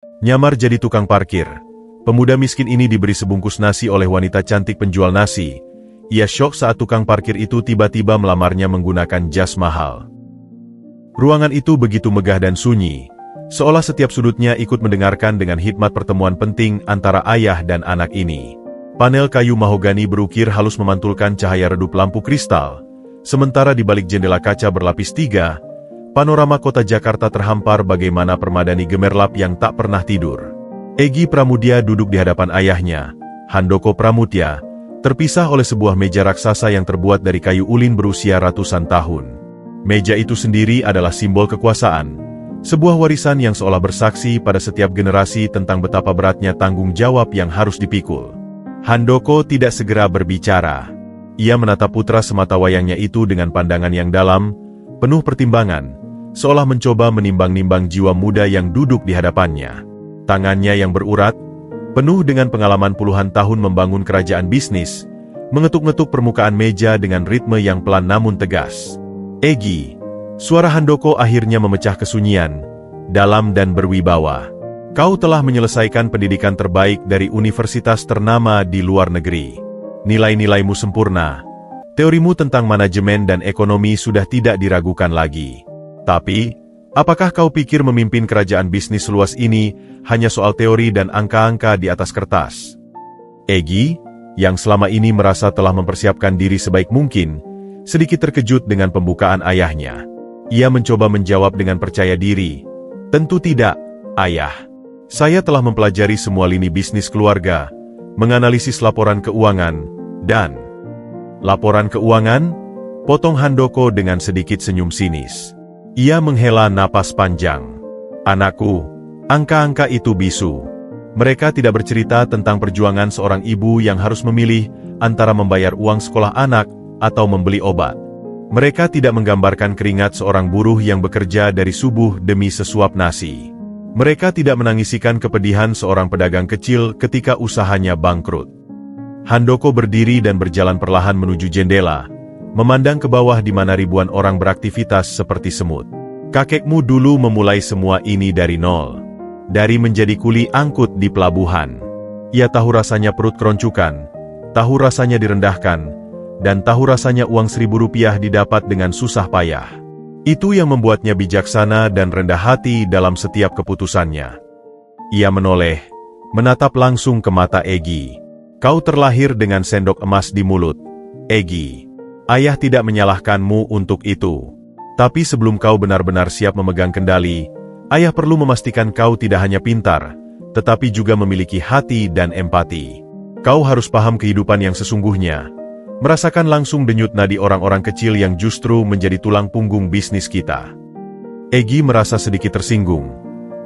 Nyamar jadi tukang parkir. Pemuda miskin ini diberi sebungkus nasi oleh wanita cantik penjual nasi. Ia syok saat tukang parkir itu tiba-tiba melamarnya menggunakan jas mahal. Ruangan itu begitu megah dan sunyi, seolah setiap sudutnya ikut mendengarkan dengan hikmat pertemuan penting antara ayah dan anak ini. Panel kayu mahogani berukir halus memantulkan cahaya redup lampu kristal, sementara di balik jendela kaca berlapis 3, panorama kota Jakarta terhampar bagaimana permadani gemerlap yang tak pernah tidur. Egy Pramudia duduk di hadapan ayahnya, Handoko Pramutya, terpisah oleh sebuah meja raksasa yang terbuat dari kayu ulin berusia ratusan tahun. Meja itu sendiri adalah simbol kekuasaan, sebuah warisan yang seolah bersaksi pada setiap generasi tentang betapa beratnya tanggung jawab yang harus dipikul. Handoko tidak segera berbicara. Ia menatap putra semata wayangnya itu dengan pandangan yang dalam, penuh pertimbangan, seolah mencoba menimbang-nimbang jiwa muda yang duduk di hadapannya. Tangannya yang berurat, penuh dengan pengalaman puluhan tahun membangun kerajaan bisnis, mengetuk-ngetuk permukaan meja dengan ritme yang pelan namun tegas. Egy, suara Handoko akhirnya memecah kesunyian, dalam dan berwibawa. Kau telah menyelesaikan pendidikan terbaik dari universitas ternama di luar negeri. Nilai-nilaimu sempurna. Teorimu tentang manajemen dan ekonomi sudah tidak diragukan lagi. Tapi, apakah kau pikir memimpin kerajaan bisnis seluas ini hanya soal teori dan angka-angka di atas kertas? Egy, yang selama ini merasa telah mempersiapkan diri sebaik mungkin, sedikit terkejut dengan pembukaan ayahnya. Ia mencoba menjawab dengan percaya diri. Tentu tidak, ayah. Saya telah mempelajari semua lini bisnis keluarga, menganalisis laporan keuangan, dan... Laporan keuangan? Potong Handoko dengan sedikit senyum sinis. Ia menghela napas panjang. Anakku, angka-angka itu bisu. Mereka tidak bercerita tentang perjuangan seorang ibu yang harus memilih antara membayar uang sekolah anak atau membeli obat. Mereka tidak menggambarkan keringat seorang buruh yang bekerja dari subuh demi sesuap nasi. Mereka tidak menangisikan kepedihan seorang pedagang kecil ketika usahanya bangkrut. Handoko berdiri dan berjalan perlahan menuju jendela, memandang ke bawah di mana ribuan orang beraktivitas seperti semut. Kakekmu dulu memulai semua ini dari nol. Dari menjadi kuli angkut di pelabuhan. Ia tahu rasanya perut keroncukan, tahu rasanya direndahkan, dan tahu rasanya uang Rp1.000 didapat dengan susah payah. Itu yang membuatnya bijaksana dan rendah hati dalam setiap keputusannya. Ia menoleh, menatap langsung ke mata Egy. Kau terlahir dengan sendok emas di mulut, Egy. Ayah tidak menyalahkanmu untuk itu. Tapi sebelum kau benar-benar siap memegang kendali, ayah perlu memastikan kau tidak hanya pintar, tetapi juga memiliki hati dan empati. Kau harus paham kehidupan yang sesungguhnya. Merasakan langsung denyut nadi orang-orang kecil yang justru menjadi tulang punggung bisnis kita. Egy merasa sedikit tersinggung.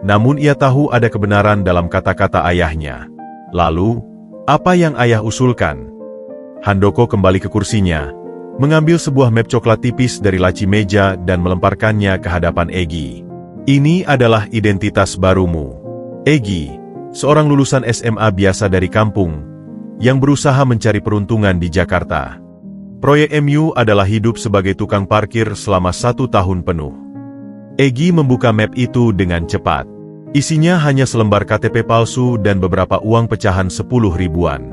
Namun ia tahu ada kebenaran dalam kata-kata ayahnya. Lalu, apa yang ayah usulkan? Handoko kembali ke kursinya, mengambil sebuah map coklat tipis dari laci meja dan melemparkannya ke hadapan Egy. Ini adalah identitas barumu. Egy, seorang lulusan SMA biasa dari kampung, yang berusaha mencari peruntungan di Jakarta. Proyek MU adalah hidup sebagai tukang parkir selama 1 tahun penuh. Egy membuka map itu dengan cepat. Isinya hanya selembar KTP palsu dan beberapa uang pecahan 10 ribuan.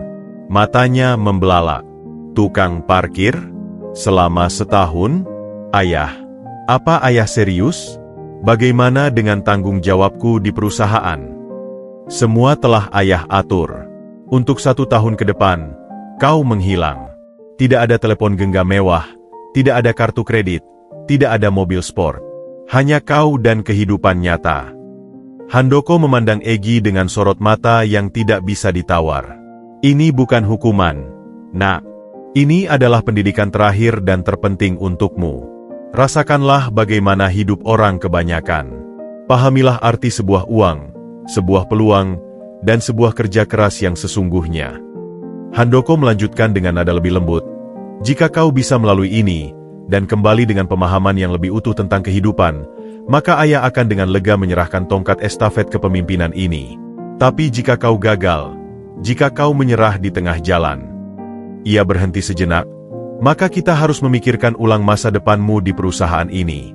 Matanya membelalak. Tukang parkir? Selama setahun? Ayah, apa ayah serius? Bagaimana dengan tanggung jawabku di perusahaan? Semua telah ayah atur. Untuk 1 tahun ke depan, kau menghilang. Tidak ada telepon genggam mewah, tidak ada kartu kredit, tidak ada mobil sport. Hanya kau dan kehidupan nyata. Handoko memandang Egy dengan sorot mata yang tidak bisa ditawar. Ini bukan hukuman, nak. Ini adalah pendidikan terakhir dan terpenting untukmu. Rasakanlah bagaimana hidup orang kebanyakan. Pahamilah arti sebuah uang, sebuah peluang, dan sebuah kerja keras yang sesungguhnya. Handoko melanjutkan dengan nada lebih lembut. Jika kau bisa melalui ini, dan kembali dengan pemahaman yang lebih utuh tentang kehidupan, maka ayah akan dengan lega menyerahkan tongkat estafet kepemimpinan ini. Tapi jika kau gagal, jika kau menyerah di tengah jalan, ia berhenti sejenak, maka kita harus memikirkan ulang masa depanmu di perusahaan ini.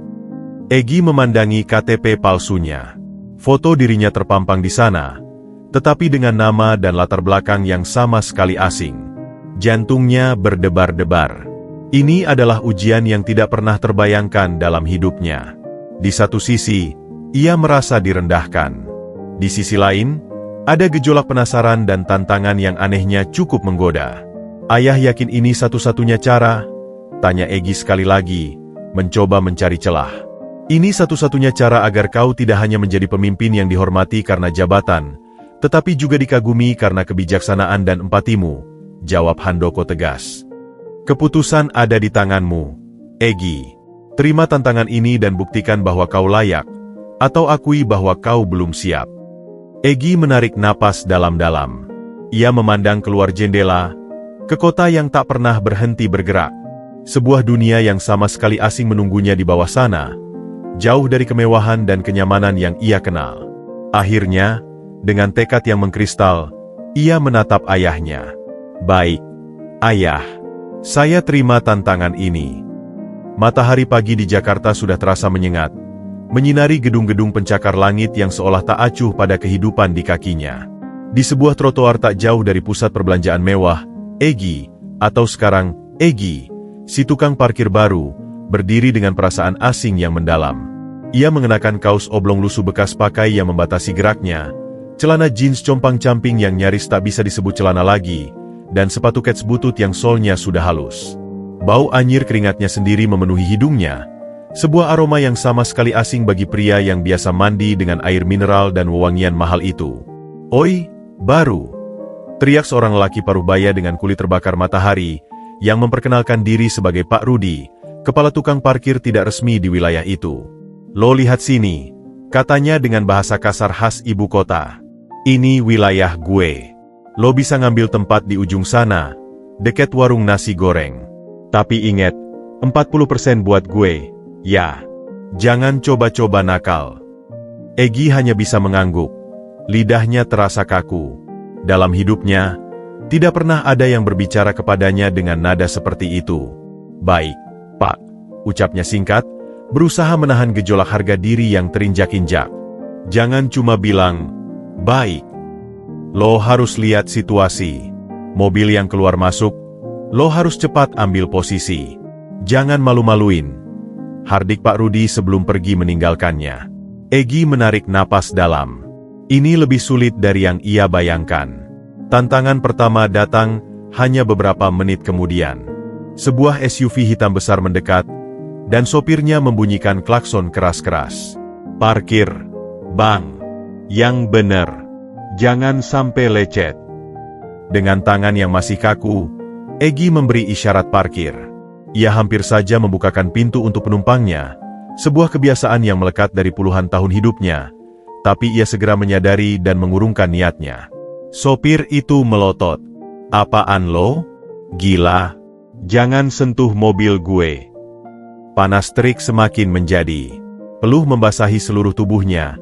Egy memandangi KTP palsunya. Foto dirinya terpampang di sana, tetapi dengan nama dan latar belakang yang sama sekali asing. Jantungnya berdebar-debar. Ini adalah ujian yang tidak pernah terbayangkan dalam hidupnya. Di satu sisi, ia merasa direndahkan. Di sisi lain, ada gejolak penasaran dan tantangan yang anehnya cukup menggoda. "Ayah yakin ini satu-satunya cara?" tanya Egy sekali lagi, mencoba mencari celah. "Ini satu-satunya cara agar kau tidak hanya menjadi pemimpin yang dihormati karena jabatan, tetapi juga dikagumi karena kebijaksanaan dan empatimu," jawab Handoko tegas. "Keputusan ada di tanganmu, Egy. Terima tantangan ini dan buktikan bahwa kau layak, atau akui bahwa kau belum siap." Egy menarik napas dalam-dalam. Ia memandang keluar jendela, ke kota yang tak pernah berhenti bergerak. Sebuah dunia yang sama sekali asing menunggunya di bawah sana, jauh dari kemewahan dan kenyamanan yang ia kenal. Akhirnya, dengan tekad yang mengkristal, ia menatap ayahnya. "Baik, Ayah. Saya terima tantangan ini." Matahari pagi di Jakarta sudah terasa menyengat, menyinari gedung-gedung pencakar langit yang seolah tak acuh pada kehidupan di kakinya. Di sebuah trotoar tak jauh dari pusat perbelanjaan mewah, Egy, atau sekarang Egy, si tukang parkir baru, berdiri dengan perasaan asing yang mendalam. Ia mengenakan kaos oblong lusuh bekas pakai yang membatasi geraknya, celana jeans compang-camping yang nyaris tak bisa disebut celana lagi, dan sepatu kets butut yang solnya sudah halus. Bau anyir keringatnya sendiri memenuhi hidungnya, sebuah aroma yang sama sekali asing bagi pria yang biasa mandi dengan air mineral dan wewangian mahal itu. "Oi, baru!" teriak seorang lelaki paruh baya dengan kulit terbakar matahari, yang memperkenalkan diri sebagai Pak Rudi, kepala tukang parkir tidak resmi di wilayah itu. "Lo lihat sini," katanya dengan bahasa kasar khas ibu kota. "Ini wilayah gue. Lo bisa ngambil tempat di ujung sana, dekat warung nasi goreng. Tapi ingat, 40% buat gue, ya. Jangan coba-coba nakal." Egy hanya bisa mengangguk. Lidahnya terasa kaku. Dalam hidupnya, tidak pernah ada yang berbicara kepadanya dengan nada seperti itu. "Baik, Pak," ucapnya singkat, berusaha menahan gejolak harga diri yang terinjak-injak. "Jangan cuma bilang, 'Baik.' Lo harus lihat situasi. Mobil yang keluar masuk, lo harus cepat ambil posisi. Jangan malu-maluin," hardik Pak Rudi sebelum pergi meninggalkannya. Egy menarik napas dalam. Ini lebih sulit dari yang ia bayangkan. Tantangan pertama datang hanya beberapa menit kemudian. Sebuah SUV hitam besar mendekat, dan sopirnya membunyikan klakson keras-keras. "Parkir, Bang. Yang bener. Jangan sampai lecet." Dengan tangan yang masih kaku, Egy memberi isyarat parkir. Ia hampir saja membukakan pintu untuk penumpangnya, sebuah kebiasaan yang melekat dari puluhan tahun hidupnya, tapi ia segera menyadari dan mengurungkan niatnya. Sopir itu melotot. "Apaan lo? Gila? Jangan sentuh mobil gue." Panas terik semakin menjadi. Peluh membasahi seluruh tubuhnya,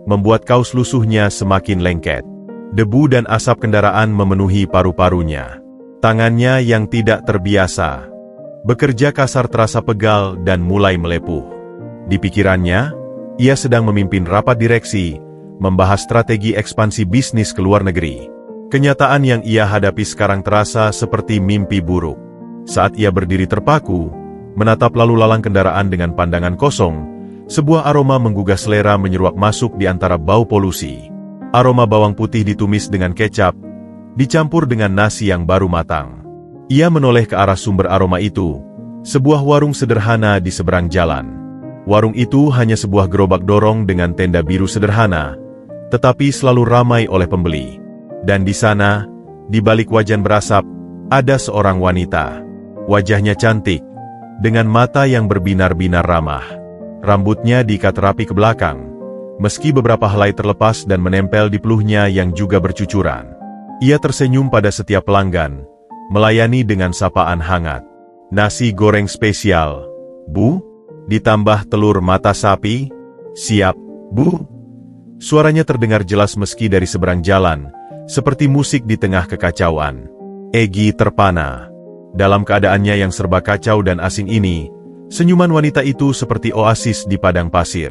membuat kaos lusuhnya semakin lengket. Debu dan asap kendaraan memenuhi paru-parunya. Tangannya yang tidak terbiasa bekerja kasar terasa pegal dan mulai melepuh. Di pikirannya, ia sedang memimpin rapat direksi, membahas strategi ekspansi bisnis ke luar negeri. Kenyataan yang ia hadapi sekarang terasa seperti mimpi buruk. Saat ia berdiri terpaku, menatap lalu lalang kendaraan dengan pandangan kosong, sebuah aroma menggugah selera menyeruak masuk di antara bau polusi. Aroma bawang putih ditumis dengan kecap, dicampur dengan nasi yang baru matang. Ia menoleh ke arah sumber aroma itu, sebuah warung sederhana di seberang jalan. Warung itu hanya sebuah gerobak dorong dengan tenda biru sederhana, tetapi selalu ramai oleh pembeli. Dan di sana, di balik wajan berasap, ada seorang wanita. Wajahnya cantik, dengan mata yang berbinar-binar ramah. Rambutnya diikat rapi ke belakang, meski beberapa helai terlepas dan menempel di peluhnya yang juga bercucuran. Ia tersenyum pada setiap pelanggan, melayani dengan sapaan hangat. "Nasi goreng spesial, Bu? Ditambah telur mata sapi?" "Siap, Bu." Suaranya terdengar jelas meski dari seberang jalan, seperti musik di tengah kekacauan. Egy terpana. Dalam keadaannya yang serba kacau dan asing ini, senyuman wanita itu seperti oasis di padang pasir.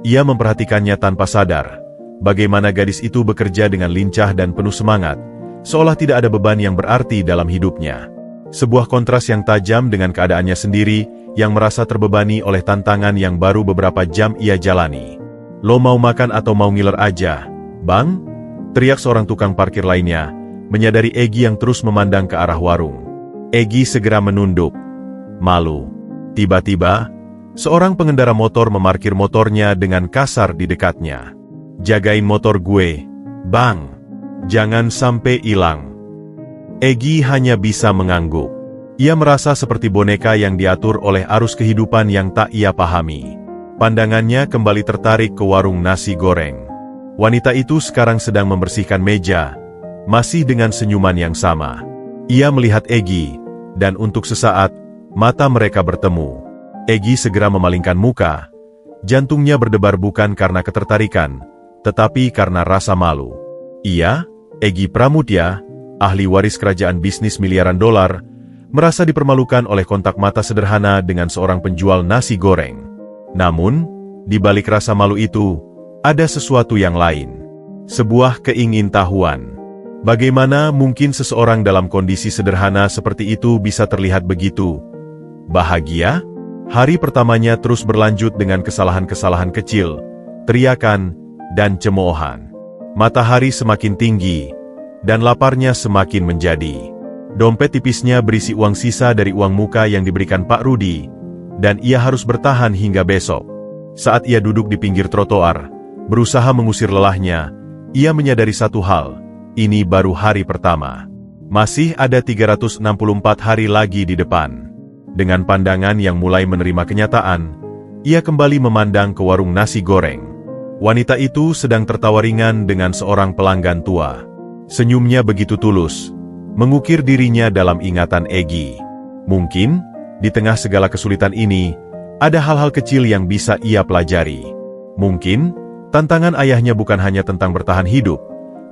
Ia memperhatikannya tanpa sadar, bagaimana gadis itu bekerja dengan lincah dan penuh semangat, seolah tidak ada beban yang berarti dalam hidupnya. Sebuah kontras yang tajam dengan keadaannya sendiri, yang merasa terbebani oleh tantangan yang baru beberapa jam ia jalani. "Lo mau makan atau mau ngiler aja, Bang?" teriak seorang tukang parkir lainnya, menyadari Egy yang terus memandang ke arah warung. Egy segera menunduk, malu. Tiba-tiba, seorang pengendara motor memarkir motornya dengan kasar di dekatnya. "Jagain motor gue, Bang. Jangan sampai hilang." Egy hanya bisa mengangguk. Ia merasa seperti boneka yang diatur oleh arus kehidupan yang tak ia pahami. Pandangannya kembali tertarik ke warung nasi goreng. Wanita itu sekarang sedang membersihkan meja, masih dengan senyuman yang sama. Ia melihat Egy, dan untuk sesaat, mata mereka bertemu. Egy segera memalingkan muka. Jantungnya berdebar bukan karena ketertarikan, tetapi karena rasa malu. Ia, Egy Pramudya, ahli waris kerajaan bisnis miliaran dolar, merasa dipermalukan oleh kontak mata sederhana dengan seorang penjual nasi goreng. Namun, di balik rasa malu itu, ada sesuatu yang lain. Sebuah keingintahuan. Bagaimana mungkin seseorang dalam kondisi sederhana seperti itu bisa terlihat begitu bahagia? Hari pertamanya terus berlanjut dengan kesalahan-kesalahan kecil, teriakan, dan cemoohan. Matahari semakin tinggi, dan laparnya semakin menjadi. Dompet tipisnya berisi uang sisa dari uang muka yang diberikan Pak Rudi, dan ia harus bertahan hingga besok. Saat ia duduk di pinggir trotoar, berusaha mengusir lelahnya, ia menyadari satu hal, ini baru hari pertama. Masih ada 364 hari lagi di depan. Dengan pandangan yang mulai menerima kenyataan, ia kembali memandang ke warung nasi goreng. Wanita itu sedang tertawa ringan dengan seorang pelanggan tua. Senyumnya begitu tulus, mengukir dirinya dalam ingatan Egy. Mungkin, di tengah segala kesulitan ini, ada hal-hal kecil yang bisa ia pelajari. Mungkin, tantangan ayahnya bukan hanya tentang bertahan hidup,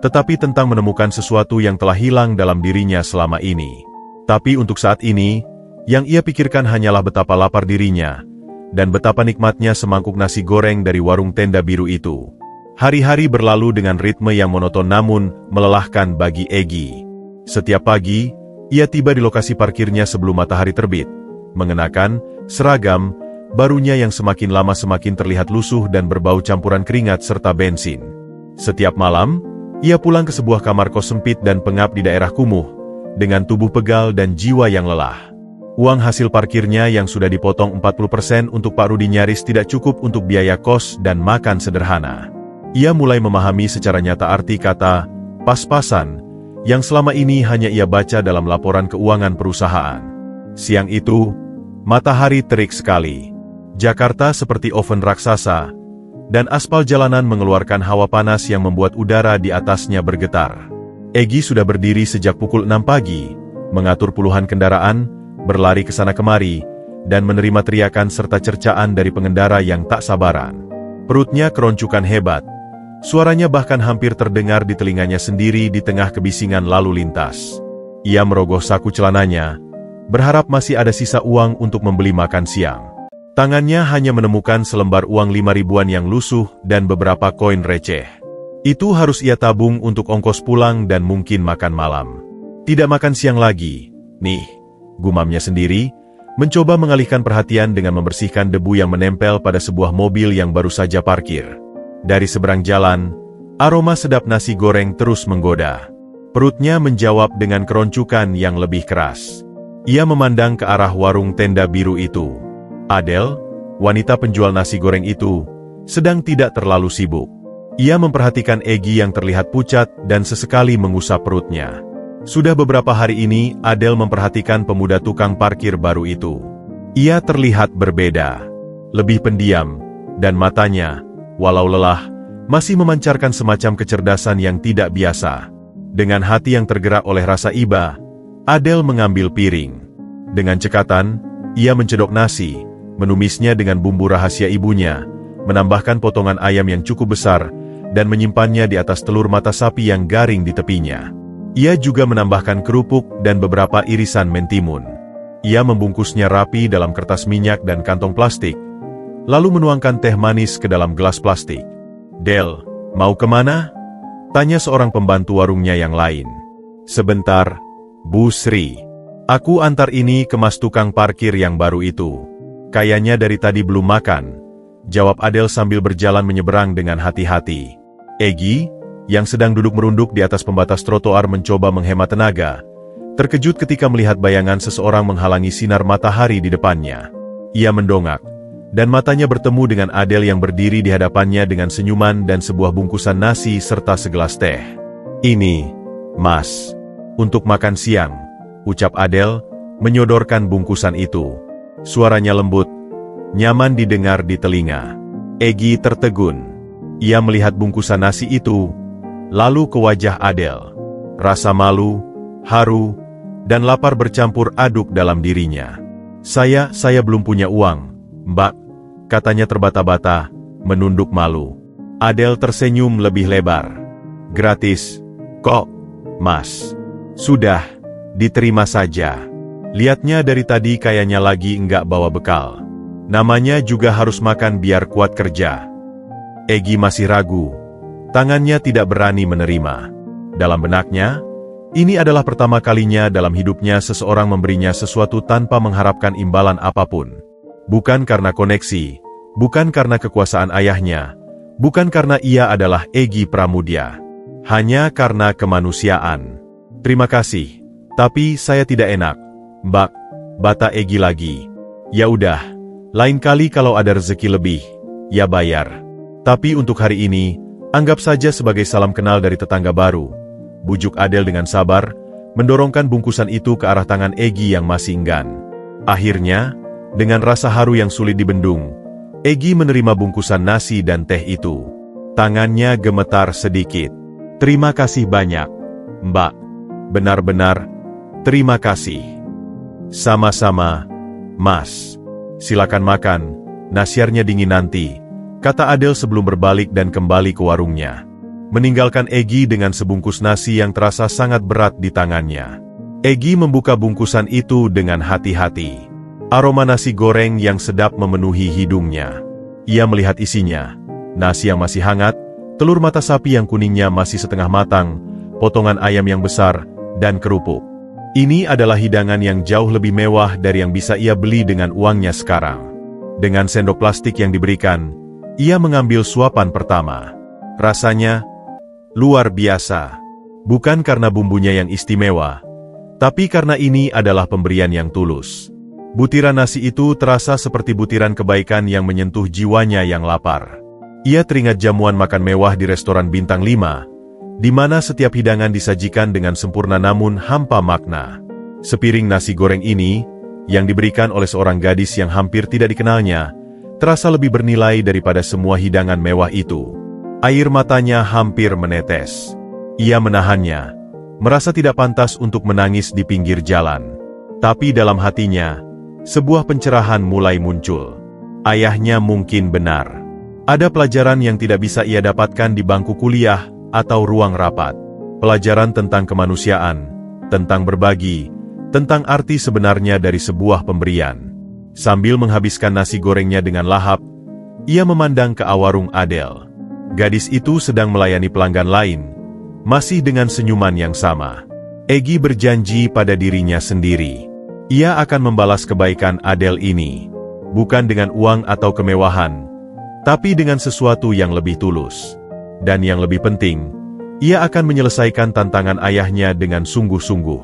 tetapi tentang menemukan sesuatu yang telah hilang dalam dirinya selama ini. Tapi untuk saat ini, yang ia pikirkan hanyalah betapa lapar dirinya, dan betapa nikmatnya semangkuk nasi goreng dari warung tenda biru itu. Hari-hari berlalu dengan ritme yang monoton namun melelahkan bagi Egy. Setiap pagi, ia tiba di lokasi parkirnya sebelum matahari terbit, mengenakan seragam barunya yang semakin lama semakin terlihat lusuh dan berbau campuran keringat serta bensin. Setiap malam, ia pulang ke sebuah kamar kos sempit dan pengap di daerah kumuh, dengan tubuh pegal dan jiwa yang lelah. Uang hasil parkirnya yang sudah dipotong 40% untuk Pak Rudi nyaris tidak cukup untuk biaya kos dan makan sederhana. Ia mulai memahami secara nyata arti kata pas-pasan, yang selama ini hanya ia baca dalam laporan keuangan perusahaan. Siang itu, matahari terik sekali. Jakarta seperti oven raksasa, dan aspal jalanan mengeluarkan hawa panas yang membuat udara di atasnya bergetar. Egy sudah berdiri sejak pukul 6 pagi, mengatur puluhan kendaraan, berlari ke sana kemari, dan menerima teriakan serta cercaan dari pengendara yang tak sabaran. Perutnya keroncukan hebat. Suaranya bahkan hampir terdengar di telinganya sendiri di tengah kebisingan lalu lintas. Ia merogoh saku celananya, berharap masih ada sisa uang untuk membeli makan siang. Tangannya hanya menemukan selembar uang 5 ribuan yang lusuh dan beberapa koin receh. Itu harus ia tabung untuk ongkos pulang dan mungkin makan malam. Tidak makan siang lagi, nih, gumamnya sendiri, mencoba mengalihkan perhatian dengan membersihkan debu yang menempel pada sebuah mobil yang baru saja parkir. Dari seberang jalan, aroma sedap nasi goreng terus menggoda. Perutnya menjawab dengan keroncukan yang lebih keras. Ia memandang ke arah warung tenda biru itu. Adele, wanita penjual nasi goreng itu, sedang tidak terlalu sibuk. Ia memperhatikan Egy yang terlihat pucat dan sesekali mengusap perutnya. Sudah beberapa hari ini, Adele memperhatikan pemuda tukang parkir baru itu. Ia terlihat berbeda, lebih pendiam, dan matanya, walau lelah, masih memancarkan semacam kecerdasan yang tidak biasa. Dengan hati yang tergerak oleh rasa iba, Adele mengambil piring. Dengan cekatan, ia mencedok nasi, menumisnya dengan bumbu rahasia ibunya, menambahkan potongan ayam yang cukup besar, dan menyimpannya di atas telur mata sapi yang garing di tepinya. Ia juga menambahkan kerupuk dan beberapa irisan mentimun. Ia membungkusnya rapi dalam kertas minyak dan kantong plastik, lalu menuangkan teh manis ke dalam gelas plastik. "Del, mau kemana?" tanya seorang pembantu warungnya yang lain. "Sebentar, Bu Sri. Aku antar ini ke mas tukang parkir yang baru itu. Kayaknya dari tadi belum makan," jawab Adele sambil berjalan menyeberang dengan hati-hati. Egy, yang sedang duduk merunduk di atas pembatas trotoar mencoba menghemat tenaga, terkejut ketika melihat bayangan seseorang menghalangi sinar matahari di depannya. Ia mendongak, dan matanya bertemu dengan Adele yang berdiri di hadapannya dengan senyuman dan sebuah bungkusan nasi serta segelas teh. "Ini, Mas, untuk makan siang," ucap Adele, menyodorkan bungkusan itu. Suaranya lembut, nyaman didengar di telinga. Egy tertegun. Ia melihat bungkusan nasi itu, lalu ke wajah Adele. Rasa malu, haru, dan lapar bercampur aduk dalam dirinya. Saya belum punya uang, Mbak," katanya terbata-bata, menunduk malu. Adele tersenyum lebih lebar. "Gratis, kok, Mas. Sudah, diterima saja. Lihatnya dari tadi kayaknya lagi enggak bawa bekal. Namanya juga harus makan biar kuat kerja." Egy masih ragu. Tangannya tidak berani menerima. Dalam benaknya, ini adalah pertama kalinya dalam hidupnya seseorang memberinya sesuatu tanpa mengharapkan imbalan apapun. Bukan karena koneksi, bukan karena kekuasaan ayahnya, bukan karena ia adalah Egy Pramudia. Hanya karena kemanusiaan. "Terima kasih, tapi saya tidak enak, Mbak," bata Egy lagi. "Ya udah, lain kali kalau ada rezeki lebih, ya bayar. Tapi untuk hari ini, anggap saja sebagai salam kenal dari tetangga baru," bujuk Adele dengan sabar, mendorongkan bungkusan itu ke arah tangan Egy yang masih enggan. Akhirnya, dengan rasa haru yang sulit dibendung, Egy menerima bungkusan nasi dan teh itu. Tangannya gemetar sedikit. "Terima kasih banyak, Mbak. Benar-benar, terima kasih." "Sama-sama, Mas. Silakan makan, nasiarnya dingin nanti," kata Adele sebelum berbalik dan kembali ke warungnya. Meninggalkan Egy dengan sebungkus nasi yang terasa sangat berat di tangannya. Egy membuka bungkusan itu dengan hati-hati. Aroma nasi goreng yang sedap memenuhi hidungnya. Ia melihat isinya, nasi yang masih hangat, telur mata sapi yang kuningnya masih setengah matang, potongan ayam yang besar, dan kerupuk. Ini adalah hidangan yang jauh lebih mewah dari yang bisa ia beli dengan uangnya sekarang. Dengan sendok plastik yang diberikan, ia mengambil suapan pertama. Rasanya luar biasa. Bukan karena bumbunya yang istimewa, tapi karena ini adalah pemberian yang tulus. Butiran nasi itu terasa seperti butiran kebaikan yang menyentuh jiwanya yang lapar. Ia teringat jamuan makan mewah di restoran bintang 5, di mana setiap hidangan disajikan dengan sempurna namun hampa makna. Sepiring nasi goreng ini, yang diberikan oleh seorang gadis yang hampir tidak dikenalnya, terasa lebih bernilai daripada semua hidangan mewah itu. Air matanya hampir menetes. Ia menahannya, merasa tidak pantas untuk menangis di pinggir jalan. Tapi dalam hatinya, sebuah pencerahan mulai muncul. Ayahnya mungkin benar. Ada pelajaran yang tidak bisa ia dapatkan di bangku kuliah atau ruang rapat. Pelajaran tentang kemanusiaan, tentang berbagi, tentang arti sebenarnya dari sebuah pemberian. Sambil menghabiskan nasi gorengnya dengan lahap, ia memandang ke warung Adele. Gadis itu sedang melayani pelanggan lain, masih dengan senyuman yang sama. Egy berjanji pada dirinya sendiri. Ia akan membalas kebaikan Adele ini, bukan dengan uang atau kemewahan, tapi dengan sesuatu yang lebih tulus. Dan yang lebih penting, ia akan menyelesaikan tantangan ayahnya dengan sungguh-sungguh.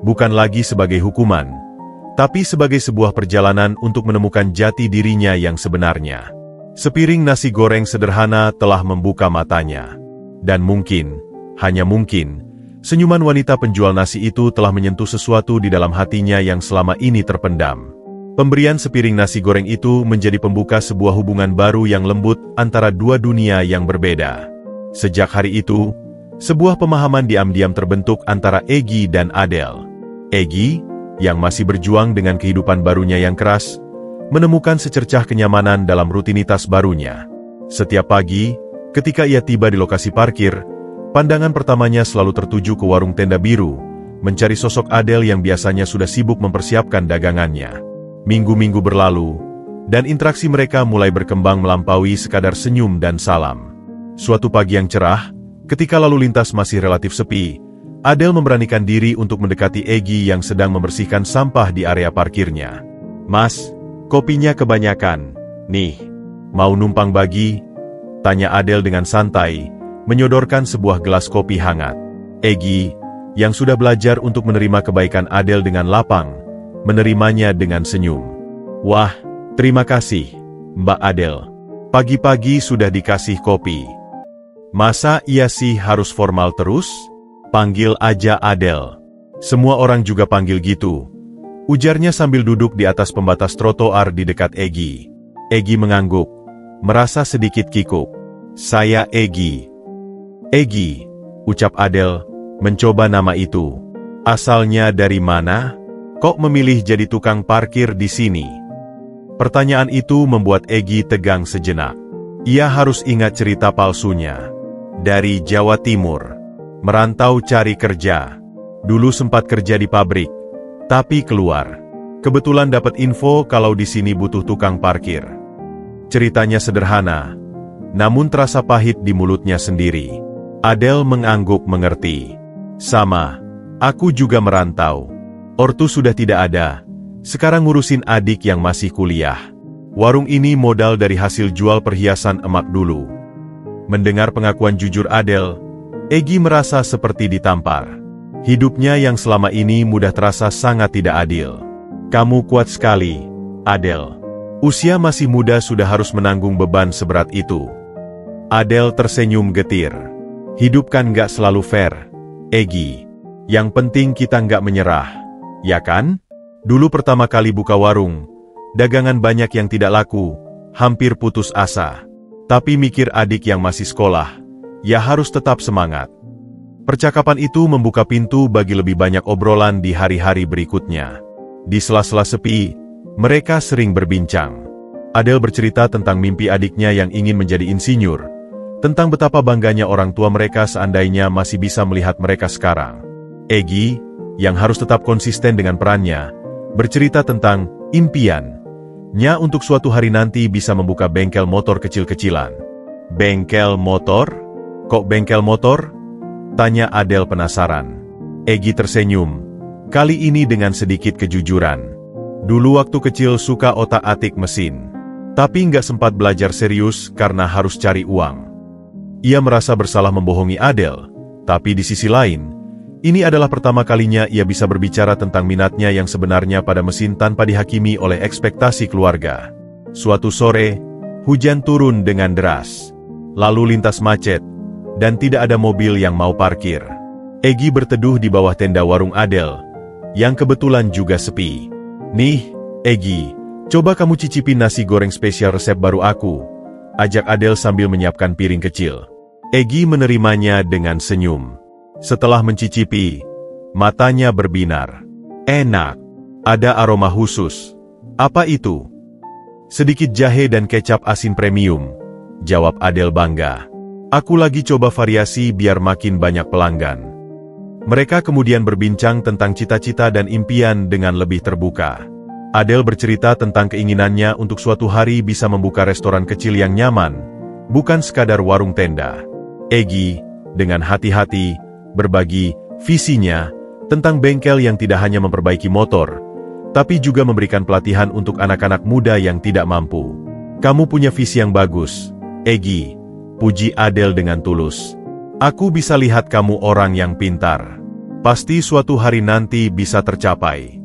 Bukan lagi sebagai hukuman, tapi sebagai sebuah perjalanan untuk menemukan jati dirinya yang sebenarnya. Sepiring nasi goreng sederhana telah membuka matanya. Dan mungkin, hanya mungkin, senyuman wanita penjual nasi itu telah menyentuh sesuatu di dalam hatinya yang selama ini terpendam. Pemberian sepiring nasi goreng itu menjadi pembuka sebuah hubungan baru yang lembut antara dua dunia yang berbeda. Sejak hari itu, sebuah pemahaman diam-diam terbentuk antara Egy dan Adele. Egy, yang masih berjuang dengan kehidupan barunya yang keras, menemukan secercah kenyamanan dalam rutinitas barunya. Setiap pagi, ketika ia tiba di lokasi parkir, pandangan pertamanya selalu tertuju ke warung tenda biru, mencari sosok Adele yang biasanya sudah sibuk mempersiapkan dagangannya. Minggu-minggu berlalu, Dan interaksi mereka mulai berkembang melampaui sekadar senyum dan salam. Suatu pagi yang cerah, ketika lalu lintas masih relatif sepi, Adele memberanikan diri untuk mendekati Egy yang sedang membersihkan sampah di area parkirnya. "Mas, kopinya kebanyakan. Nih, mau numpang bagi?" tanya Adele dengan santai, menyodorkan sebuah gelas kopi hangat. Egy, yang sudah belajar untuk menerima kebaikan Adele dengan lapang, menerimanya dengan senyum. "Wah, terima kasih, Mbak Adele. Pagi-pagi sudah dikasih kopi." "Masa iya sih harus formal terus? Panggil aja Adele." "Semua orang juga panggil gitu," ujarnya sambil duduk di atas pembatas trotoar di dekat Egy. Egy mengangguk, merasa sedikit kikuk. "Saya Egy." "Egy," ucap Adele, mencoba nama itu. "Asalnya dari mana? Kok memilih jadi tukang parkir di sini?" Pertanyaan itu membuat Egy tegang sejenak. Ia harus ingat cerita palsunya. Dari Jawa Timur. Merantau cari kerja. Dulu sempat kerja di pabrik. Tapi keluar. Kebetulan dapat info kalau di sini butuh tukang parkir. Ceritanya sederhana, namun terasa pahit di mulutnya sendiri. Adele mengangguk mengerti. "Sama, aku juga merantau. Ortu sudah tidak ada. Sekarang ngurusin adik yang masih kuliah. Warung ini modal dari hasil jual perhiasan emak dulu." Mendengar pengakuan jujur Adele, Egy merasa seperti ditampar. Hidupnya yang selama ini mudah terasa sangat tidak adil. "Kamu kuat sekali, Adele. Usia masih muda sudah harus menanggung beban seberat itu." Adele tersenyum getir. "Hidup kan nggak selalu fair, Egy. Yang penting kita nggak menyerah, ya kan? Dulu pertama kali buka warung, dagangan banyak yang tidak laku, hampir putus asa. Tapi mikir adik yang masih sekolah, ya harus tetap semangat." Percakapan itu membuka pintu bagi lebih banyak obrolan di hari-hari berikutnya. Di sela-sela sepi, mereka sering berbincang. Adele bercerita tentang mimpi adiknya yang ingin menjadi insinyur, tentang betapa bangganya orang tua mereka seandainya masih bisa melihat mereka sekarang. Egy, yang harus tetap konsisten dengan perannya, bercerita tentang impiannya untuk suatu hari nanti bisa membuka bengkel motor kecil-kecilan. "Bengkel motor? Kok bengkel motor?" tanya Adele penasaran. Egy tersenyum, kali ini dengan sedikit kejujuran. "Dulu waktu kecil suka otak-atik mesin, tapi nggak sempat belajar serius karena harus cari uang." Ia merasa bersalah membohongi Adele, tapi di sisi lain, ini adalah pertama kalinya ia bisa berbicara tentang minatnya yang sebenarnya pada mesin tanpa dihakimi oleh ekspektasi keluarga. Suatu sore, hujan turun dengan deras. Lalu lintas macet, dan tidak ada mobil yang mau parkir. Egy berteduh di bawah tenda warung Adele, yang kebetulan juga sepi. "Nih, Egy, coba kamu cicipin nasi goreng spesial resep baru aku," ajak Adele sambil menyiapkan piring kecil. Egy menerimanya dengan senyum. Setelah mencicipi, matanya berbinar. "Enak. Ada aroma khusus." "Apa itu?" "Sedikit jahe dan kecap asin premium," jawab Adele bangga. "Aku lagi coba variasi biar makin banyak pelanggan." Mereka kemudian berbincang tentang cita-cita dan impian dengan lebih terbuka. Adele bercerita tentang keinginannya untuk suatu hari bisa membuka restoran kecil yang nyaman, bukan sekadar warung tenda. Egy, dengan hati-hati, berbagi visinya tentang bengkel yang tidak hanya memperbaiki motor, tapi juga memberikan pelatihan untuk anak-anak muda yang tidak mampu. "Kamu punya visi yang bagus, Egy," puji Adele dengan tulus. "Aku bisa lihat kamu orang yang pintar. Pasti suatu hari nanti bisa tercapai."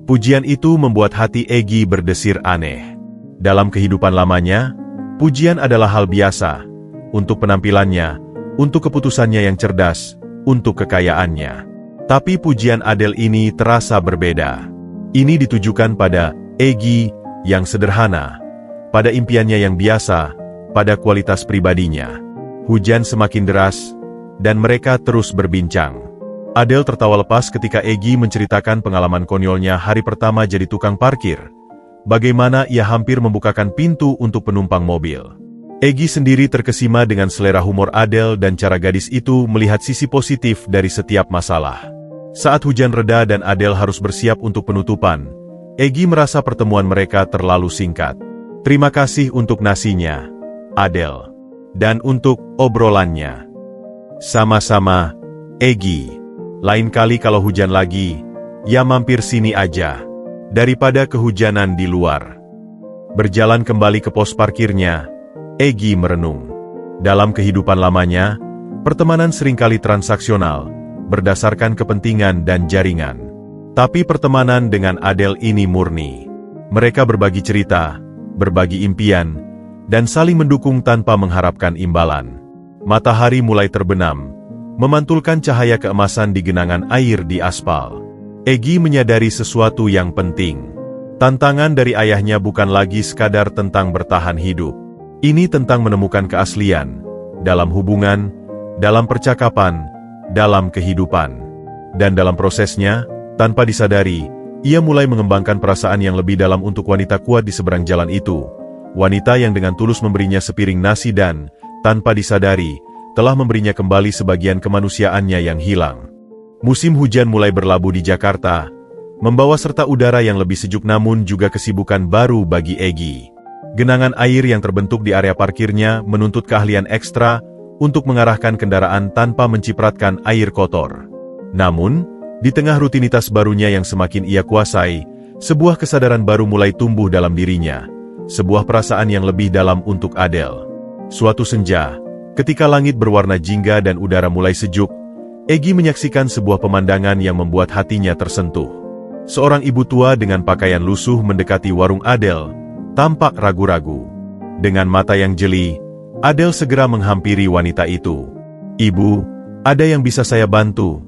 Pujian itu membuat hati Egy berdesir aneh. Dalam kehidupan lamanya, pujian adalah hal biasa, untuk penampilannya, untuk keputusannya yang cerdas, untuk kekayaannya. Tapi pujian Adele ini terasa berbeda. Ini ditujukan pada Egy yang sederhana, pada impiannya yang biasa, pada kualitas pribadinya. Hujan semakin deras, dan mereka terus berbincang. Adele tertawa lepas ketika Egy menceritakan pengalaman konyolnya hari pertama jadi tukang parkir. Bagaimana ia hampir membukakan pintu untuk penumpang mobil. Egy sendiri terkesima dengan selera humor Adele dan cara gadis itu melihat sisi positif dari setiap masalah. Saat hujan reda dan Adele harus bersiap untuk penutupan, Egy merasa pertemuan mereka terlalu singkat. Terima kasih untuk nasinya, Adele. Dan untuk obrolannya. Sama-sama, Egy. Lain kali kalau hujan lagi, ya mampir sini aja. Daripada kehujanan di luar. Berjalan kembali ke pos parkirnya, Egy merenung. Dalam kehidupan lamanya, pertemanan seringkali transaksional, berdasarkan kepentingan dan jaringan. Tapi pertemanan dengan Adele ini murni. Mereka berbagi cerita, berbagi impian, dan saling mendukung tanpa mengharapkan imbalan. Matahari mulai terbenam, memantulkan cahaya keemasan di genangan air di aspal. Egy menyadari sesuatu yang penting. Tantangan dari ayahnya bukan lagi sekadar tentang bertahan hidup. Ini tentang menemukan keaslian, dalam hubungan, dalam percakapan, dalam kehidupan. Dan dalam prosesnya, tanpa disadari, ia mulai mengembangkan perasaan yang lebih dalam untuk wanita kuat di seberang jalan itu. Wanita yang dengan tulus memberinya sepiring nasi dan, tanpa disadari, telah memberinya kembali sebagian kemanusiaannya yang hilang. Musim hujan mulai berlabuh di Jakarta, membawa serta udara yang lebih sejuk namun juga kesibukan baru bagi Egy. Genangan air yang terbentuk di area parkirnya menuntut keahlian ekstra untuk mengarahkan kendaraan tanpa mencipratkan air kotor. Namun, di tengah rutinitas barunya yang semakin ia kuasai, sebuah kesadaran baru mulai tumbuh dalam dirinya. Sebuah perasaan yang lebih dalam untuk Adele. Suatu senja, ketika langit berwarna jingga dan udara mulai sejuk, Egy menyaksikan sebuah pemandangan yang membuat hatinya tersentuh. Seorang ibu tua dengan pakaian lusuh mendekati warung Adele, tampak ragu-ragu. Dengan mata yang jeli, Adele segera menghampiri wanita itu. "Ibu, ada yang bisa saya bantu?"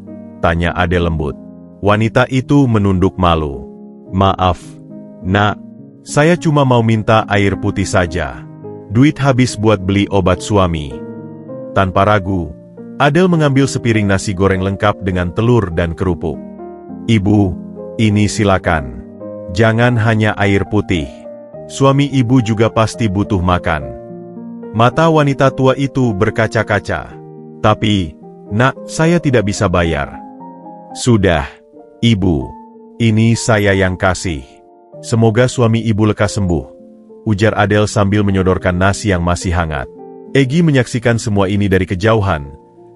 tanya Adele lembut. Wanita itu menunduk malu. "Maaf, Nak, saya cuma mau minta air putih saja. Duit habis buat beli obat suami." Tanpa ragu, Adele mengambil sepiring nasi goreng lengkap dengan telur dan kerupuk. "Ibu, ini silakan. Jangan hanya air putih. Suami ibu juga pasti butuh makan." Mata wanita tua itu berkaca-kaca. "Tapi, Nak, saya tidak bisa bayar." "Sudah, Ibu. Ini saya yang kasih. Semoga suami ibu lekas sembuh," ujar Adele sambil menyodorkan nasi yang masih hangat. Egy menyaksikan semua ini dari kejauhan,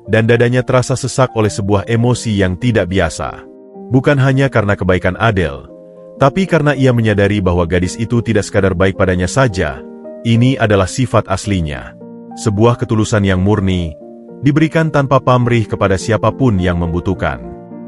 dan dadanya terasa sesak oleh sebuah emosi yang tidak biasa. Bukan hanya karena kebaikan Adele, tapi karena ia menyadari bahwa gadis itu tidak sekadar baik padanya saja. Ini adalah sifat aslinya. Sebuah ketulusan yang murni, diberikan tanpa pamrih kepada siapapun yang membutuhkan.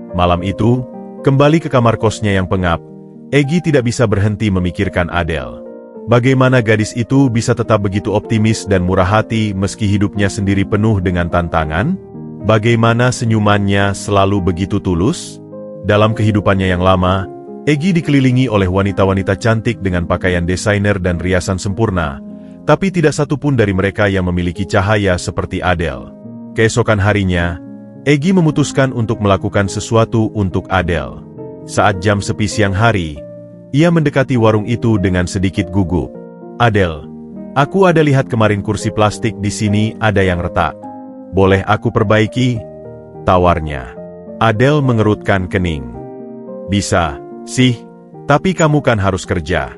Malam itu, kembali ke kamar kosnya yang pengap, Egy tidak bisa berhenti memikirkan Adele. Bagaimana gadis itu bisa tetap begitu optimis dan murah hati meski hidupnya sendiri penuh dengan tantangan? Bagaimana senyumannya selalu begitu tulus? Dalam kehidupannya yang lama, Egy dikelilingi oleh wanita-wanita cantik dengan pakaian desainer dan riasan sempurna, tapi tidak satu pun dari mereka yang memiliki cahaya seperti Adele. Keesokan harinya, Egy memutuskan untuk melakukan sesuatu untuk Adele. Saat jam sepi siang hari, ia mendekati warung itu dengan sedikit gugup. "Adele, aku ada lihat kemarin kursi plastik di sini ada yang retak. Boleh aku perbaiki?" tawarnya. Adele mengerutkan kening. "Bisa, sih, tapi kamu kan harus kerja."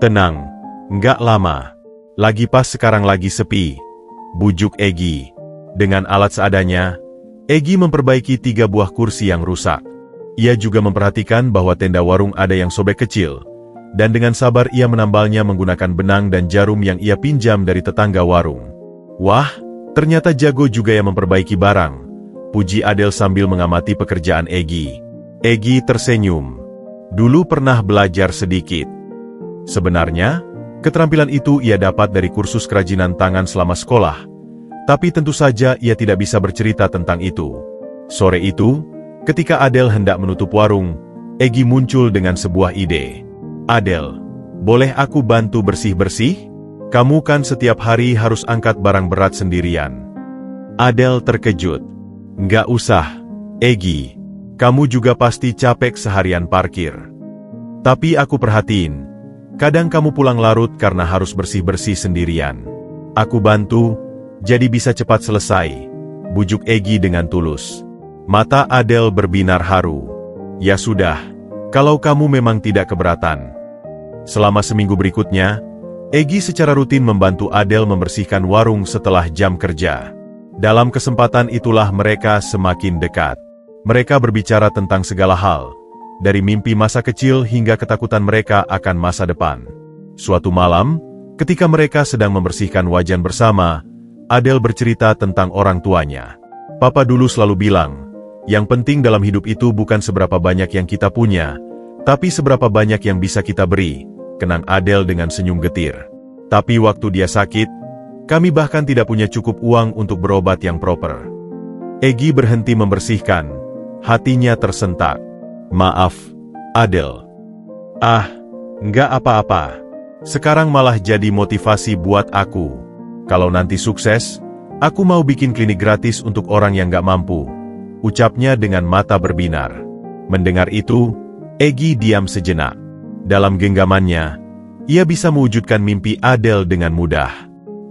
"Tenang, nggak lama. Lagi pas sekarang lagi sepi," bujuk Egy. Dengan alat seadanya, Egy memperbaiki 3 buah kursi yang rusak. Ia juga memperhatikan bahwa tenda warung ada yang sobek kecil, dan dengan sabar ia menambalnya menggunakan benang dan jarum yang ia pinjam dari tetangga warung. "Wah, ternyata jago juga yang memperbaiki barang," puji Adele sambil mengamati pekerjaan Egy. Egy tersenyum. Dulu pernah belajar sedikit. Sebenarnya, keterampilan itu ia dapat dari kursus kerajinan tangan selama sekolah, tapi tentu saja ia tidak bisa bercerita tentang itu. Sore itu, ketika Adele hendak menutup warung, Egy muncul dengan sebuah ide. "Adele, boleh aku bantu bersih-bersih? Kamu kan setiap hari harus angkat barang berat sendirian." Adele terkejut. "Nggak usah, Egy. Kamu juga pasti capek seharian parkir. Tapi aku perhatiin, kadang kamu pulang larut karena harus bersih-bersih sendirian. Aku bantu, jadi bisa cepat selesai," bujuk Egy dengan tulus. Mata Adele berbinar haru. "Ya sudah, kalau kamu memang tidak keberatan." Selama seminggu berikutnya, Egi secara rutin membantu Adel membersihkan warung setelah jam kerja. Dalam kesempatan itulah mereka semakin dekat. Mereka berbicara tentang segala hal, dari mimpi masa kecil hingga ketakutan mereka akan masa depan. Suatu malam, ketika mereka sedang membersihkan wajan bersama, Adel bercerita tentang orang tuanya. Papa dulu selalu bilang, yang penting dalam hidup itu bukan seberapa banyak yang kita punya, tapi seberapa banyak yang bisa kita beri, kenang Adel dengan senyum getir. Tapi waktu dia sakit, kami bahkan tidak punya cukup uang untuk berobat yang proper. Egi berhenti membersihkan, hatinya tersentak. Maaf, Adel. Ah, nggak apa-apa. Sekarang malah jadi motivasi buat aku. Kalau nanti sukses, aku mau bikin klinik gratis untuk orang yang nggak mampu. Ucapnya dengan mata berbinar. Mendengar itu, Egi diam sejenak. Dalam genggamannya, ia bisa mewujudkan mimpi Adel dengan mudah.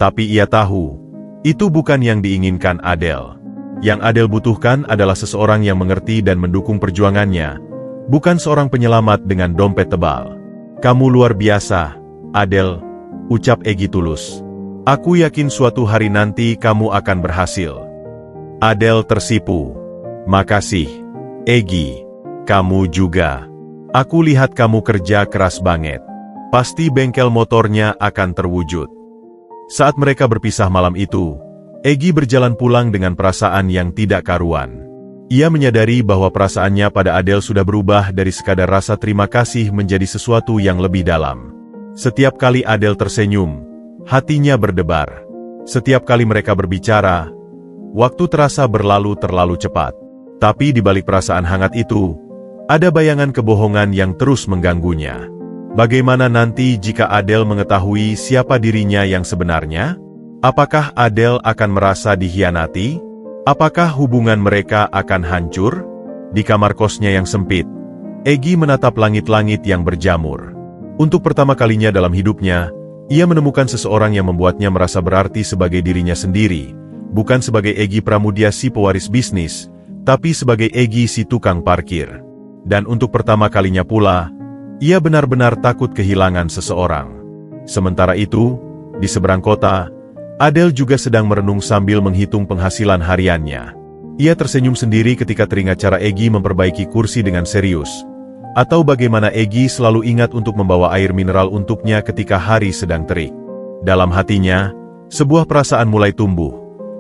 Tapi ia tahu, itu bukan yang diinginkan Adel. Yang Adel butuhkan adalah seseorang yang mengerti dan mendukung perjuangannya, bukan seorang penyelamat dengan dompet tebal. Kamu luar biasa, Adel, ucap Egi tulus. Aku yakin suatu hari nanti kamu akan berhasil. Adel tersipu. Makasih, Egi. Kamu juga. Aku lihat kamu kerja keras banget. Pasti bengkel motornya akan terwujud. Saat mereka berpisah malam itu, Egi berjalan pulang dengan perasaan yang tidak karuan. Ia menyadari bahwa perasaannya pada Adel sudah berubah dari sekadar rasa terima kasih menjadi sesuatu yang lebih dalam. Setiap kali Adel tersenyum, hatinya berdebar. Setiap kali mereka berbicara, waktu terasa berlalu terlalu cepat. Tapi di balik perasaan hangat itu, ada bayangan kebohongan yang terus mengganggunya. Bagaimana nanti jika Adel mengetahui siapa dirinya yang sebenarnya? Apakah Adel akan merasa dikhianati? Apakah hubungan mereka akan hancur? Di kamar kosnya yang sempit, Egi menatap langit-langit yang berjamur. Untuk pertama kalinya dalam hidupnya, ia menemukan seseorang yang membuatnya merasa berarti sebagai dirinya sendiri, bukan sebagai Egi Pramudia si pewaris bisnis, tapi sebagai Egi si tukang parkir. Dan untuk pertama kalinya pula, ia benar-benar takut kehilangan seseorang. Sementara itu, di seberang kota, Adel juga sedang merenung sambil menghitung penghasilan hariannya. Ia tersenyum sendiri ketika teringat cara Egi memperbaiki kursi dengan serius, atau bagaimana Egi selalu ingat untuk membawa air mineral untuknya ketika hari sedang terik. Dalam hatinya, sebuah perasaan mulai tumbuh.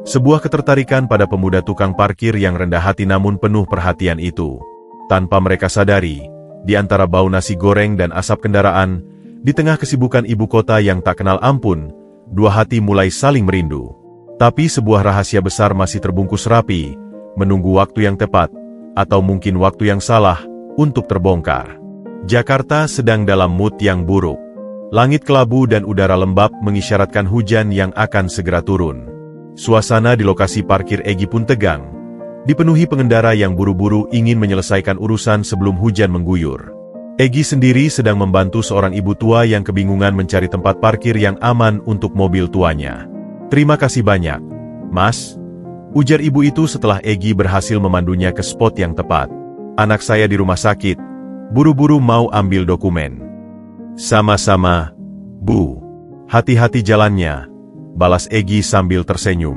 Sebuah ketertarikan pada pemuda tukang parkir yang rendah hati namun penuh perhatian itu. Tanpa mereka sadari, di antara bau nasi goreng dan asap kendaraan, di tengah kesibukan ibu kota yang tak kenal ampun, dua hati mulai saling merindu. Tapi sebuah rahasia besar masih terbungkus rapi, menunggu waktu yang tepat, atau mungkin waktu yang salah, untuk terbongkar. Jakarta sedang dalam mood yang buruk. Langit kelabu dan udara lembab mengisyaratkan hujan yang akan segera turun. Suasana di lokasi parkir Egi pun tegang, dipenuhi pengendara yang buru-buru ingin menyelesaikan urusan sebelum hujan mengguyur. Egi sendiri sedang membantu seorang ibu tua yang kebingungan mencari tempat parkir yang aman untuk mobil tuanya. Terima kasih banyak, Mas, ujar ibu itu setelah Egi berhasil memandunya ke spot yang tepat. Anak saya di rumah sakit, buru-buru mau ambil dokumen. Sama-sama, Bu. Hati-hati jalannya, balas Egi sambil tersenyum.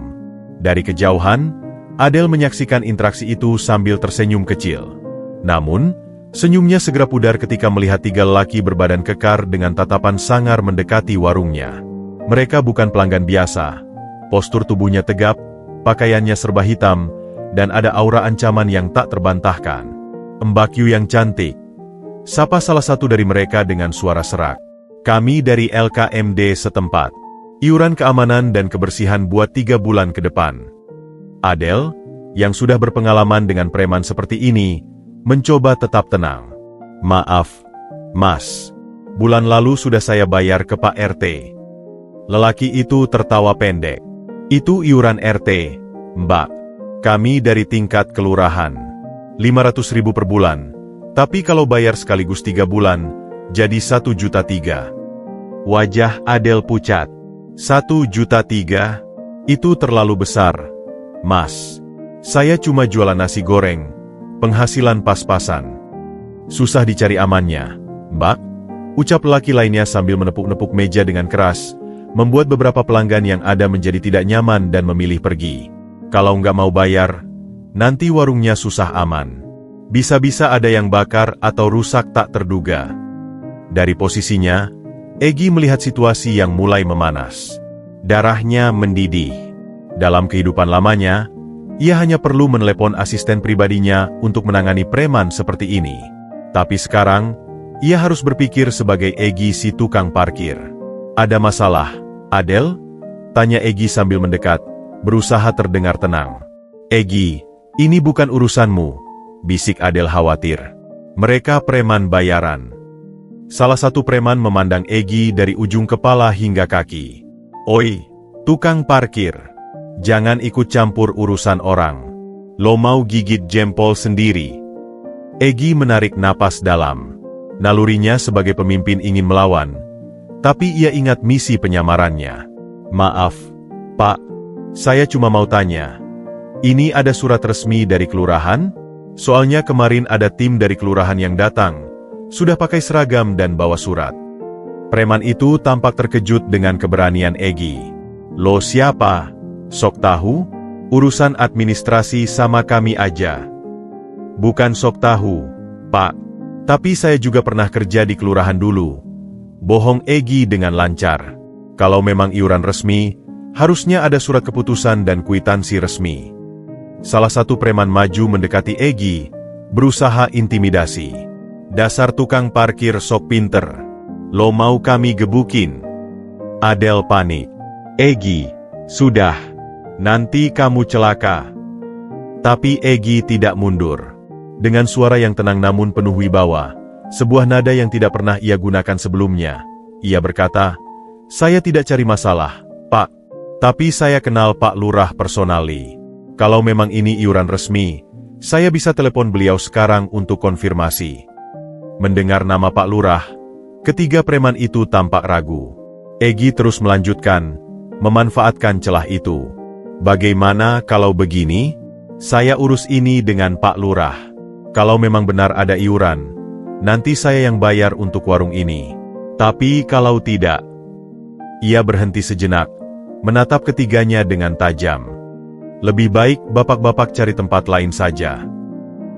Dari kejauhan, Adel menyaksikan interaksi itu sambil tersenyum kecil. Namun, senyumnya segera pudar ketika melihat tiga lelaki berbadan kekar dengan tatapan sangar mendekati warungnya. Mereka bukan pelanggan biasa. Postur tubuhnya tegap, pakaiannya serba hitam, dan ada aura ancaman yang tak terbantahkan. Mbak Yu yang cantik, sapa salah satu dari mereka dengan suara serak. Kami dari LKMD setempat. Iuran keamanan dan kebersihan buat 3 bulan ke depan. Adel, yang sudah berpengalaman dengan preman seperti ini, mencoba tetap tenang. Maaf, Mas. Bulan lalu sudah saya bayar ke Pak RT. Lelaki itu tertawa pendek. Itu iuran RT, Mbak. Kami dari tingkat kelurahan. 500.000 per bulan. Tapi kalau bayar sekaligus 3 bulan, jadi 1,3 juta. Wajah Adel pucat. 1,3 juta? Itu terlalu besar, Mas. Saya cuma jualan nasi goreng, penghasilan pas-pasan. Susah dicari amannya, Mbak, ucap lelaki lainnya sambil menepuk-nepuk meja dengan keras, membuat beberapa pelanggan yang ada menjadi tidak nyaman dan memilih pergi. Kalau nggak mau bayar, nanti warungnya susah aman. Bisa-bisa ada yang bakar atau rusak tak terduga. Dari posisinya, Egy melihat situasi yang mulai memanas. Darahnya mendidih. Dalam kehidupan lamanya, ia hanya perlu menelepon asisten pribadinya untuk menangani preman seperti ini. Tapi sekarang, ia harus berpikir sebagai Egy si tukang parkir. Ada masalah, Adel? Tanya Egy sambil mendekat, berusaha terdengar tenang. Egy, ini bukan urusanmu, bisik Adel khawatir. Mereka preman bayaran. Salah satu preman memandang Egy dari ujung kepala hingga kaki. Oi, tukang parkir. Jangan ikut campur urusan orang. Lo mau gigit jempol sendiri. Egy menarik napas dalam. Nalurinya sebagai pemimpin ingin melawan. Tapi ia ingat misi penyamarannya. Maaf, Pak. Saya cuma mau tanya. Ini ada surat resmi dari kelurahan? Soalnya kemarin ada tim dari kelurahan yang datang. Sudah pakai seragam dan bawa surat. Preman itu tampak terkejut dengan keberanian Egy. Lo siapa? Sok tahu? Urusan administrasi sama kami aja. Bukan sok tahu, Pak. Tapi saya juga pernah kerja di kelurahan dulu. Bohong Egy dengan lancar. Kalau memang iuran resmi, harusnya ada surat keputusan dan kwitansi resmi. Salah satu preman maju mendekati Egy, berusaha intimidasi. Dasar tukang parkir sok pinter. Lo mau kami gebukin? Adel panik. Egy, sudah. Nanti kamu celaka. Tapi Egy tidak mundur. Dengan suara yang tenang namun penuh wibawa, sebuah nada yang tidak pernah ia gunakan sebelumnya, ia berkata, saya tidak cari masalah, Pak. Tapi saya kenal Pak Lurah personali. Kalau memang ini iuran resmi, saya bisa telepon beliau sekarang untuk konfirmasi. Mendengar nama Pak Lurah, ketiga preman itu tampak ragu. Egy terus melanjutkan, memanfaatkan celah itu. Bagaimana kalau begini? Saya urus ini dengan Pak Lurah. Kalau memang benar ada iuran, nanti saya yang bayar untuk warung ini. Tapi kalau tidak... Ia berhenti sejenak, menatap ketiganya dengan tajam. Lebih baik bapak-bapak cari tempat lain saja.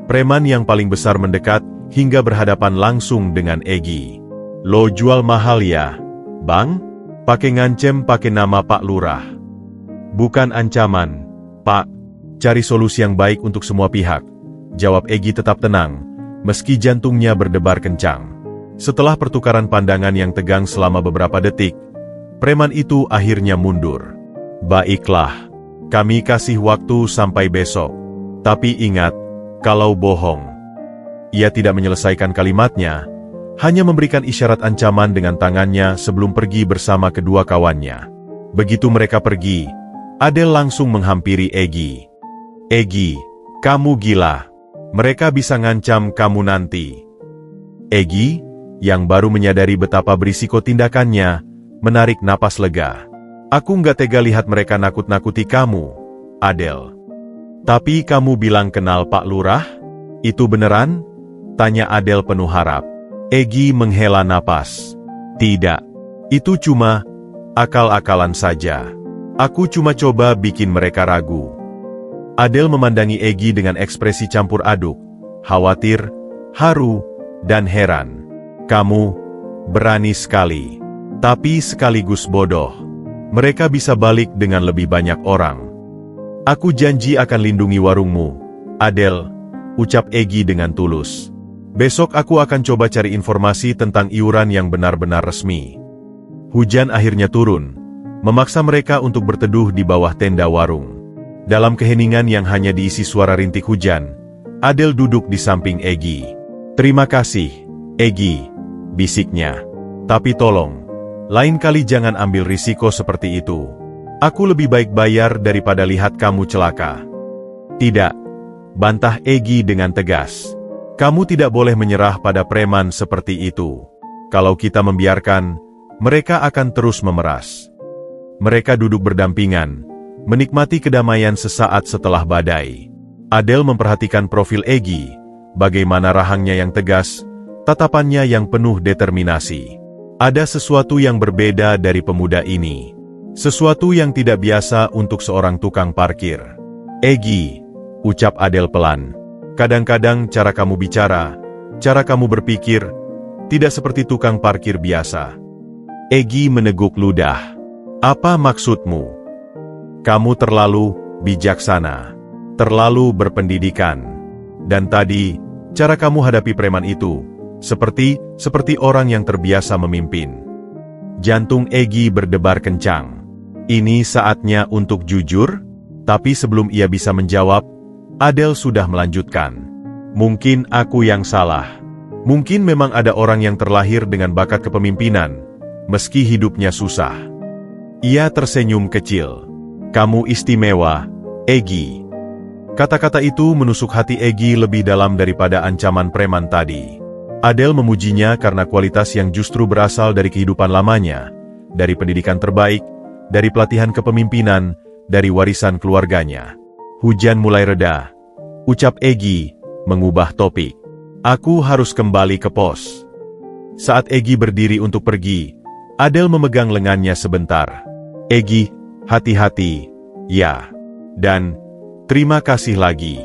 Preman yang paling besar mendekat hingga berhadapan langsung dengan Egy. Lo jual mahal ya, Bang? Pakai ngancem pakai nama Pak Lurah. Bukan ancaman, Pak. Cari solusi yang baik untuk semua pihak. Jawab Egy tetap tenang, meski jantungnya berdebar kencang. Setelah pertukaran pandangan yang tegang selama beberapa detik, preman itu akhirnya mundur. Baiklah. Kami kasih waktu sampai besok. Tapi ingat, kalau bohong. Ia tidak menyelesaikan kalimatnya, hanya memberikan isyarat ancaman dengan tangannya sebelum pergi bersama kedua kawannya. Begitu mereka pergi, Adel langsung menghampiri Egy. Egy, kamu gila. Mereka bisa ngancam kamu nanti. Egy, yang baru menyadari betapa berisiko tindakannya, menarik napas lega. Aku nggak tega lihat mereka nakut-nakuti kamu, Adel. Tapi kamu bilang kenal Pak Lurah? Itu beneran? Tanya Adel penuh harap. Egy menghela napas. Tidak. Itu cuma akal-akalan saja. Aku cuma coba bikin mereka ragu. Adel memandangi Egy dengan ekspresi campur aduk, khawatir, haru, dan heran. Kamu berani sekali, tapi sekaligus bodoh. Mereka bisa balik dengan lebih banyak orang. Aku janji akan lindungi warungmu, Adel, ucap Egy dengan tulus. Besok aku akan coba cari informasi tentang iuran yang benar-benar resmi. Hujan akhirnya turun, memaksa mereka untuk berteduh di bawah tenda warung. Dalam keheningan yang hanya diisi suara rintik hujan, Adel duduk di samping Egy. Terima kasih, Egy, bisiknya. Tapi tolong, lain kali jangan ambil risiko seperti itu. Aku lebih baik bayar daripada lihat kamu celaka. Tidak, bantah Egy dengan tegas. Kamu tidak boleh menyerah pada preman seperti itu. Kalau kita membiarkan, mereka akan terus memeras. Mereka duduk berdampingan, menikmati kedamaian sesaat setelah badai. Adel memperhatikan profil Egy, bagaimana rahangnya yang tegas, Tatapannya yang penuh determinasi. Ada sesuatu yang berbeda dari pemuda ini. Sesuatu yang tidak biasa untuk seorang tukang parkir. "Egy," ucap Adele pelan. "Kadang-kadang cara kamu bicara, cara kamu berpikir, tidak seperti tukang parkir biasa." Egy meneguk ludah. "Apa maksudmu?" "Kamu terlalu bijaksana, terlalu berpendidikan. Dan tadi, cara kamu hadapi preman itu, seperti orang yang terbiasa memimpin." Jantung Egy berdebar kencang. Ini saatnya untuk jujur, tapi sebelum ia bisa menjawab, Adele sudah melanjutkan. "Mungkin aku yang salah. Mungkin memang ada orang yang terlahir dengan bakat kepemimpinan, meski hidupnya susah." Ia tersenyum kecil. "Kamu istimewa, Egy." Kata-kata itu menusuk hati Egy lebih dalam daripada ancaman preman tadi. Adele memujinya karena kualitas yang justru berasal dari kehidupan lamanya, dari pendidikan terbaik, dari pelatihan kepemimpinan, dari warisan keluarganya. Hujan mulai reda. Ucap Egy, mengubah topik. "Aku harus kembali ke pos." Saat Egy berdiri untuk pergi, Adele memegang lengannya sebentar. "Egy, hati-hati, ya. Dan, terima kasih lagi."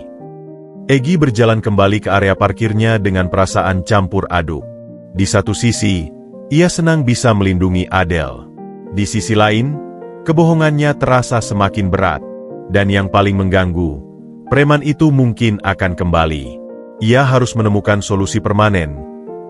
Egy berjalan kembali ke area parkirnya dengan perasaan campur aduk. Di satu sisi, ia senang bisa melindungi Adele. Di sisi lain, kebohongannya terasa semakin berat. Dan yang paling mengganggu, preman itu mungkin akan kembali. Ia harus menemukan solusi permanen,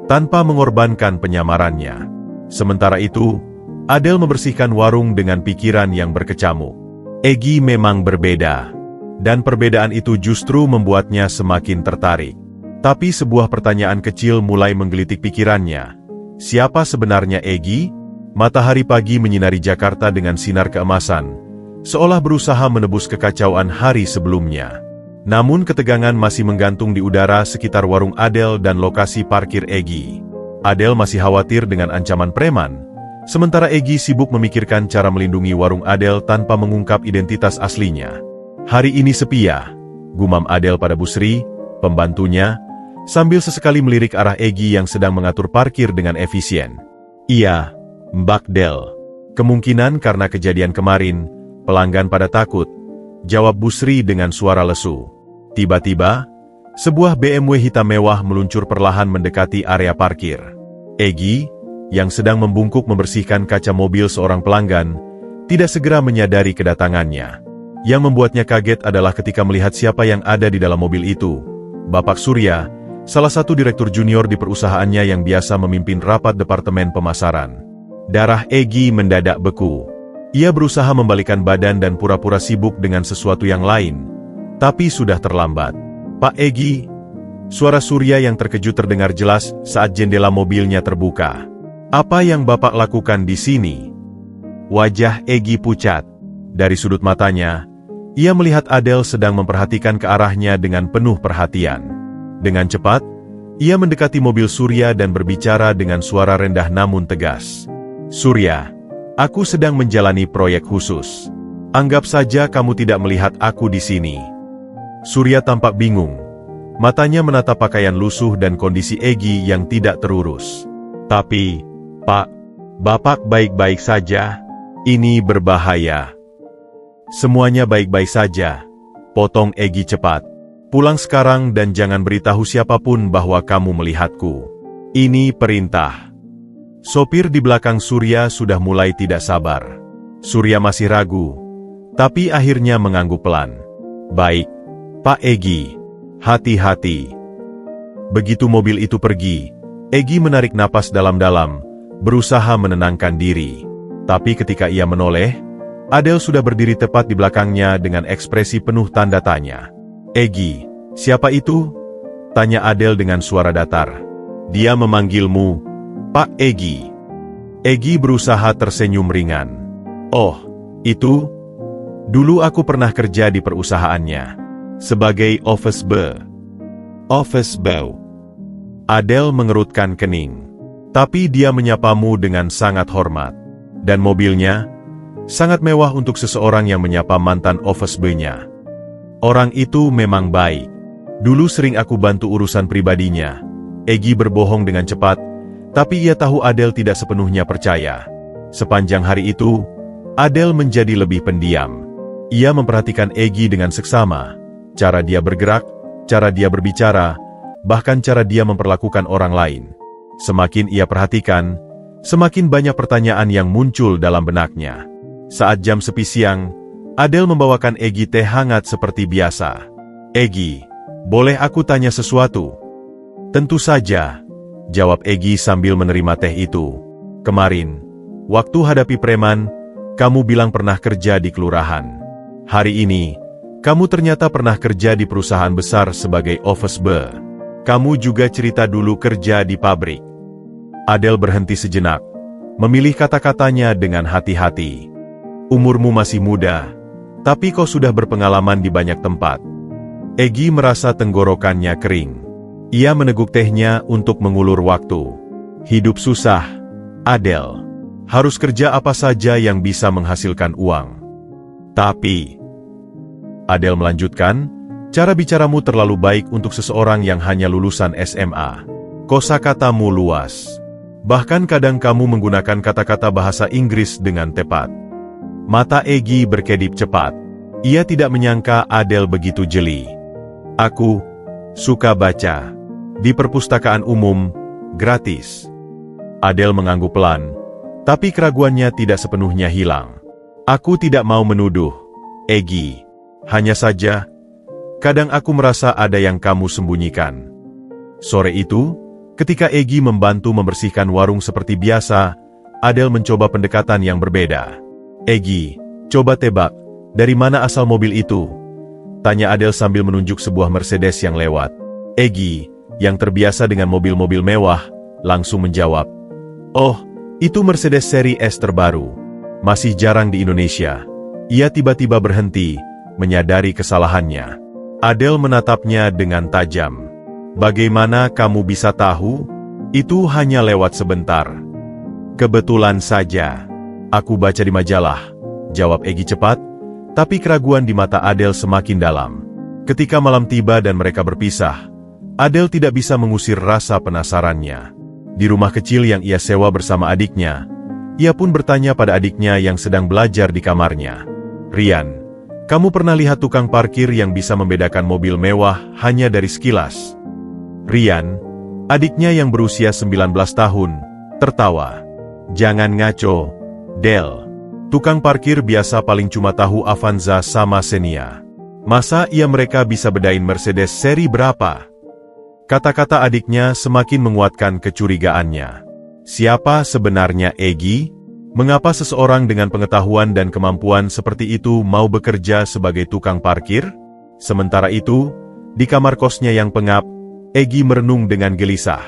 tanpa mengorbankan penyamarannya. Sementara itu, Adele membersihkan warung dengan pikiran yang berkecamuk. Egy memang berbeda. Dan perbedaan itu justru membuatnya semakin tertarik. Tapi sebuah pertanyaan kecil mulai menggelitik pikirannya. Siapa sebenarnya Egy? Matahari pagi menyinari Jakarta dengan sinar keemasan, seolah berusaha menebus kekacauan hari sebelumnya. Namun ketegangan masih menggantung di udara sekitar warung Adele dan lokasi parkir Egy. Adele masih khawatir dengan ancaman preman, sementara Egy sibuk memikirkan cara melindungi warung Adele tanpa mengungkap identitas aslinya. "Hari ini sepi ya," gumam Adele pada Busri, pembantunya, sambil sesekali melirik arah Egy yang sedang mengatur parkir dengan efisien. "Iya, Mbak Del. Kemungkinan karena kejadian kemarin, pelanggan pada takut," jawab Busri dengan suara lesu. Tiba-tiba, sebuah BMW hitam mewah meluncur perlahan mendekati area parkir. Egy, yang sedang membungkuk membersihkan kaca mobil seorang pelanggan, tidak segera menyadari kedatangannya. Yang membuatnya kaget adalah ketika melihat siapa yang ada di dalam mobil itu. Bapak Surya, salah satu direktur junior di perusahaannya yang biasa memimpin rapat departemen pemasaran. Darah Egy mendadak beku. Ia berusaha membalikan badan dan pura-pura sibuk dengan sesuatu yang lain. Tapi sudah terlambat. "Pak Egy," suara Surya yang terkejut terdengar jelas saat jendela mobilnya terbuka. "Apa yang Bapak lakukan di sini?" Wajah Egy pucat. Dari sudut matanya, ia melihat Adele sedang memperhatikan ke arahnya dengan penuh perhatian. Dengan cepat, ia mendekati mobil Surya dan berbicara dengan suara rendah namun tegas. "Surya, aku sedang menjalani proyek khusus. Anggap saja kamu tidak melihat aku di sini." Surya tampak bingung. Matanya menatap pakaian lusuh dan kondisi Egy yang tidak terurus. "Tapi, Pak, Bapak baik-baik saja? Ini berbahaya." "Semuanya baik-baik saja," potong Egy cepat. "Pulang sekarang dan jangan beritahu siapapun bahwa kamu melihatku. Ini perintah." Sopir di belakang Surya sudah mulai tidak sabar. Surya masih ragu, tapi akhirnya mengangguk pelan. "Baik, Pak Egy, hati-hati." Begitu mobil itu pergi, Egy menarik napas dalam-dalam, berusaha menenangkan diri. Tapi ketika ia menoleh, Adele sudah berdiri tepat di belakangnya dengan ekspresi penuh tanda tanya. "Egy, siapa itu?" tanya Adele dengan suara datar. "Dia memanggilmu, Pak Egy." Egy berusaha tersenyum ringan. "Oh, itu? Dulu aku pernah kerja di perusahaannya. Sebagai office boy." "Office boy?" Adele mengerutkan kening. "Tapi dia menyapamu dengan sangat hormat. Dan mobilnya sangat mewah untuk seseorang yang menyapa mantan office boy-nya. Orang itu memang baik. Dulu sering aku bantu urusan pribadinya. Egy berbohong dengan cepat, tapi ia tahu Adele tidak sepenuhnya percaya. Sepanjang hari itu, Adele menjadi lebih pendiam. Ia memperhatikan Egy dengan seksama, cara dia bergerak, cara dia berbicara, bahkan cara dia memperlakukan orang lain. Semakin ia perhatikan, semakin banyak pertanyaan yang muncul dalam benaknya. Saat jam sepi siang, Adele membawakan Egy teh hangat seperti biasa. "Egy, boleh aku tanya sesuatu?" "Tentu saja," jawab Egy sambil menerima teh itu. "Kemarin, waktu hadapi preman, kamu bilang pernah kerja di kelurahan. Hari ini, kamu ternyata pernah kerja di perusahaan besar sebagai office boy. Kamu juga cerita dulu kerja di pabrik." Adele berhenti sejenak, memilih kata-katanya dengan hati-hati. "Umurmu masih muda, tapi kau sudah berpengalaman di banyak tempat." Egy merasa tenggorokannya kering. Ia meneguk tehnya untuk mengulur waktu. "Hidup susah, Adele. Harus kerja apa saja yang bisa menghasilkan uang. Tapi," Adele melanjutkan, "cara bicaramu terlalu baik untuk seseorang yang hanya lulusan SMA. Kosakatamu luas. Bahkan kadang kamu menggunakan kata-kata bahasa Inggris dengan tepat." Mata Egy berkedip cepat. Ia tidak menyangka Adele begitu jeli. "Aku suka baca. Di perpustakaan umum, gratis." Adele mengangguk pelan, tapi keraguannya tidak sepenuhnya hilang. "Aku tidak mau menuduh, Egy. Hanya saja, kadang aku merasa ada yang kamu sembunyikan." Sore itu, ketika Egy membantu membersihkan warung seperti biasa, Adele mencoba pendekatan yang berbeda. "Egy, coba tebak, dari mana asal mobil itu?" tanya Adele sambil menunjuk sebuah Mercedes yang lewat. Egy, yang terbiasa dengan mobil-mobil mewah, langsung menjawab, "Oh, itu Mercedes seri S terbaru. Masih jarang di Indonesia." Ia tiba-tiba berhenti, menyadari kesalahannya. Adele menatapnya dengan tajam. "Bagaimana kamu bisa tahu? Itu hanya lewat sebentar." "Kebetulan saja. Aku baca di majalah," jawab Egy cepat, tapi keraguan di mata Adele semakin dalam. Ketika malam tiba dan mereka berpisah, Adele tidak bisa mengusir rasa penasarannya. Di rumah kecil yang ia sewa bersama adiknya, ia pun bertanya pada adiknya yang sedang belajar di kamarnya, "Rian, kamu pernah lihat tukang parkir yang bisa membedakan mobil mewah hanya dari sekilas?" Rian, adiknya yang berusia 19 tahun, tertawa. "Jangan ngaco, Del. Tukang parkir biasa paling cuma tahu Avanza sama Xenia. Masa iya mereka bisa bedain Mercedes seri berapa?" Kata-kata adiknya semakin menguatkan kecurigaannya. Siapa sebenarnya Egy? Mengapa seseorang dengan pengetahuan dan kemampuan seperti itu mau bekerja sebagai tukang parkir? Sementara itu, di kamar kosnya yang pengap, Egy merenung dengan gelisah.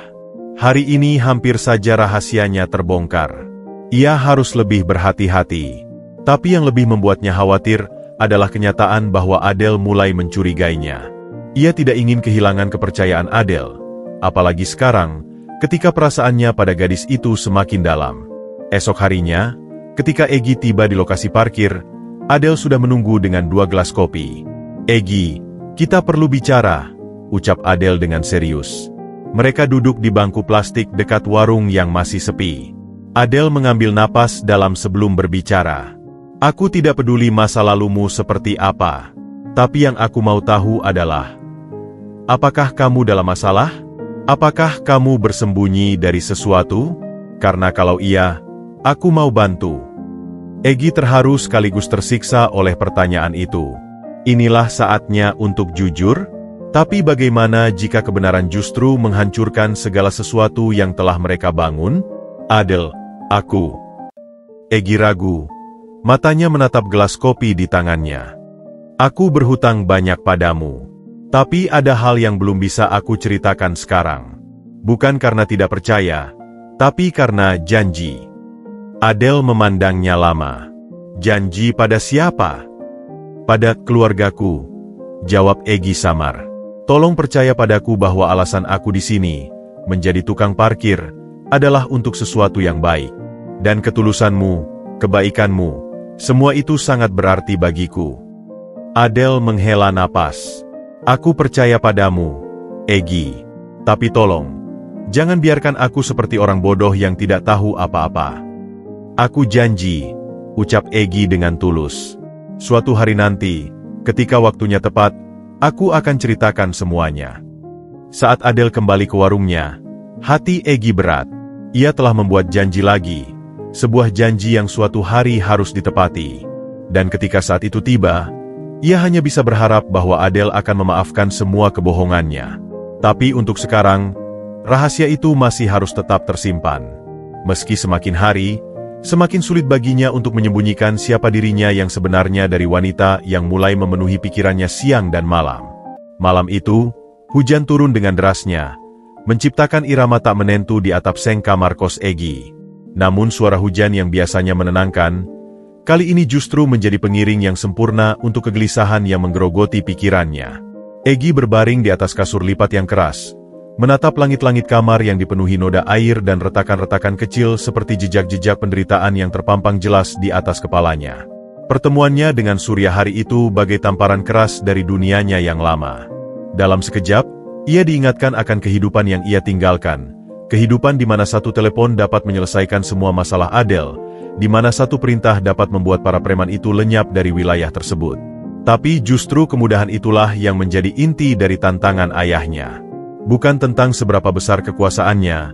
Hari ini hampir saja rahasianya terbongkar. Ia harus lebih berhati-hati. Tapi yang lebih membuatnya khawatir adalah kenyataan bahwa Adele mulai mencurigainya. Ia tidak ingin kehilangan kepercayaan Adele, apalagi sekarang, ketika perasaannya pada gadis itu semakin dalam. Esok harinya, ketika Egy tiba di lokasi parkir, Adele sudah menunggu dengan 2 gelas kopi. "Egy, kita perlu bicara," ucap Adele dengan serius. Mereka duduk di bangku plastik dekat warung yang masih sepi. Adele mengambil napas dalam sebelum berbicara. "Aku tidak peduli masa lalumu seperti apa. Tapi yang aku mau tahu adalah, apakah kamu dalam masalah? Apakah kamu bersembunyi dari sesuatu? Karena kalau iya, aku mau bantu." Egy terharu sekaligus tersiksa oleh pertanyaan itu. Inilah saatnya untuk jujur? Tapi bagaimana jika kebenaran justru menghancurkan segala sesuatu yang telah mereka bangun? "Adele, aku..." Egy ragu. Matanya menatap gelas kopi di tangannya. "Aku berhutang banyak padamu. Tapi ada hal yang belum bisa aku ceritakan sekarang. Bukan karena tidak percaya, tapi karena janji." Adele memandangnya lama. "Janji pada siapa?" "Pada keluargaku," jawab Egy samar. "Tolong percaya padaku bahwa alasan aku di sini, menjadi tukang parkir, adalah untuk sesuatu yang baik. Dan ketulusanmu, kebaikanmu, semua itu sangat berarti bagiku." Adele menghela napas. "Aku percaya padamu, Egy. Tapi tolong, Jangan biarkan aku seperti orang bodoh yang tidak tahu apa-apa. Aku janji, ucap Egy dengan tulus. Suatu hari nanti, ketika waktunya tepat, aku akan ceritakan semuanya. Saat Adele kembali ke warungnya, hati Egy berat. Ia telah membuat janji lagi, sebuah janji yang suatu hari harus ditepati. Dan ketika saat itu tiba, ia hanya bisa berharap bahwa Adele akan memaafkan semua kebohongannya. Tapi untuk sekarang, rahasia itu masih harus tetap tersimpan. Meski semakin hari, semakin sulit baginya untuk menyembunyikan siapa dirinya yang sebenarnya dari wanita yang mulai memenuhi pikirannya siang dan malam. Malam itu, hujan turun dengan derasnya, menciptakan irama tak menentu di atap seng kamar kos Egy. Namun suara hujan yang biasanya menenangkan, kali ini justru menjadi pengiring yang sempurna untuk kegelisahan yang menggerogoti pikirannya. Egy berbaring di atas kasur lipat yang keras, menatap langit-langit kamar yang dipenuhi noda air dan retakan-retakan kecil seperti jejak-jejak penderitaan yang terpampang jelas di atas kepalanya. Pertemuannya dengan surya hari itu bagai tamparan keras dari dunianya yang lama. Dalam sekejap, ia diingatkan akan kehidupan yang ia tinggalkan. Kehidupan di mana satu telepon dapat menyelesaikan semua masalah Adele, di mana satu perintah dapat membuat para preman itu lenyap dari wilayah tersebut. Tapi justru kemudahan itulah yang menjadi inti dari tantangan ayahnya. Bukan tentang seberapa besar kekuasaannya,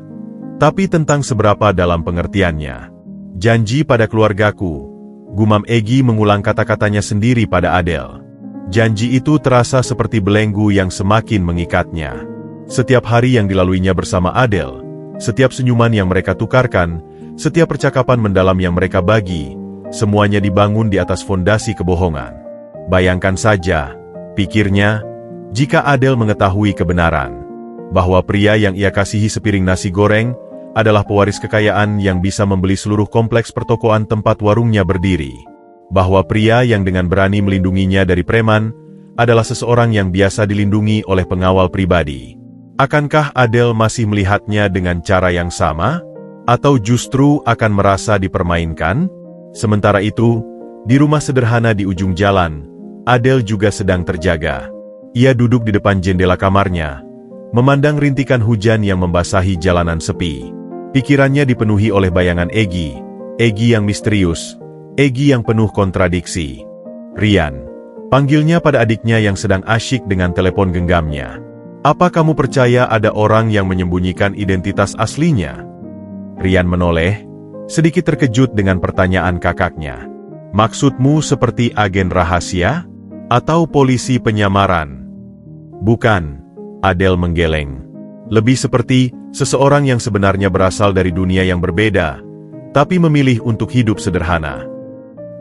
tapi tentang seberapa dalam pengertiannya. Janji pada keluargaku, gumam Egy mengulang kata-katanya sendiri pada Adele. Janji itu terasa seperti belenggu yang semakin mengikatnya. Setiap hari yang dilaluinya bersama Adele, setiap senyuman yang mereka tukarkan, setiap percakapan mendalam yang mereka bagi, semuanya dibangun di atas fondasi kebohongan. Bayangkan saja, pikirnya, jika Adele mengetahui kebenaran, bahwa pria yang ia kasihi sepiring nasi goreng, adalah pewaris kekayaan yang bisa membeli seluruh kompleks pertokoan tempat warungnya berdiri. Bahwa pria yang dengan berani melindunginya dari preman, adalah seseorang yang biasa dilindungi oleh pengawal pribadi. Akankah Adele masih melihatnya dengan cara yang sama? Atau justru akan merasa dipermainkan? Sementara itu, di rumah sederhana di ujung jalan, Adele juga sedang terjaga. Ia duduk di depan jendela kamarnya, memandang rintikan hujan yang membasahi jalanan sepi. Pikirannya dipenuhi oleh bayangan Egy yang misterius, Egy yang penuh kontradiksi. Rian, panggilnya pada adiknya yang sedang asyik dengan telepon genggamnya. Apa kamu percaya ada orang yang menyembunyikan identitas aslinya? Rian menoleh, sedikit terkejut dengan pertanyaan kakaknya. Maksudmu seperti agen rahasia? Atau polisi penyamaran? Bukan, Adele menggeleng. Lebih seperti seseorang yang sebenarnya berasal dari dunia yang berbeda, tapi memilih untuk hidup sederhana.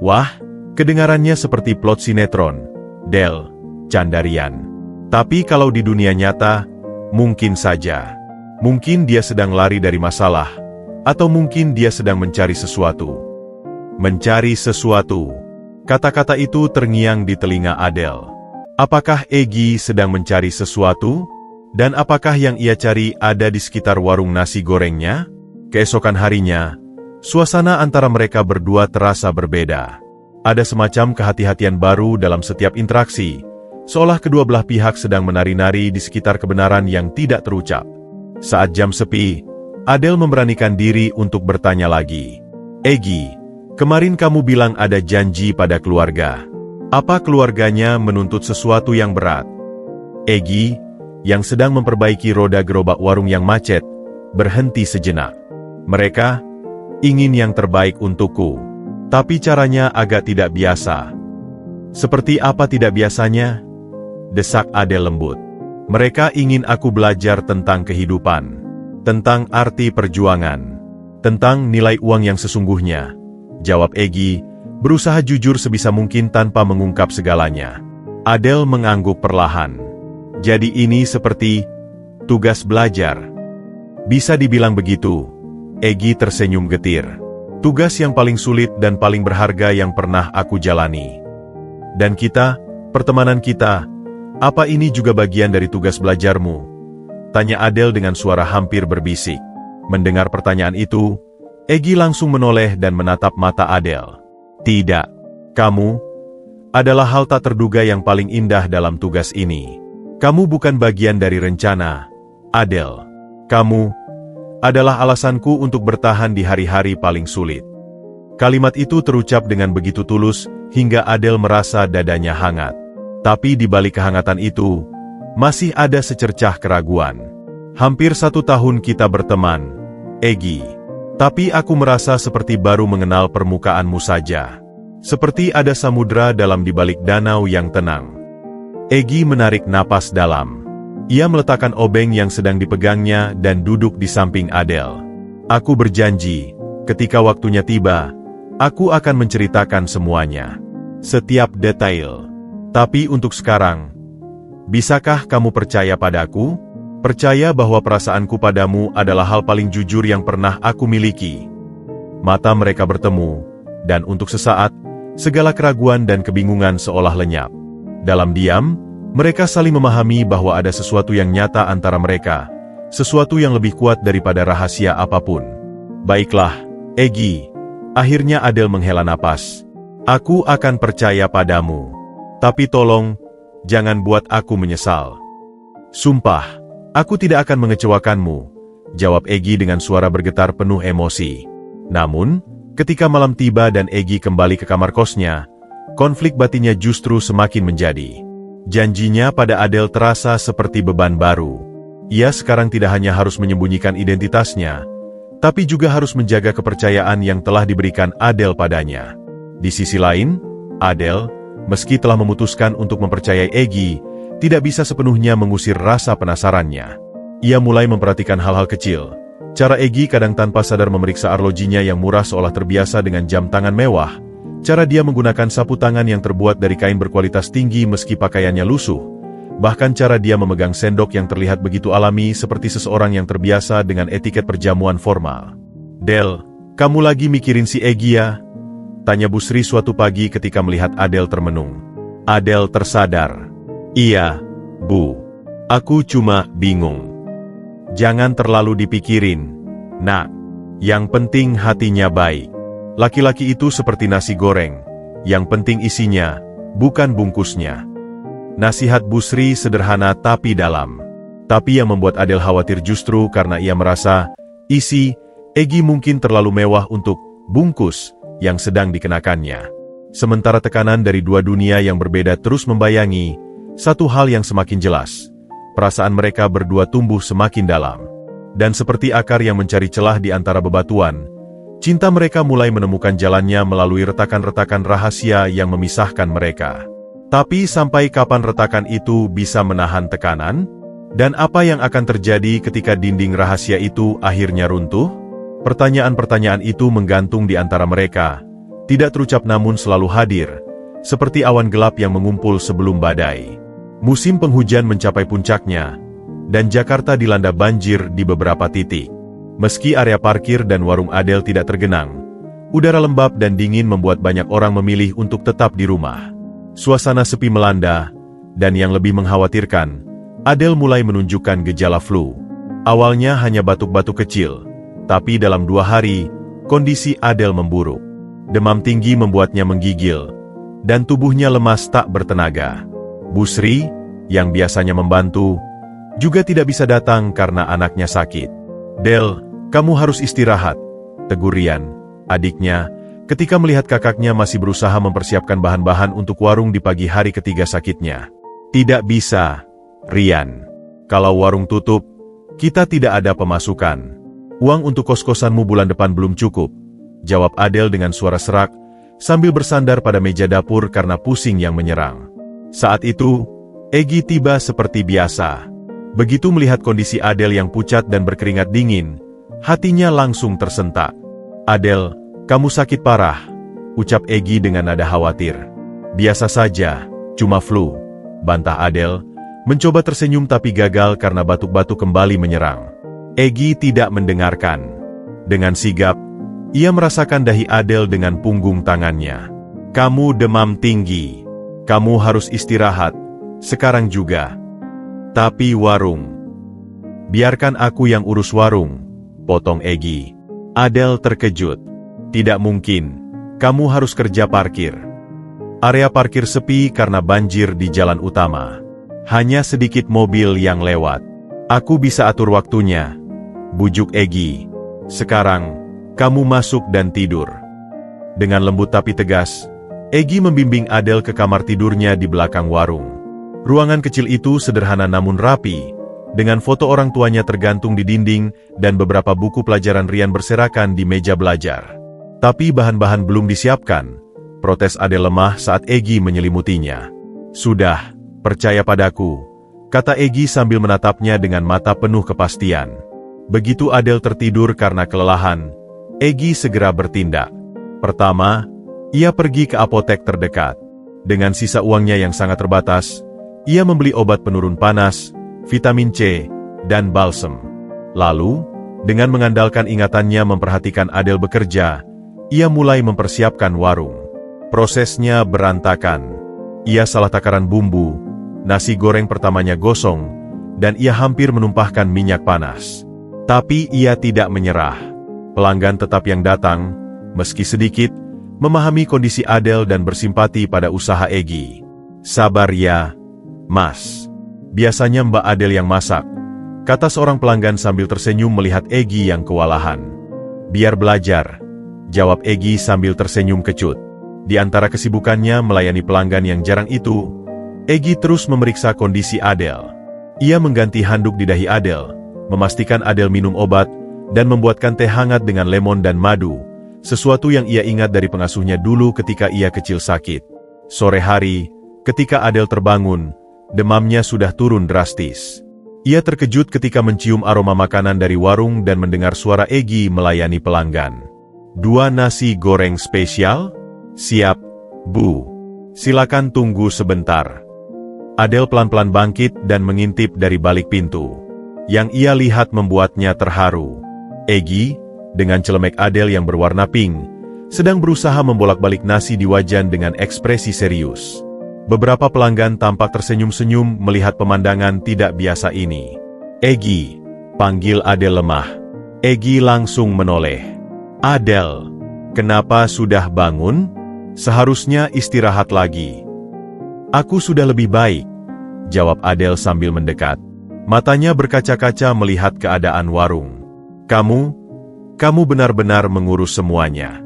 Wah, kedengarannya seperti plot sinetron, Del, canda Rian. Tapi kalau di dunia nyata, mungkin saja. Mungkin dia sedang lari dari masalah, atau mungkin dia sedang mencari sesuatu. Mencari sesuatu. Kata-kata itu terngiang di telinga Adele. Apakah Egy sedang mencari sesuatu? Dan apakah yang ia cari ada di sekitar warung nasi gorengnya? Keesokan harinya, suasana antara mereka berdua terasa berbeda. Ada semacam kehati-hatian baru dalam setiap interaksi, seolah kedua belah pihak sedang menari-nari di sekitar kebenaran yang tidak terucap. Saat jam sepi, Adele memberanikan diri untuk bertanya lagi. Egy, kemarin kamu bilang ada janji pada keluarga. Apa keluarganya menuntut sesuatu yang berat? Egy, yang sedang memperbaiki roda gerobak warung yang macet, berhenti sejenak. Mereka ingin yang terbaik untukku, tapi caranya agak tidak biasa. Seperti apa tidak biasanya? Desak Adele lembut. Mereka ingin aku belajar tentang kehidupan, tentang arti perjuangan, tentang nilai uang yang sesungguhnya. Jawab Egy, berusaha jujur sebisa mungkin tanpa mengungkap segalanya. Adele mengangguk perlahan. Jadi ini seperti tugas belajar. Bisa dibilang begitu. Egy tersenyum getir. Tugas yang paling sulit dan paling berharga yang pernah aku jalani. Dan kita, pertemanan kita, apa ini juga bagian dari tugas belajarmu? Tanya Adele dengan suara hampir berbisik. Mendengar pertanyaan itu, Egy langsung menoleh dan menatap mata Adele. Tidak, kamu adalah hal tak terduga yang paling indah dalam tugas ini. Kamu bukan bagian dari rencana, Adele. Kamu adalah alasanku untuk bertahan di hari-hari paling sulit. Kalimat itu terucap dengan begitu tulus hingga Adele merasa dadanya hangat. Tapi di balik kehangatan itu, masih ada secercah keraguan. Hampir 1 tahun kita berteman, Egy. Tapi aku merasa seperti baru mengenal permukaanmu saja. Seperti ada samudera dalam di balik danau yang tenang. Egy menarik napas dalam. Ia meletakkan obeng yang sedang dipegangnya dan duduk di samping Adele. Aku berjanji, ketika waktunya tiba, aku akan menceritakan semuanya. Setiap detail. Tapi untuk sekarang, bisakah kamu percaya padaku? Percaya bahwa perasaanku padamu adalah hal paling jujur yang pernah aku miliki. Mata mereka bertemu, dan untuk sesaat, segala keraguan dan kebingungan seolah lenyap. Dalam diam, mereka saling memahami bahwa ada sesuatu yang nyata antara mereka, sesuatu yang lebih kuat daripada rahasia apapun. Baiklah, Egy. Akhirnya Adele menghela napas. Aku akan percaya padamu. Tapi tolong, jangan buat aku menyesal. Sumpah, aku tidak akan mengecewakanmu, jawab Egy dengan suara bergetar penuh emosi. Namun, ketika malam tiba dan Egy kembali ke kamar kosnya, konflik batinnya justru semakin menjadi. Janjinya pada Adele terasa seperti beban baru. Ia sekarang tidak hanya harus menyembunyikan identitasnya, tapi juga harus menjaga kepercayaan yang telah diberikan Adele padanya. Di sisi lain, Adele, meski telah memutuskan untuk mempercayai Egy, tidak bisa sepenuhnya mengusir rasa penasarannya. Ia mulai memperhatikan hal-hal kecil. Cara Egy kadang tanpa sadar memeriksa arlojinya yang murah seolah terbiasa dengan jam tangan mewah. Cara dia menggunakan sapu tangan yang terbuat dari kain berkualitas tinggi meski pakaiannya lusuh. Bahkan cara dia memegang sendok yang terlihat begitu alami seperti seseorang yang terbiasa dengan etiket perjamuan formal. Del, kamu lagi mikirin si Egy ya? Tanya Bu Sri suatu pagi ketika melihat Adele termenung. Adele tersadar. Iya, Bu. Aku cuma bingung. Jangan terlalu dipikirin, nak. Yang penting hatinya baik. Laki-laki itu seperti nasi goreng, yang penting isinya, bukan bungkusnya. Nasihat Bu Sri sederhana tapi dalam. Tapi yang membuat Adele khawatir justru karena ia merasa, isi, Egy mungkin terlalu mewah untuk bungkus yang sedang dikenakannya. Sementara tekanan dari dua dunia yang berbeda terus membayangi, satu hal yang semakin jelas. Perasaan mereka berdua tumbuh semakin dalam. Dan seperti akar yang mencari celah di antara bebatuan, cinta mereka mulai menemukan jalannya melalui retakan-retakan rahasia yang memisahkan mereka. Tapi sampai kapan retakan itu bisa menahan tekanan? Dan apa yang akan terjadi ketika dinding rahasia itu akhirnya runtuh? Pertanyaan-pertanyaan itu menggantung di antara mereka, tidak terucap namun selalu hadir, seperti awan gelap yang mengumpul sebelum badai. Musim penghujan mencapai puncaknya, dan Jakarta dilanda banjir di beberapa titik. Meski area parkir dan warung Adele tidak tergenang, udara lembab dan dingin membuat banyak orang memilih untuk tetap di rumah. Suasana sepi melanda, dan yang lebih mengkhawatirkan, Adele mulai menunjukkan gejala flu. Awalnya hanya batuk-batuk kecil, tapi dalam 2 hari, kondisi Adele memburuk. Demam tinggi membuatnya menggigil, dan tubuhnya lemas tak bertenaga. Bu Sri, yang biasanya membantu, juga tidak bisa datang karena anaknya sakit. Del, kamu harus istirahat, tegur Rian, adiknya, ketika melihat kakaknya masih berusaha mempersiapkan bahan-bahan untuk warung di pagi hari ketiga sakitnya. Tidak bisa, Rian. Kalau warung tutup, kita tidak ada pemasukan. Uang untuk kos-kosanmu bulan depan belum cukup, jawab Adele dengan suara serak, sambil bersandar pada meja dapur karena pusing yang menyerang. Saat itu, Egy tiba seperti biasa. Begitu melihat kondisi Adele yang pucat dan berkeringat dingin, hatinya langsung tersentak. Adele, kamu sakit parah, ucap Egy dengan nada khawatir. Biasa saja, cuma flu, bantah Adele, mencoba tersenyum tapi gagal karena batuk-batuk kembali menyerang. Egy tidak mendengarkan. Dengan sigap, ia merasakan dahi Adele dengan punggung tangannya. Kamu demam tinggi. Kamu harus istirahat, sekarang juga. Tapi warung. Biarkan aku yang urus warung, potong Egy. Adele terkejut. Tidak mungkin, kamu harus kerja parkir. Area parkir sepi karena banjir di jalan utama. Hanya sedikit mobil yang lewat. Aku bisa atur waktunya, bujuk Egy. Sekarang, kamu masuk dan tidur. Dengan lembut tapi tegas, Egy membimbing Adele ke kamar tidurnya di belakang warung. Ruangan kecil itu sederhana namun rapi, dengan foto orang tuanya tergantung di dinding dan beberapa buku pelajaran rian berserakan di meja belajar. Tapi bahan-bahan belum disiapkan. Protes Adele lemah saat Egy menyelimutinya. Sudah, percaya padaku, kata Egy sambil menatapnya dengan mata penuh kepastian. Begitu Adele tertidur karena kelelahan, Egy segera bertindak. Pertama, ia pergi ke apotek terdekat. Dengan sisa uangnya yang sangat terbatas, ia membeli obat penurun panas, vitamin C, dan balsem. Lalu, dengan mengandalkan ingatannya memperhatikan Adele bekerja, ia mulai mempersiapkan warung. Prosesnya berantakan. Ia salah takaran bumbu, nasi goreng pertamanya gosong, dan ia hampir menumpahkan minyak panas. Tapi ia tidak menyerah. Pelanggan tetap yang datang, meski sedikit, memahami kondisi Adele dan bersimpati pada usaha Egy. Sabar ya, Mas. Biasanya Mbak Adele yang masak, kata seorang pelanggan sambil tersenyum melihat Egy yang kewalahan. Biar belajar, jawab Egy sambil tersenyum kecut. Di antara kesibukannya melayani pelanggan yang jarang itu, Egy terus memeriksa kondisi Adele. Ia mengganti handuk di dahi Adele, memastikan Adele minum obat, dan membuatkan teh hangat dengan lemon dan madu, sesuatu yang ia ingat dari pengasuhnya dulu ketika ia kecil sakit. Sore hari, ketika Adele terbangun, demamnya sudah turun drastis. Ia terkejut ketika mencium aroma makanan dari warung dan mendengar suara Egy melayani pelanggan. 2 nasi goreng spesial? Siap, Bu. Silakan tunggu sebentar. Adele pelan-pelan bangkit dan mengintip dari balik pintu. Yang ia lihat membuatnya terharu. Egy, dengan celemek Adele yang berwarna pink, sedang berusaha membolak-balik nasi di wajan dengan ekspresi serius. Beberapa pelanggan tampak tersenyum-senyum melihat pemandangan tidak biasa ini. Egy, panggil Adele lemah. Egy langsung menoleh. Adele, kenapa sudah bangun? Seharusnya istirahat lagi. Aku sudah lebih baik, jawab Adele sambil mendekat. Matanya berkaca-kaca melihat keadaan warung. Kamu benar-benar mengurus semuanya.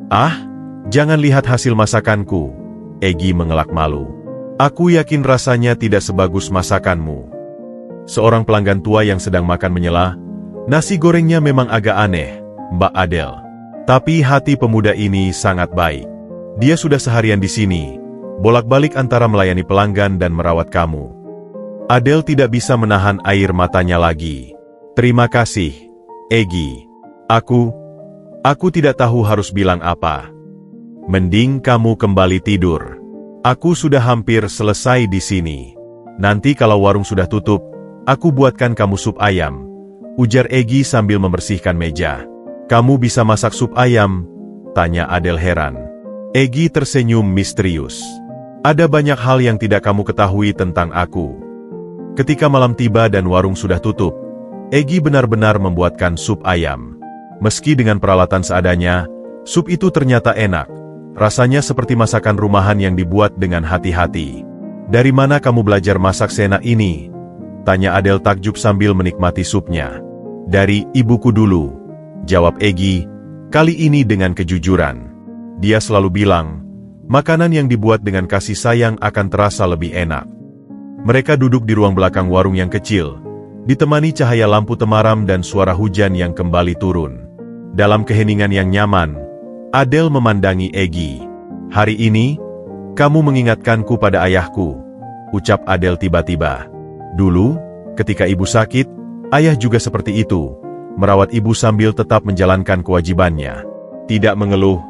Ah, jangan lihat hasil masakanku. Egy mengelak malu. Aku yakin rasanya tidak sebagus masakanmu. Seorang pelanggan tua yang sedang makan menyela, nasi gorengnya memang agak aneh, Mbak Adele. Tapi hati pemuda ini sangat baik. Dia sudah seharian di sini, bolak-balik antara melayani pelanggan dan merawat kamu. Adele tidak bisa menahan air matanya lagi. Terima kasih, Egy. Aku tidak tahu harus bilang apa. Mending kamu kembali tidur. Aku sudah hampir selesai di sini. Nanti kalau warung sudah tutup, aku buatkan kamu sup ayam, ujar Egy sambil membersihkan meja. Kamu bisa masak sup ayam? Tanya Adele heran. Egy tersenyum misterius. Ada banyak hal yang tidak kamu ketahui tentang aku. Ketika malam tiba dan warung sudah tutup, Egy benar-benar membuatkan sup ayam. Meski dengan peralatan seadanya, sup itu ternyata enak. Rasanya seperti masakan rumahan yang dibuat dengan hati-hati. Dari mana kamu belajar masak seenak ini? Tanya Adele takjub sambil menikmati supnya. Dari ibuku dulu, jawab Egy, kali ini dengan kejujuran. Dia selalu bilang, makanan yang dibuat dengan kasih sayang akan terasa lebih enak. Mereka duduk di ruang belakang warung yang kecil, ditemani cahaya lampu temaram dan suara hujan yang kembali turun. Dalam keheningan yang nyaman, Adele memandangi Egy. Hari ini, kamu mengingatkanku pada ayahku, ucap Adele tiba-tiba. Dulu, ketika ibu sakit, ayah juga seperti itu, merawat ibu sambil tetap menjalankan kewajibannya. Tidak mengeluh,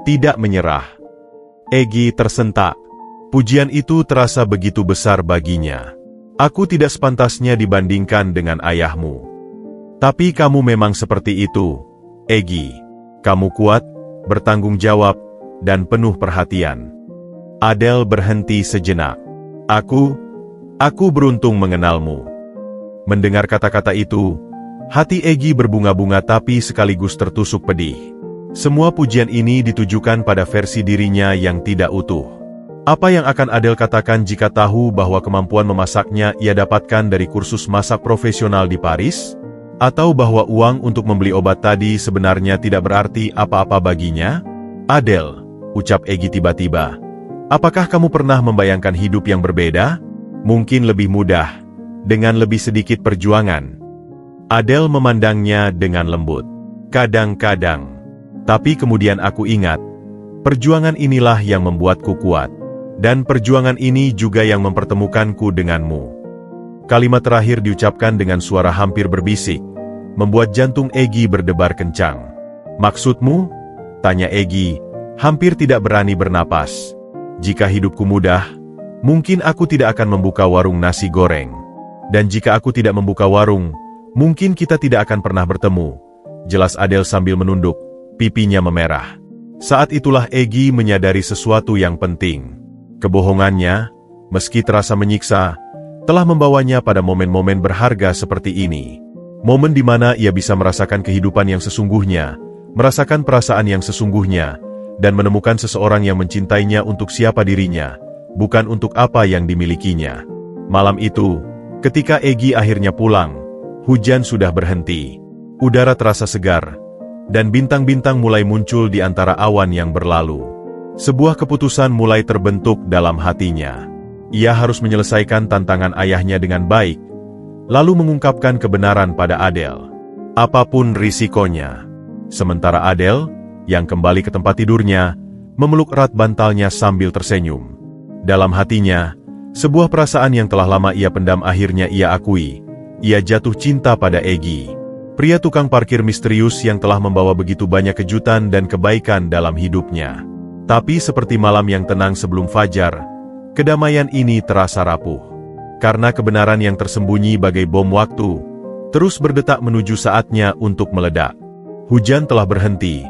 tidak menyerah. Egy tersentak. Pujian itu terasa begitu besar baginya. Aku tidak sepantasnya dibandingkan dengan ayahmu. Tapi kamu memang seperti itu, Egy. Kamu kuat, bertanggung jawab, dan penuh perhatian. Adele berhenti sejenak. Aku beruntung mengenalmu. Mendengar kata-kata itu, hati Egy berbunga-bunga tapi sekaligus tertusuk pedih. Semua pujian ini ditujukan pada versi dirinya yang tidak utuh. Apa yang akan Adele katakan jika tahu bahwa kemampuan memasaknya ia dapatkan dari kursus masak profesional di Paris? Atau bahwa uang untuk membeli obat tadi sebenarnya tidak berarti apa-apa baginya? Adele, ucap Egy tiba-tiba. Apakah kamu pernah membayangkan hidup yang berbeda? Mungkin lebih mudah, dengan lebih sedikit perjuangan. Adele memandangnya dengan lembut. Kadang-kadang. Tapi kemudian aku ingat, perjuangan inilah yang membuatku kuat. Dan perjuangan ini juga yang mempertemukanku denganmu. Kalimat terakhir diucapkan dengan suara hampir berbisik, membuat jantung Egy berdebar kencang. Maksudmu? Tanya Egy, hampir tidak berani bernapas. Jika hidupku mudah, mungkin aku tidak akan membuka warung nasi goreng. Dan jika aku tidak membuka warung, mungkin kita tidak akan pernah bertemu. Jelas Adele sambil menunduk, pipinya memerah. Saat itulah Egy menyadari sesuatu yang penting. Kebohongannya, meski terasa menyiksa, telah membawanya pada momen-momen berharga seperti ini. Momen di mana ia bisa merasakan kehidupan yang sesungguhnya, merasakan perasaan yang sesungguhnya, dan menemukan seseorang yang mencintainya untuk siapa dirinya, bukan untuk apa yang dimilikinya. Malam itu, ketika Egy akhirnya pulang, hujan sudah berhenti. Udara terasa segar, dan bintang-bintang mulai muncul di antara awan yang berlalu. Sebuah keputusan mulai terbentuk dalam hatinya. Ia harus menyelesaikan tantangan ayahnya dengan baik, lalu mengungkapkan kebenaran pada Adele. Apapun risikonya. Sementara Adele, yang kembali ke tempat tidurnya, memeluk erat bantalnya sambil tersenyum. Dalam hatinya, sebuah perasaan yang telah lama ia pendam akhirnya ia akui. Ia jatuh cinta pada Egy. Pria tukang parkir misterius yang telah membawa begitu banyak kejutan dan kebaikan dalam hidupnya. Tapi seperti malam yang tenang sebelum fajar, kedamaian ini terasa rapuh. Karena kebenaran yang tersembunyi bagai bom waktu, terus berdetak menuju saatnya untuk meledak. Hujan telah berhenti,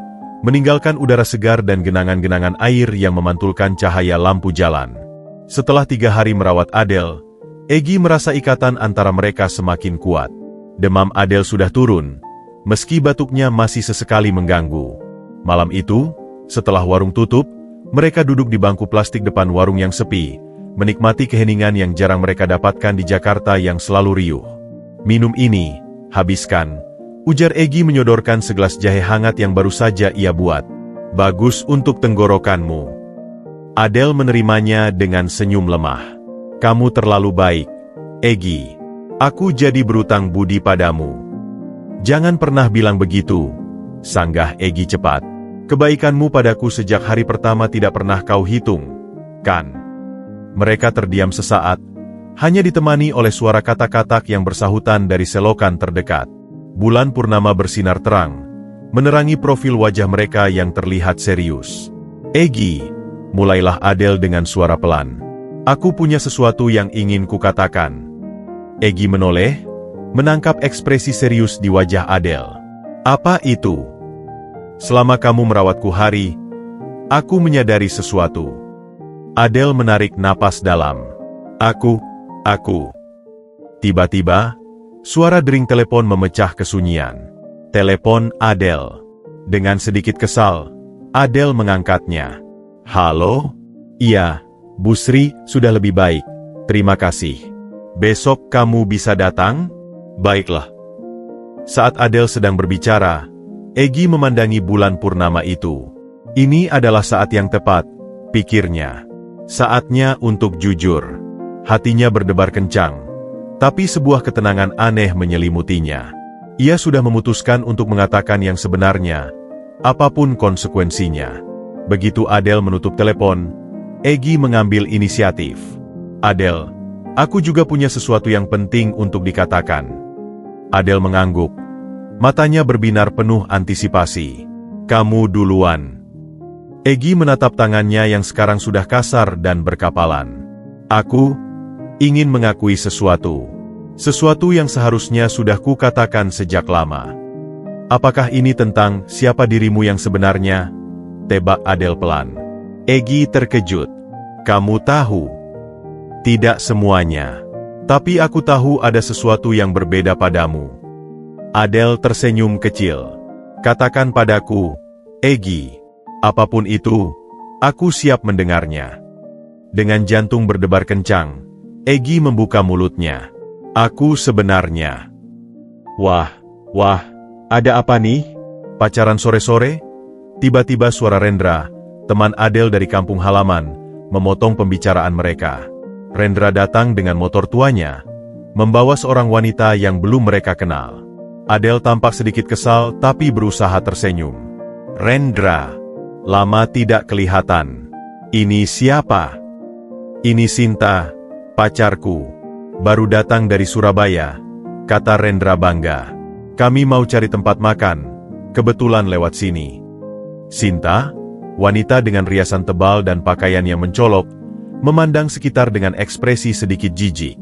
meninggalkan udara segar dan genangan-genangan air yang memantulkan cahaya lampu jalan. Setelah 3 hari merawat Adele, Egy merasa ikatan antara mereka semakin kuat. Demam Adele sudah turun, meski batuknya masih sesekali mengganggu. Malam itu, setelah warung tutup, mereka duduk di bangku plastik depan warung yang sepi, menikmati keheningan yang jarang mereka dapatkan di Jakarta yang selalu riuh. Minum ini, habiskan, ujar Egy menyodorkan segelas jahe hangat yang baru saja ia buat. Bagus untuk tenggorokanmu. Adele menerimanya dengan senyum lemah. Kamu terlalu baik, Egy. Aku jadi berutang budi padamu. Jangan pernah bilang begitu, sanggah Egy cepat. Kebaikanmu padaku sejak hari pertama tidak pernah kau hitung, kan? Mereka terdiam sesaat, hanya ditemani oleh suara kata-kata yang bersahutan dari selokan terdekat. Bulan purnama bersinar terang, menerangi profil wajah mereka yang terlihat serius. Egy, mulailah Adele dengan suara pelan. Aku punya sesuatu yang ingin kukatakan. Egy menoleh, menangkap ekspresi serius di wajah Adele. Apa itu? Selama kamu merawatku hari, aku menyadari sesuatu. Adele menarik napas dalam. Aku. Tiba-tiba, suara dering telepon memecah kesunyian. Telepon Adele. Dengan sedikit kesal, Adele mengangkatnya. Halo? Iya, Bu Sri, sudah lebih baik. Terima kasih. Besok kamu bisa datang? Baiklah. Saat Adele sedang berbicara, Egy memandangi bulan purnama itu. Ini adalah saat yang tepat, pikirnya. Saatnya untuk jujur. Hatinya berdebar kencang, tapi sebuah ketenangan aneh menyelimutinya. Ia sudah memutuskan untuk mengatakan yang sebenarnya, apapun konsekuensinya. Begitu Adele menutup telepon, Egy mengambil inisiatif. Adele, aku juga punya sesuatu yang penting untuk dikatakan. Adele mengangguk. Matanya berbinar penuh antisipasi. Kamu duluan. Egy menatap tangannya yang sekarang sudah kasar dan berkapalan. Aku ingin mengakui sesuatu. Sesuatu yang seharusnya sudah kukatakan sejak lama. Apakah ini tentang siapa dirimu yang sebenarnya? Tebak Adele pelan. Egy terkejut. Kamu tahu? Tidak semuanya. Tapi aku tahu ada sesuatu yang berbeda padamu. Adele tersenyum kecil. Katakan padaku, Egy. Apapun itu, aku siap mendengarnya. Dengan jantung berdebar kencang, Egy membuka mulutnya. Aku sebenarnya. Wah, Wah, ada apa nih? Pacaran sore-sore? Tiba-tiba suara Rendra, teman Adele dari kampung halaman, memotong pembicaraan mereka. Rendra datang dengan motor tuanya, membawa seorang wanita yang belum mereka kenal. Adele tampak sedikit kesal tapi berusaha tersenyum. Rendra, lama tidak kelihatan. Ini siapa? Ini Sinta, pacarku. Baru datang dari Surabaya, kata Rendra bangga. Kami mau cari tempat makan, kebetulan lewat sini. Sinta, wanita dengan riasan tebal dan pakaian yang mencolok, memandang sekitar dengan ekspresi sedikit jijik.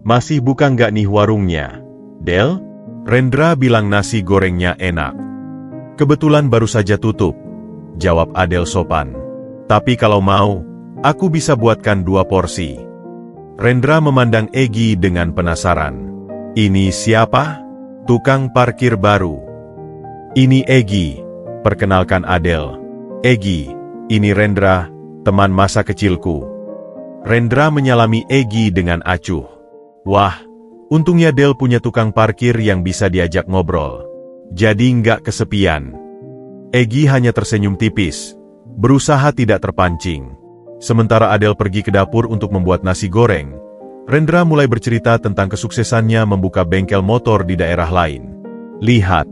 Masih buka nggak nih warungnya? Del? Rendra bilang nasi gorengnya enak. Kebetulan baru saja tutup, jawab Adele sopan. Tapi kalau mau, aku bisa buatkan 2 porsi. Rendra memandang Egi dengan penasaran. Ini siapa? Tukang parkir baru. Ini Egi, perkenalkan Adele. Egi, ini Rendra, teman masa kecilku. Rendra menyalami Egi dengan acuh. Wah, untungnya Del punya tukang parkir yang bisa diajak ngobrol. Jadi nggak kesepian. Egi hanya tersenyum tipis, berusaha tidak terpancing. Sementara Adele pergi ke dapur untuk membuat nasi goreng, Rendra mulai bercerita tentang kesuksesannya membuka bengkel motor di daerah lain. Lihat,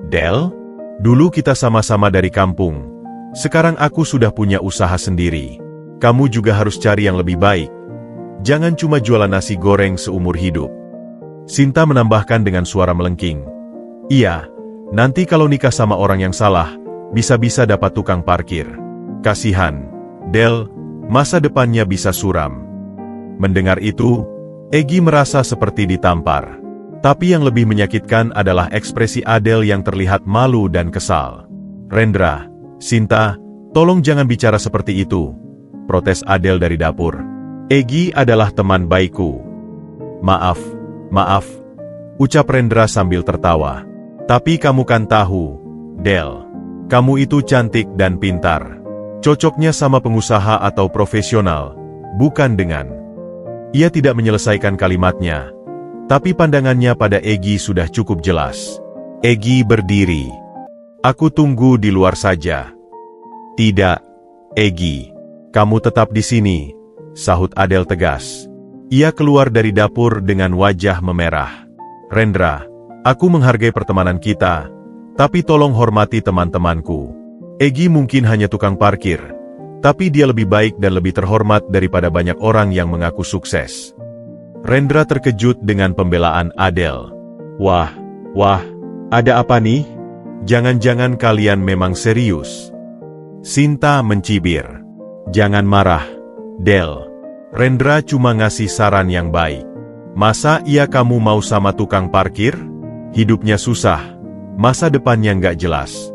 Del, dulu kita sama-sama dari kampung. Sekarang aku sudah punya usaha sendiri. Kamu juga harus cari yang lebih baik. Jangan cuma jualan nasi goreng seumur hidup. Sinta menambahkan dengan suara melengking. Iya, nanti kalau nikah sama orang yang salah, bisa-bisa dapat tukang parkir. Kasihan, Del, masa depannya bisa suram. Mendengar itu, Egi merasa seperti ditampar. Tapi yang lebih menyakitkan adalah ekspresi Adele yang terlihat malu dan kesal. Rendra, Sinta, tolong jangan bicara seperti itu, protes Adele dari dapur. Egi adalah teman baikku. Maaf, ucap Rendra sambil tertawa. Tapi kamu kan tahu, Del, kamu itu cantik dan pintar. Cocoknya sama pengusaha atau profesional, bukan dengan... Ia tidak menyelesaikan kalimatnya, tapi pandangannya pada Egi sudah cukup jelas. Egi berdiri. Aku tunggu di luar saja. Tidak, Egi. Kamu tetap di sini, sahut Adele tegas. Ia keluar dari dapur dengan wajah memerah. Rendra, aku menghargai pertemanan kita, tapi tolong hormati teman-temanku. Egi mungkin hanya tukang parkir, tapi dia lebih baik dan lebih terhormat daripada banyak orang yang mengaku sukses. Rendra terkejut dengan pembelaan Adele. Wah, ada apa nih? Jangan-jangan kalian memang serius? Sinta mencibir. Jangan marah, Del. Rendra cuma ngasih saran yang baik. Masa iya kamu mau sama tukang parkir? Hidupnya susah, masa depannya nggak jelas.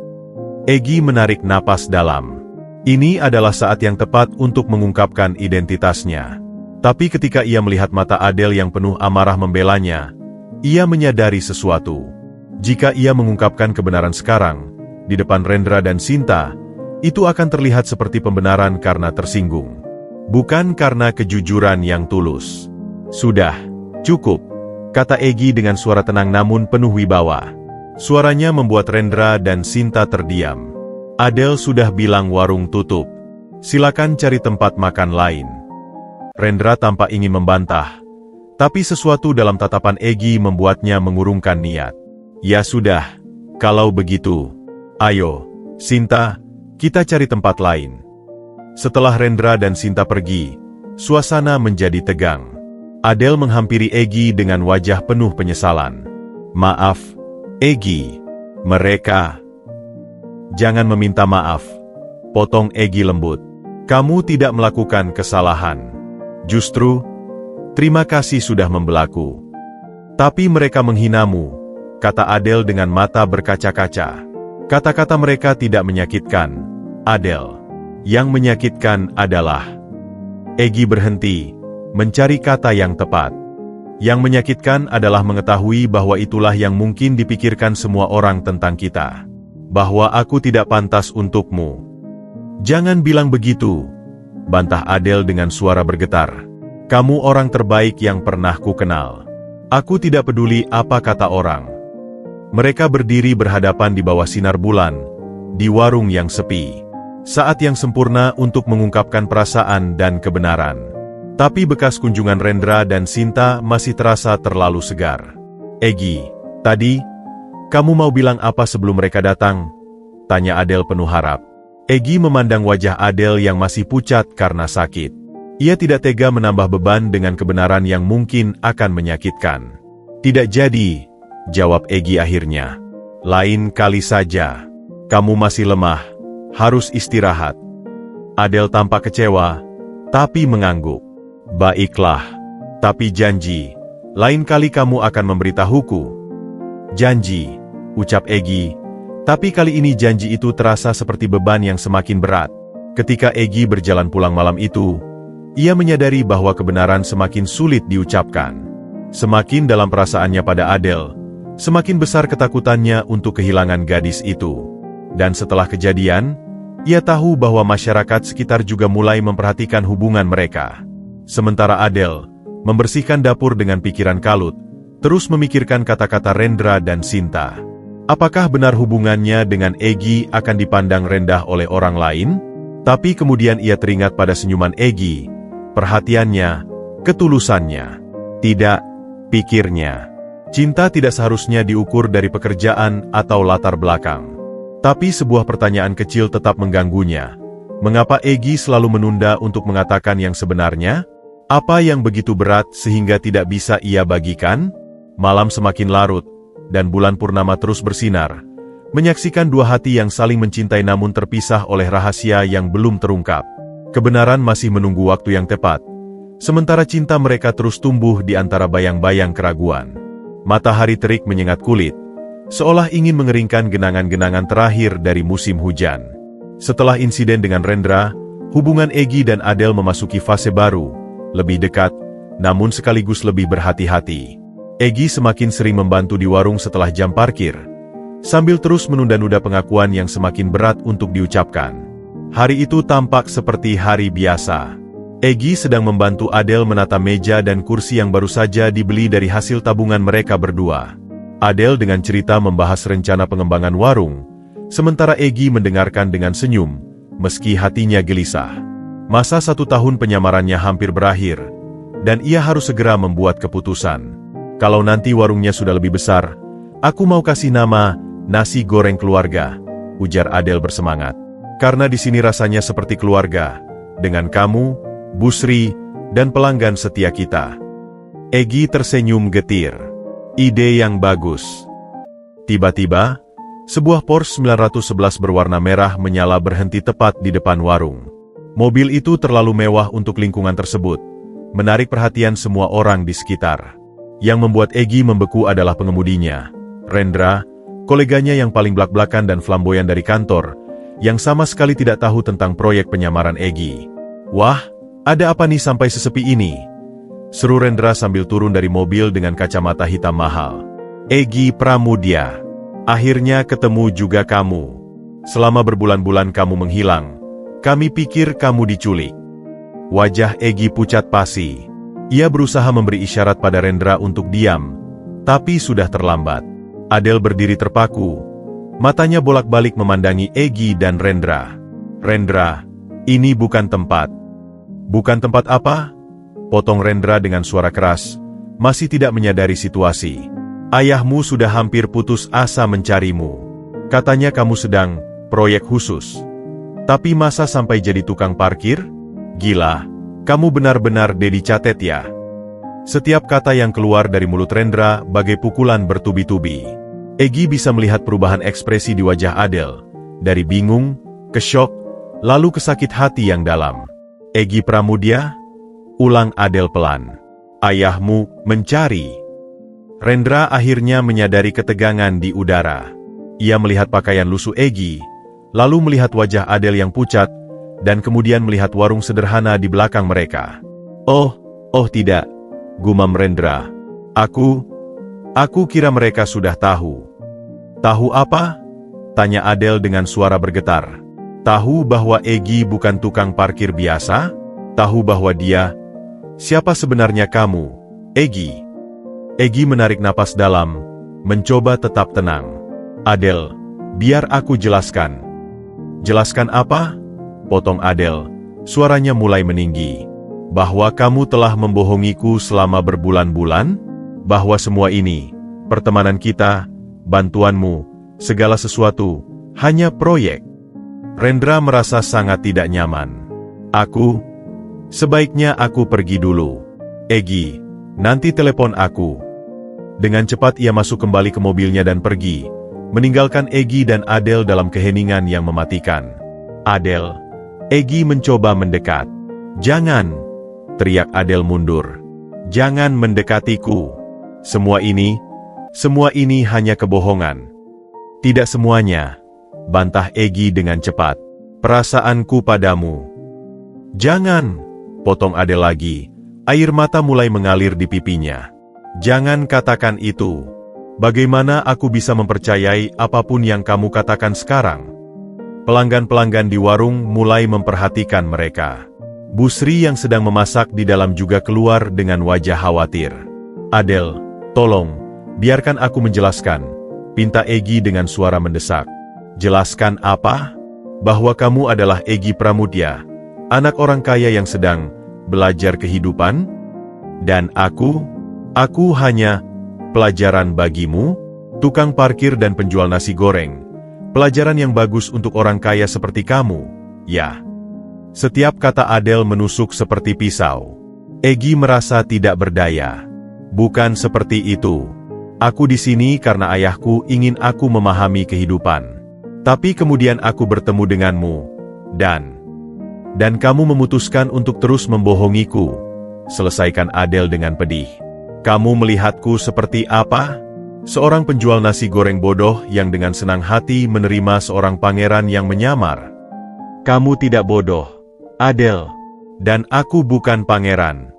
Egi menarik napas dalam. Ini adalah saat yang tepat untuk mengungkapkan identitasnya. Tapi ketika ia melihat mata Adele yang penuh amarah membelanya, ia menyadari sesuatu. Jika ia mengungkapkan kebenaran sekarang, di depan Rendra dan Sinta, itu akan terlihat seperti pembenaran karena tersinggung. Bukan karena kejujuran yang tulus. Sudah, cukup, kata Egi dengan suara tenang namun penuh wibawa. Suaranya membuat Rendra dan Sinta terdiam. Adele sudah bilang warung tutup. Silakan cari tempat makan lain. Rendra tampak ingin membantah, tapi sesuatu dalam tatapan Egi membuatnya mengurungkan niat. Ya sudah, kalau begitu, ayo, Sinta, kita cari tempat lain. Setelah Rendra dan Sinta pergi, suasana menjadi tegang. Adele menghampiri Egi dengan wajah penuh penyesalan. Maaf, Egi, mereka... Jangan meminta maaf, potong Egi lembut. Kamu tidak melakukan kesalahan. Justru, terima kasih sudah membelaku. Tapi mereka menghinamu, kata Adele dengan mata berkaca-kaca. Kata-kata mereka tidak menyakitkan, Adele. Yang menyakitkan adalah... Egi berhenti, mencari kata yang tepat. Yang menyakitkan adalah mengetahui bahwa itulah yang mungkin dipikirkan semua orang tentang kita. Bahwa aku tidak pantas untukmu. Jangan bilang begitu, bantah Adele dengan suara bergetar. Kamu orang terbaik yang pernah ku kenal. Aku tidak peduli apa kata orang. Mereka berdiri berhadapan di bawah sinar bulan, di warung yang sepi. Saat yang sempurna untuk mengungkapkan perasaan dan kebenaran. Tapi bekas kunjungan Rendra dan Sinta masih terasa terlalu segar. "Egi, tadi, kamu mau bilang apa sebelum mereka datang?" tanya Adele penuh harap. Egi memandang wajah Adele yang masih pucat karena sakit. Ia tidak tega menambah beban dengan kebenaran yang mungkin akan menyakitkan. "Tidak jadi," jawab Egi akhirnya. "Lain kali saja. Kamu masih lemah. Harus istirahat." Adele tampak kecewa, tapi mengangguk. "Baiklah, tapi janji, lain kali kamu akan memberitahuku." "Janji," ucap Egi, tapi kali ini janji itu terasa seperti beban yang semakin berat. Ketika Egi berjalan pulang malam itu, ia menyadari bahwa kebenaran semakin sulit diucapkan. Semakin dalam perasaannya pada Adele, semakin besar ketakutannya untuk kehilangan gadis itu. Dan setelah kejadian, ia tahu bahwa masyarakat sekitar juga mulai memperhatikan hubungan mereka. Sementara Adele membersihkan dapur dengan pikiran kalut, terus memikirkan kata-kata Rendra dan Sinta. Apakah benar hubungannya dengan Egi akan dipandang rendah oleh orang lain? Tapi kemudian ia teringat pada senyuman Egi, perhatiannya, ketulusannya. "Tidak," pikirnya. "Cinta tidak seharusnya diukur dari pekerjaan atau latar belakang." Tapi sebuah pertanyaan kecil tetap mengganggunya. Mengapa Egi selalu menunda untuk mengatakan yang sebenarnya? Apa yang begitu berat sehingga tidak bisa ia bagikan? Malam semakin larut, dan bulan purnama terus bersinar, menyaksikan dua hati yang saling mencintai namun terpisah oleh rahasia yang belum terungkap. Kebenaran masih menunggu waktu yang tepat, sementara cinta mereka terus tumbuh di antara bayang-bayang keraguan. Matahari terik menyengat kulit, seolah ingin mengeringkan genangan-genangan terakhir dari musim hujan. Setelah insiden dengan Rendra, hubungan Egi dan Adele memasuki fase baru, lebih dekat, namun sekaligus lebih berhati-hati. Egi semakin sering membantu di warung setelah jam parkir, sambil terus menunda-nunda pengakuan yang semakin berat untuk diucapkan. Hari itu tampak seperti hari biasa. Egi sedang membantu Adele menata meja dan kursi yang baru saja dibeli dari hasil tabungan mereka berdua. Adele dengan cerita membahas rencana pengembangan warung, sementara Egi mendengarkan dengan senyum, meski hatinya gelisah. Masa 1 tahun penyamarannya hampir berakhir, dan ia harus segera membuat keputusan. "Kalau nanti warungnya sudah lebih besar, aku mau kasih nama Nasi Goreng Keluarga," ujar Adele bersemangat. "Karena di sini rasanya seperti keluarga, dengan kamu, Busri, dan pelanggan setia kita." Egi tersenyum getir. "Ide yang bagus." Tiba-tiba, sebuah Porsche 911 berwarna merah menyala berhenti tepat di depan warung. Mobil itu terlalu mewah untuk lingkungan tersebut, menarik perhatian semua orang di sekitar. Yang membuat Egi membeku adalah pengemudinya, Rendra, koleganya yang paling blak-blakan dan flamboyan dari kantor, yang sama sekali tidak tahu tentang proyek penyamaran Egi. "Wah, ada apa nih sampai sesepi ini?" seru Rendra sambil turun dari mobil dengan kacamata hitam mahal. "Egi Pramudia, akhirnya ketemu juga kamu. Selama berbulan-bulan kamu menghilang, kami pikir kamu diculik." Wajah Egi pucat pasi. Ia berusaha memberi isyarat pada Rendra untuk diam, tapi sudah terlambat. Adele berdiri terpaku, matanya bolak-balik memandangi Egi dan Rendra. "Rendra, ini bukan tempat." "Bukan tempat apa?" potong Rendra dengan suara keras, masih tidak menyadari situasi. "Ayahmu sudah hampir putus asa mencarimu. Katanya kamu sedang proyek khusus. Tapi masa sampai jadi tukang parkir? Gila, kamu benar-benar Dedi Catet ya." Setiap kata yang keluar dari mulut Rendra bagai pukulan bertubi-tubi. Egi bisa melihat perubahan ekspresi di wajah Adele, dari bingung, ke syok, lalu ke sakit hati yang dalam. "Egi Pramudia?" ulang Adele pelan. "Ayahmu mencari." Rendra akhirnya menyadari ketegangan di udara. Ia melihat pakaian lusuh Egi, lalu melihat wajah Adele yang pucat, dan kemudian melihat warung sederhana di belakang mereka. Oh tidak," gumam Rendra. Aku kira mereka sudah tahu." "Tahu apa?" tanya Adele dengan suara bergetar. "Tahu bahwa Egi bukan tukang parkir biasa? Tahu bahwa dia... Siapa sebenarnya kamu, Egi?" Egi menarik napas dalam, mencoba tetap tenang. Adele, biar aku jelaskan. Jelaskan apa? Potong Adele, suaranya mulai meninggi. Bahwa kamu telah membohongiku selama berbulan-bulan? Bahwa semua ini, pertemanan kita, bantuanmu, segala sesuatu, hanya proyek. Rendra merasa sangat tidak nyaman. Sebaiknya aku pergi dulu. Egy, nanti telepon aku. Dengan cepat ia masuk kembali ke mobilnya dan pergi, meninggalkan Egy dan Adele dalam keheningan yang mematikan. Adele, Egy mencoba mendekat. Jangan, teriak Adele mundur. Jangan mendekatiku. Semua ini hanya kebohongan. Tidak semuanya, bantah Egy dengan cepat. Perasaanku padamu. Jangan, potong Adele lagi. Air mata mulai mengalir di pipinya. Jangan katakan itu. Bagaimana aku bisa mempercayai apapun yang kamu katakan sekarang? Pelanggan-pelanggan di warung mulai memperhatikan mereka. Bu Sri yang sedang memasak di dalam juga keluar dengan wajah khawatir. Adele, tolong, biarkan aku menjelaskan, pinta Egy dengan suara mendesak. Jelaskan apa? Bahwa kamu adalah Egy Pramudya, anak orang kaya yang sedang belajar kehidupan? Dan aku hanya pelajaran bagimu, tukang parkir dan penjual nasi goreng. Pelajaran yang bagus untuk orang kaya seperti kamu, ya. Setiap kata Adele menusuk seperti pisau. Egy merasa tidak berdaya. Bukan seperti itu. Aku di sini karena ayahku ingin aku memahami kehidupan. Tapi kemudian aku bertemu denganmu, dan kamu memutuskan untuk terus membohongiku. Selesaikan Adele dengan pedih. Kamu melihatku seperti apa? Seorang penjual nasi goreng bodoh yang dengan senang hati menerima seorang pangeran yang menyamar. Kamu tidak bodoh, Adele. Dan aku bukan pangeran.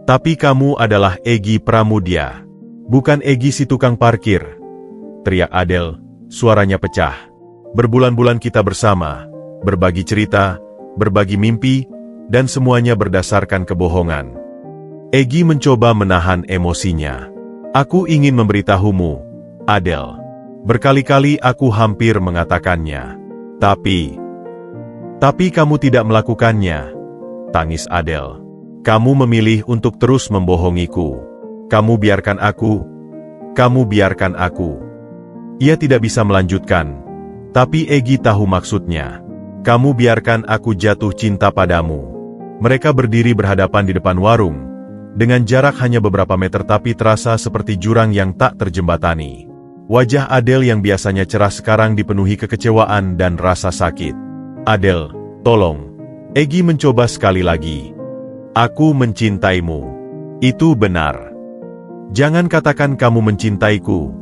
Tapi kamu adalah Egy Pramudya. Bukan Egy si tukang parkir. Teriak Adele, suaranya pecah. Berbulan-bulan kita bersama, berbagi cerita, berbagi mimpi, dan semuanya berdasarkan kebohongan. Egy mencoba menahan emosinya. Aku ingin memberitahumu, Adele. Berkali-kali aku hampir mengatakannya. Tapi kamu tidak melakukannya. Tangis Adele. Kamu memilih untuk terus membohongiku. Kamu biarkan aku. Ia tidak bisa melanjutkan. Tapi Egy tahu maksudnya. Kamu biarkan aku jatuh cinta padamu. Mereka berdiri berhadapan di depan warung. Dengan jarak hanya beberapa meter tapi terasa seperti jurang yang tak terjembatani. Wajah Adele yang biasanya cerah sekarang dipenuhi kekecewaan dan rasa sakit. Adele, tolong. Egy mencoba sekali lagi. Aku mencintaimu. Itu benar. Jangan katakan kamu mencintaiku.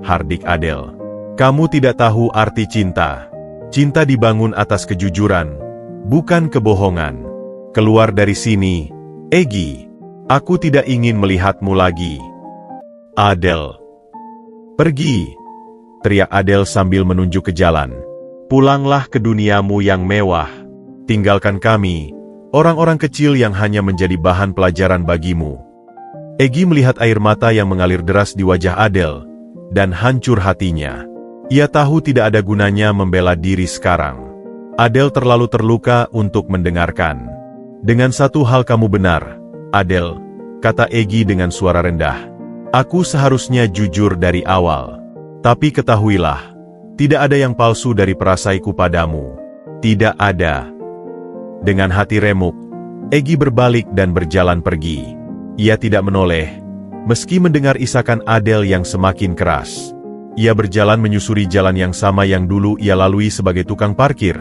Hardik Adele. Kamu tidak tahu arti cinta. Cinta dibangun atas kejujuran, bukan kebohongan. Keluar dari sini, Egy. Aku tidak ingin melihatmu lagi. Adele. Pergi, teriak Adele sambil menunjuk ke jalan. Pulanglah ke duniamu yang mewah. Tinggalkan kami, orang-orang kecil yang hanya menjadi bahan pelajaran bagimu. Egy melihat air mata yang mengalir deras di wajah Adele, dan hancur hatinya. Ia tahu tidak ada gunanya membela diri sekarang. Adele terlalu terluka untuk mendengarkan. Dengan satu hal kamu benar, Adele, kata Egy dengan suara rendah. Aku seharusnya jujur dari awal. Tapi ketahuilah, tidak ada yang palsu dari perasaiku padamu. Tidak ada. Dengan hati remuk, Egy berbalik dan berjalan pergi. Ia tidak menoleh, meski mendengar isakan Adele yang semakin keras. Ia berjalan menyusuri jalan yang sama yang dulu ia lalui sebagai tukang parkir.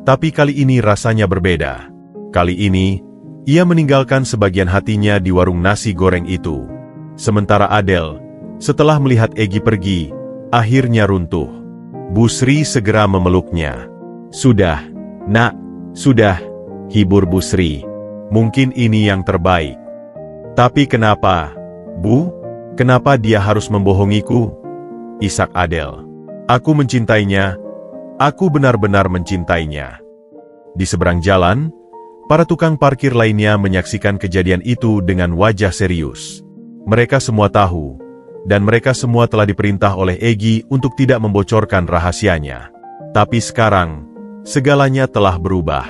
Tapi kali ini rasanya berbeda. Kali ini, ia meninggalkan sebagian hatinya di warung nasi goreng itu. Sementara Adele, setelah melihat Egy pergi, akhirnya runtuh. Bu Sri segera memeluknya. Sudah, nak, sudah, hibur Bu Sri. Mungkin ini yang terbaik. Tapi kenapa, Bu? Kenapa dia harus membohongiku? Isak Adele. Aku mencintainya. Aku benar-benar mencintainya. Di seberang jalan, para tukang parkir lainnya menyaksikan kejadian itu dengan wajah serius. Mereka semua tahu, dan mereka semua telah diperintah oleh Egy untuk tidak membocorkan rahasianya. Tapi sekarang, segalanya telah berubah.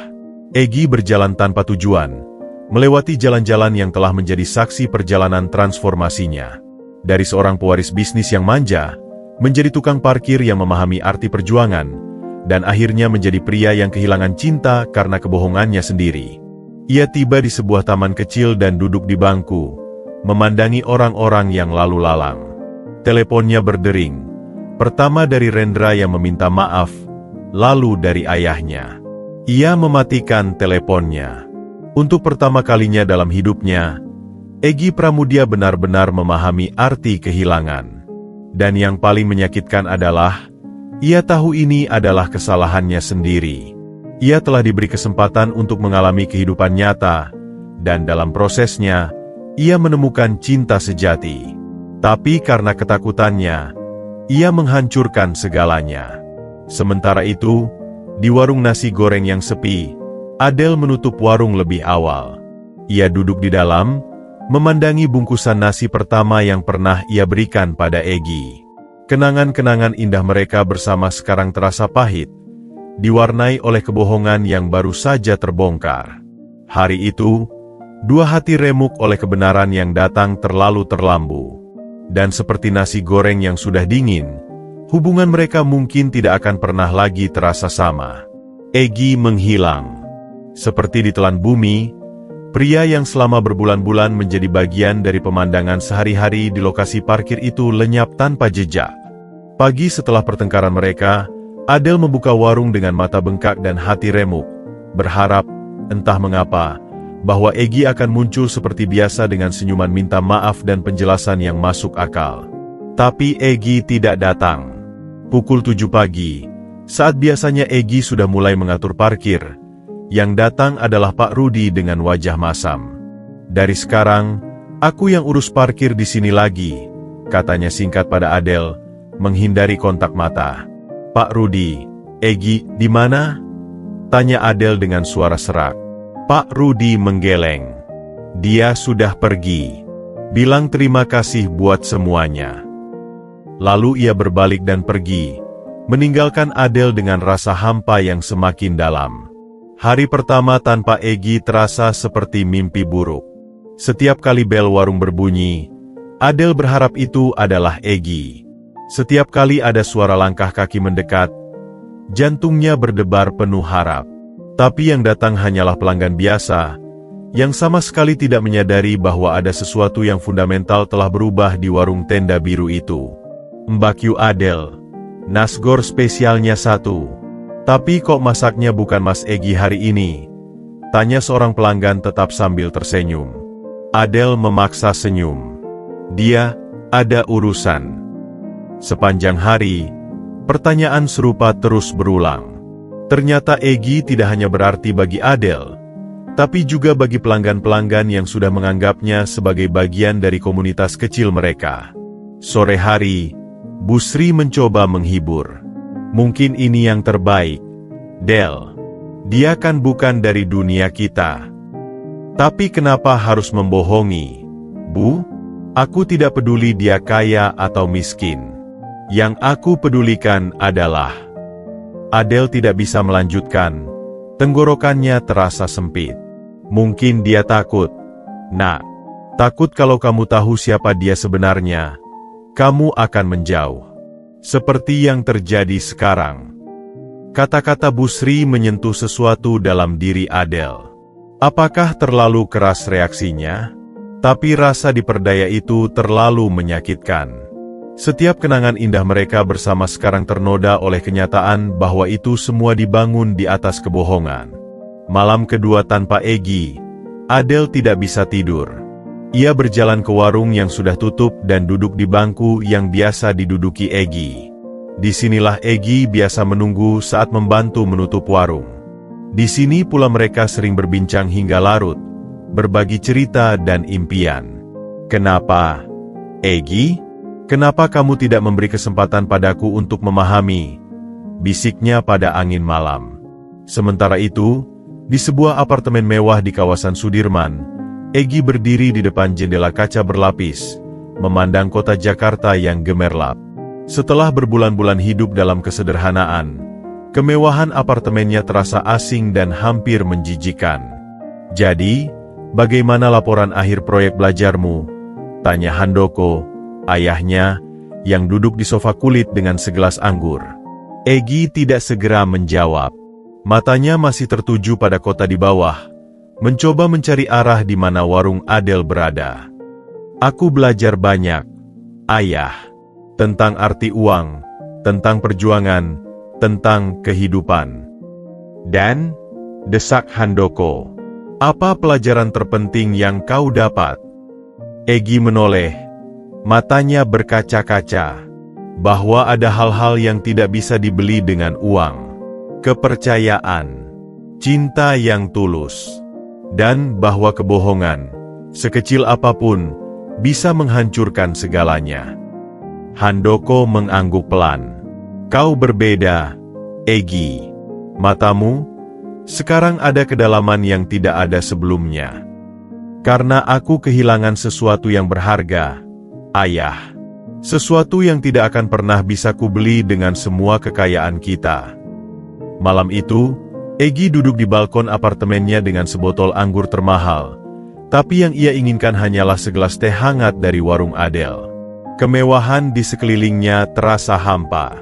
Egy berjalan tanpa tujuan, melewati jalan-jalan yang telah menjadi saksi perjalanan transformasinya. Dari seorang pewaris bisnis yang manja, menjadi tukang parkir yang memahami arti perjuangan, dan akhirnya menjadi pria yang kehilangan cinta karena kebohongannya sendiri. Ia tiba di sebuah taman kecil dan duduk di bangku, memandangi orang-orang yang lalu lalang. Teleponnya berdering, pertama dari Rendra yang meminta maaf, lalu dari ayahnya. Ia mematikan teleponnya. Untuk pertama kalinya dalam hidupnya, Egy Pramudia benar-benar memahami arti kehilangan. Dan yang paling menyakitkan adalah, ia tahu ini adalah kesalahannya sendiri. Ia telah diberi kesempatan untuk mengalami kehidupan nyata, dan dalam prosesnya, ia menemukan cinta sejati. Tapi karena ketakutannya, ia menghancurkan segalanya. Sementara itu, di warung nasi goreng yang sepi, Adel menutup warung lebih awal. Ia duduk di dalam, memandangi bungkusan nasi pertama yang pernah ia berikan pada Egy. Kenangan-kenangan indah mereka bersama sekarang terasa pahit, diwarnai oleh kebohongan yang baru saja terbongkar. Hari itu, dua hati remuk oleh kebenaran yang datang terlalu terlambu. Dan seperti nasi goreng yang sudah dingin, hubungan mereka mungkin tidak akan pernah lagi terasa sama. Egy menghilang. Seperti ditelan bumi, pria yang selama berbulan-bulan menjadi bagian dari pemandangan sehari-hari di lokasi parkir itu lenyap tanpa jejak. Pagi setelah pertengkaran mereka, Adel membuka warung dengan mata bengkak dan hati remuk, berharap, entah mengapa, bahwa Egy akan muncul seperti biasa dengan senyuman minta maaf dan penjelasan yang masuk akal. Tapi Egy tidak datang. Pukul 7 pagi, saat biasanya Egy sudah mulai mengatur parkir, yang datang adalah Pak Rudi dengan wajah masam. "Dari sekarang, aku yang urus parkir di sini lagi," katanya singkat pada Adel, menghindari kontak mata. "Pak Rudi, Egy di mana?" tanya Adel dengan suara serak. Pak Rudi menggeleng. "Dia sudah pergi. Bilang terima kasih buat semuanya." Lalu ia berbalik dan pergi, meninggalkan Adel dengan rasa hampa yang semakin dalam. Hari pertama tanpa Egy terasa seperti mimpi buruk. Setiap kali bel warung berbunyi, Adel berharap itu adalah Egy. Setiap kali ada suara langkah kaki mendekat, jantungnya berdebar penuh harap. Tapi yang datang hanyalah pelanggan biasa, yang sama sekali tidak menyadari bahwa ada sesuatu yang fundamental telah berubah di warung tenda biru itu. "Mbak Yu Adel, nasgor spesialnya 1. Tapi kok masaknya bukan Mas Egy hari ini?" tanya seorang pelanggan tetap sambil tersenyum. Adel memaksa senyum. Dia ada urusan. Sepanjang hari, pertanyaan serupa terus berulang. Ternyata Egy tidak hanya berarti bagi Adel, tapi juga bagi pelanggan-pelanggan yang sudah menganggapnya sebagai bagian dari komunitas kecil mereka. Sore hari, Bu Sri mencoba menghibur. "Mungkin ini yang terbaik, Del. Dia kan bukan dari dunia kita. Tapi kenapa harus membohongi, Bu? Aku tidak peduli dia kaya atau miskin. Yang aku pedulikan adalah..." Adel tidak bisa melanjutkan. Tenggorokannya terasa sempit. "Mungkin dia takut, Nak. Takut kalau kamu tahu siapa dia sebenarnya, kamu akan menjauh. Seperti yang terjadi sekarang." Kata-kata Bu Sri menyentuh sesuatu dalam diri Adel. Apakah terlalu keras reaksinya? Tapi rasa diperdaya itu terlalu menyakitkan. Setiap kenangan indah mereka bersama sekarang ternoda oleh kenyataan bahwa itu semua dibangun di atas kebohongan. Malam kedua tanpa Egy, Adel tidak bisa tidur. Ia berjalan ke warung yang sudah tutup dan duduk di bangku yang biasa diduduki Egy. Disinilah Egy biasa menunggu saat membantu menutup warung. Di sini pula mereka sering berbincang hingga larut, berbagi cerita dan impian. "Kenapa, Egy? Kenapa kamu tidak memberi kesempatan padaku untuk memahami?" bisiknya pada angin malam. Sementara itu, di sebuah apartemen mewah di kawasan Sudirman, Egy berdiri di depan jendela kaca berlapis, memandang kota Jakarta yang gemerlap. Setelah berbulan-bulan hidup dalam kesederhanaan, kemewahan apartemennya terasa asing dan hampir menjijikan. "Jadi, bagaimana laporan akhir proyek belajarmu?" tanya Handoko, ayahnya, yang duduk di sofa kulit dengan segelas anggur. Egi tidak segera menjawab. Matanya masih tertuju pada kota di bawah, mencoba mencari arah di mana warung Adel berada. "Aku belajar banyak, ayah. Tentang arti uang, tentang perjuangan, tentang kehidupan." "Dan?" desak Handoko. "Apa pelajaran terpenting yang kau dapat?" Egi menoleh, matanya berkaca-kaca, bahwa ada hal-hal yang tidak bisa dibeli dengan uang. Kepercayaan, cinta yang tulus, dan bahwa kebohongan, sekecil apapun, bisa menghancurkan segalanya. Handoko mengangguk pelan. "Kau berbeda, Egi. Matamu sekarang ada kedalaman yang tidak ada sebelumnya. Karena aku kehilangan sesuatu yang berharga, ayah. Sesuatu yang tidak akan pernah bisa kubeli dengan semua kekayaan kita." Malam itu, Egi duduk di balkon apartemennya dengan sebotol anggur termahal, tapi yang ia inginkan hanyalah segelas teh hangat dari warung Adel. Kemewahan di sekelilingnya terasa hampa.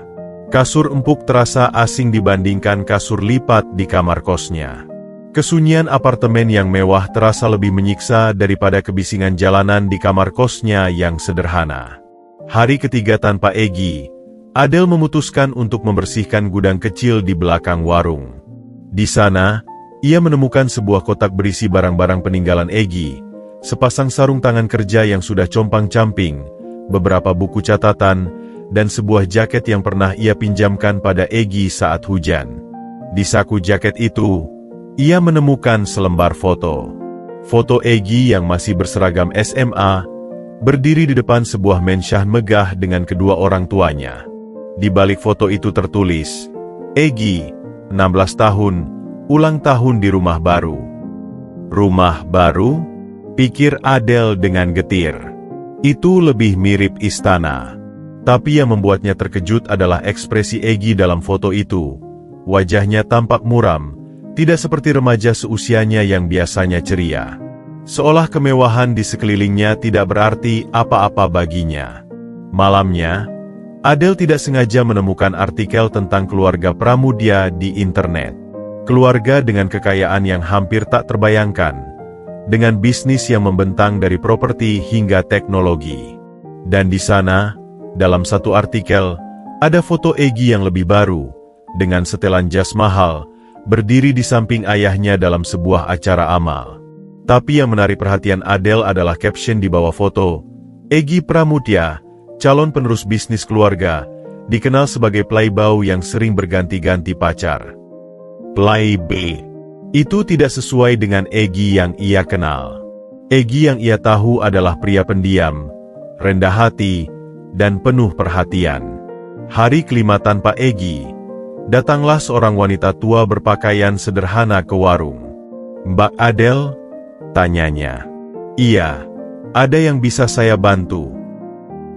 Kasur empuk terasa asing dibandingkan kasur lipat di kamar kosnya. Kesunyian apartemen yang mewah terasa lebih menyiksa daripada kebisingan jalanan di kamar kosnya yang sederhana. Hari ketiga tanpa Egi, Adel memutuskan untuk membersihkan gudang kecil di belakang warung. Di sana, ia menemukan sebuah kotak berisi barang-barang peninggalan Egi, sepasang sarung tangan kerja yang sudah compang-camping, beberapa buku catatan, dan sebuah jaket yang pernah ia pinjamkan pada Egi saat hujan. Di saku jaket itu, ia menemukan selembar foto. Foto Egi yang masih berseragam SMA, berdiri di depan sebuah mansion megah dengan kedua orang tuanya. Di balik foto itu tertulis, "Egi, 16 tahun, ulang tahun di rumah baru." "Rumah baru?" pikir Adel dengan getir. Itu lebih mirip istana. Tapi yang membuatnya terkejut adalah ekspresi Egi dalam foto itu. Wajahnya tampak muram, tidak seperti remaja seusianya yang biasanya ceria. Seolah kemewahan di sekelilingnya tidak berarti apa-apa baginya. Malamnya, Adel tidak sengaja menemukan artikel tentang keluarga Pramudia di internet. Keluarga dengan kekayaan yang hampir tak terbayangkan, dengan bisnis yang membentang dari properti hingga teknologi. Dan di sana, dalam satu artikel, ada foto Egi yang lebih baru, dengan setelan jas mahal, berdiri di samping ayahnya dalam sebuah acara amal. Tapi yang menarik perhatian Adel adalah caption di bawah foto, "Egi Pramudia, calon penerus bisnis keluarga, dikenal sebagai playboy yang sering berganti-ganti pacar." Playboy. Itu tidak sesuai dengan Egi yang ia kenal. Egi yang ia tahu adalah pria pendiam, rendah hati, dan penuh perhatian. Hari kelima tanpa Egi, datanglah seorang wanita tua berpakaian sederhana ke warung. "Mbak Adel?" tanyanya. "Iya, ada yang bisa saya bantu?"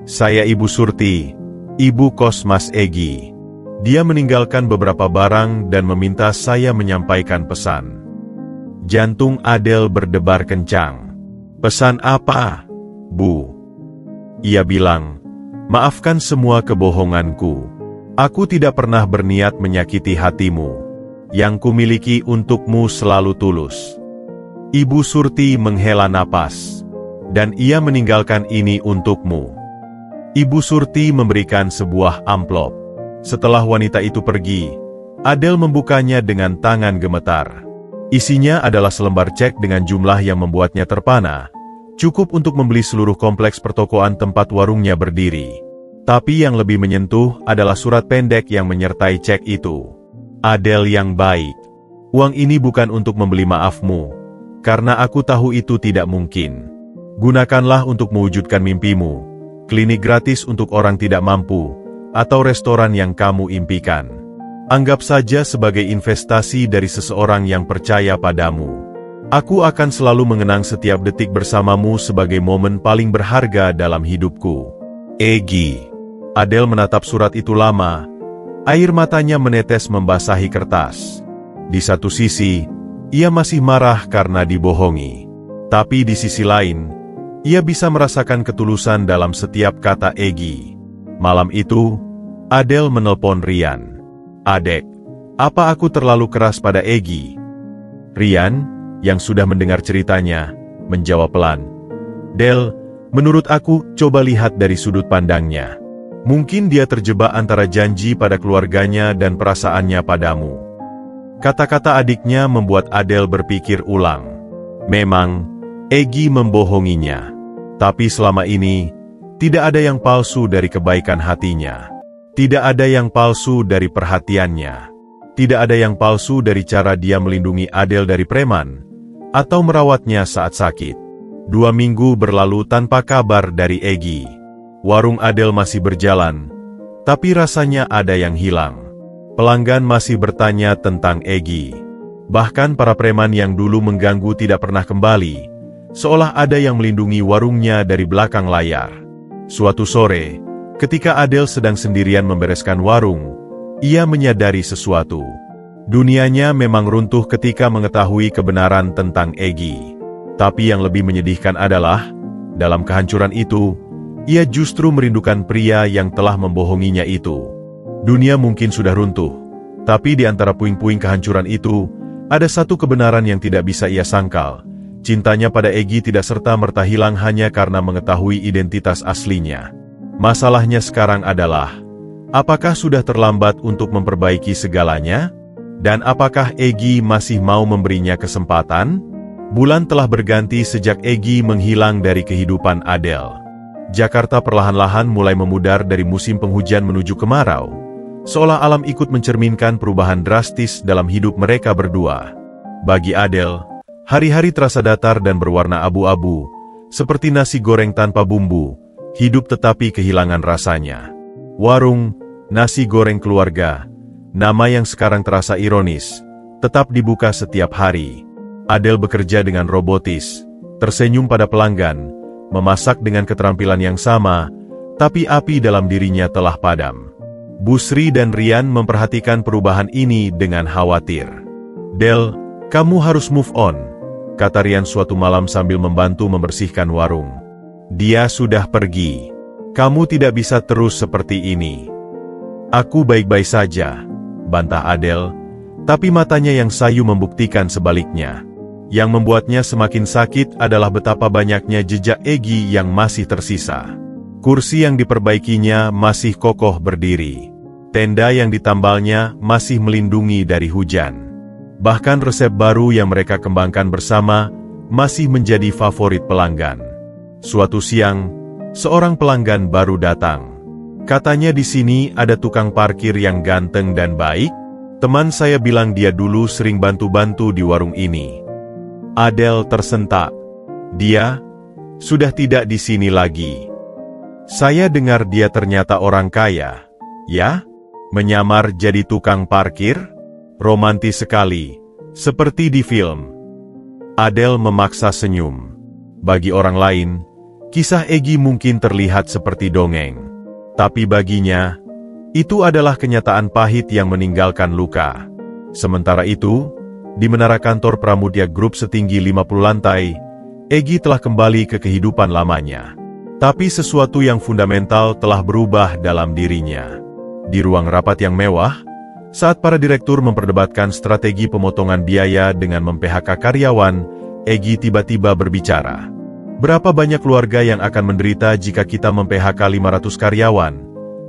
"Saya Ibu Surti, ibu kos Mas Egi. Dia meninggalkan beberapa barang dan meminta saya menyampaikan pesan." Jantung Adel berdebar kencang. "Pesan apa, Bu?" Ia bilang, "Maafkan semua kebohonganku. Aku tidak pernah berniat menyakiti hatimu. Yang kumiliki untukmu selalu tulus." Ibu Surti menghela napas. "Dan ia meninggalkan ini untukmu." Ibu Surti memberikan sebuah amplop. Setelah wanita itu pergi, Adel membukanya dengan tangan gemetar. Isinya adalah selembar cek dengan jumlah yang membuatnya terpana, cukup untuk membeli seluruh kompleks pertokoan tempat warungnya berdiri. Tapi yang lebih menyentuh adalah surat pendek yang menyertai cek itu. "Adel yang baik, uang ini bukan untuk membeli maafmu, karena aku tahu itu tidak mungkin. Gunakanlah untuk mewujudkan mimpimu, klinik gratis untuk orang tidak mampu, atau restoran yang kamu impikan. Anggap saja sebagai investasi dari seseorang yang percaya padamu. Aku akan selalu mengenang setiap detik bersamamu sebagai momen paling berharga dalam hidupku. Egy. Adele menatap surat itu lama. Air matanya menetes membasahi kertas. Di satu sisi, ia masih marah karena dibohongi. Tapi di sisi lain, ia bisa merasakan ketulusan dalam setiap kata Egy. Malam itu, Adele menelpon Ryan. "Adek, apa aku terlalu keras pada Egy?" Ryan, yang sudah mendengar ceritanya, menjawab pelan. "Del, menurut aku, coba lihat dari sudut pandangnya. Mungkin dia terjebak antara janji pada keluarganya dan perasaannya padamu." Kata-kata adiknya membuat Adele berpikir ulang. Memang, Egy membohonginya. Tapi selama ini, tidak ada yang palsu dari kebaikan hatinya. Tidak ada yang palsu dari perhatiannya. Tidak ada yang palsu dari cara dia melindungi Adele dari preman, atau merawatnya saat sakit. 2 minggu berlalu tanpa kabar dari Egy. Warung Adele masih berjalan, tapi rasanya ada yang hilang. Pelanggan masih bertanya tentang Egy. Bahkan para preman yang dulu mengganggu tidak pernah kembali, seolah ada yang melindungi warungnya dari belakang layar. Suatu sore, ketika Adele sedang sendirian membereskan warung, ia menyadari sesuatu. Dunianya memang runtuh ketika mengetahui kebenaran tentang Egy. Tapi yang lebih menyedihkan adalah, dalam kehancuran itu, ia justru merindukan pria yang telah membohonginya itu. Dunia mungkin sudah runtuh, tapi di antara puing-puing kehancuran itu, ada satu kebenaran yang tidak bisa ia sangkal. Cintanya pada Egy tidak serta-merta hilang hanya karena mengetahui identitas aslinya. Masalahnya sekarang adalah, apakah sudah terlambat untuk memperbaiki segalanya? Dan apakah Egy masih mau memberinya kesempatan? Bulan telah berganti sejak Egy menghilang dari kehidupan Adele. Jakarta perlahan-lahan mulai memudar dari musim penghujan menuju kemarau, seolah alam ikut mencerminkan perubahan drastis dalam hidup mereka berdua. Bagi Adele, hari-hari terasa datar dan berwarna abu-abu, seperti nasi goreng tanpa bumbu, hidup tetapi kehilangan rasanya. Warung, nasi goreng keluarga, nama yang sekarang terasa ironis, tetap dibuka setiap hari. Adele bekerja dengan robotis, tersenyum pada pelanggan, memasak dengan keterampilan yang sama, tapi api dalam dirinya telah padam. Busri dan Ryan memperhatikan perubahan ini dengan khawatir. "Del, kamu harus move on," kata Ryan suatu malam sambil membantu membersihkan warung. "Dia sudah pergi. Kamu tidak bisa terus seperti ini." "Aku baik-baik saja," bantah Adele, tapi matanya yang sayu membuktikan sebaliknya. Yang membuatnya semakin sakit adalah betapa banyaknya jejak Egy yang masih tersisa. Kursi yang diperbaikinya masih kokoh berdiri. Tenda yang ditambalnya masih melindungi dari hujan. Bahkan resep baru yang mereka kembangkan bersama masih menjadi favorit pelanggan. Suatu siang, seorang pelanggan baru datang. Katanya di sini ada tukang parkir yang ganteng dan baik. Teman saya bilang dia dulu sering bantu-bantu di warung ini. Adele tersentak. Dia sudah tidak di sini lagi. Saya dengar dia ternyata orang kaya. Ya? Menyamar jadi tukang parkir? Romantis sekali, seperti di film. Adele memaksa senyum. Bagi orang lain, kisah Egy mungkin terlihat seperti dongeng. Tapi baginya, itu adalah kenyataan pahit yang meninggalkan luka. Sementara itu, di menara kantor Pramudia Group setinggi 50 lantai, Egy telah kembali ke kehidupan lamanya. Tapi sesuatu yang fundamental telah berubah dalam dirinya. Di ruang rapat yang mewah, saat para direktur memperdebatkan strategi pemotongan biaya dengan mem-PHK karyawan, Egy tiba-tiba berbicara. "Berapa banyak keluarga yang akan menderita jika kita mem-PHK 500 karyawan?"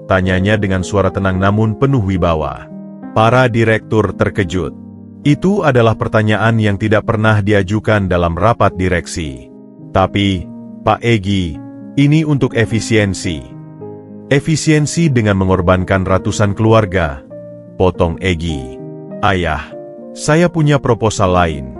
Tanyanya dengan suara tenang namun penuh wibawa. Para direktur terkejut. Itu adalah pertanyaan yang tidak pernah diajukan dalam rapat direksi. "Tapi, Pak Egy, ini untuk efisiensi." "Efisiensi dengan mengorbankan ratusan keluarga," potong Egy. "Ayah, saya punya proposal lain."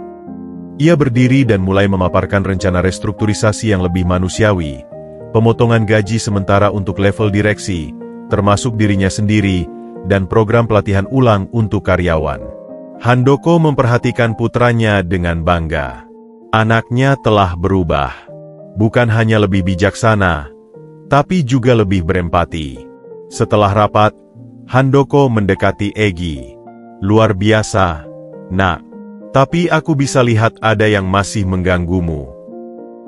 Ia berdiri dan mulai memaparkan rencana restrukturisasi yang lebih manusiawi, pemotongan gaji sementara untuk level direksi, termasuk dirinya sendiri, dan program pelatihan ulang untuk karyawan. Handoko memperhatikan putranya dengan bangga. Anaknya telah berubah. Bukan hanya lebih bijaksana, tapi juga lebih berempati. Setelah rapat, Handoko mendekati Egi. Luar biasa, Nak. Tapi aku bisa lihat ada yang masih mengganggumu.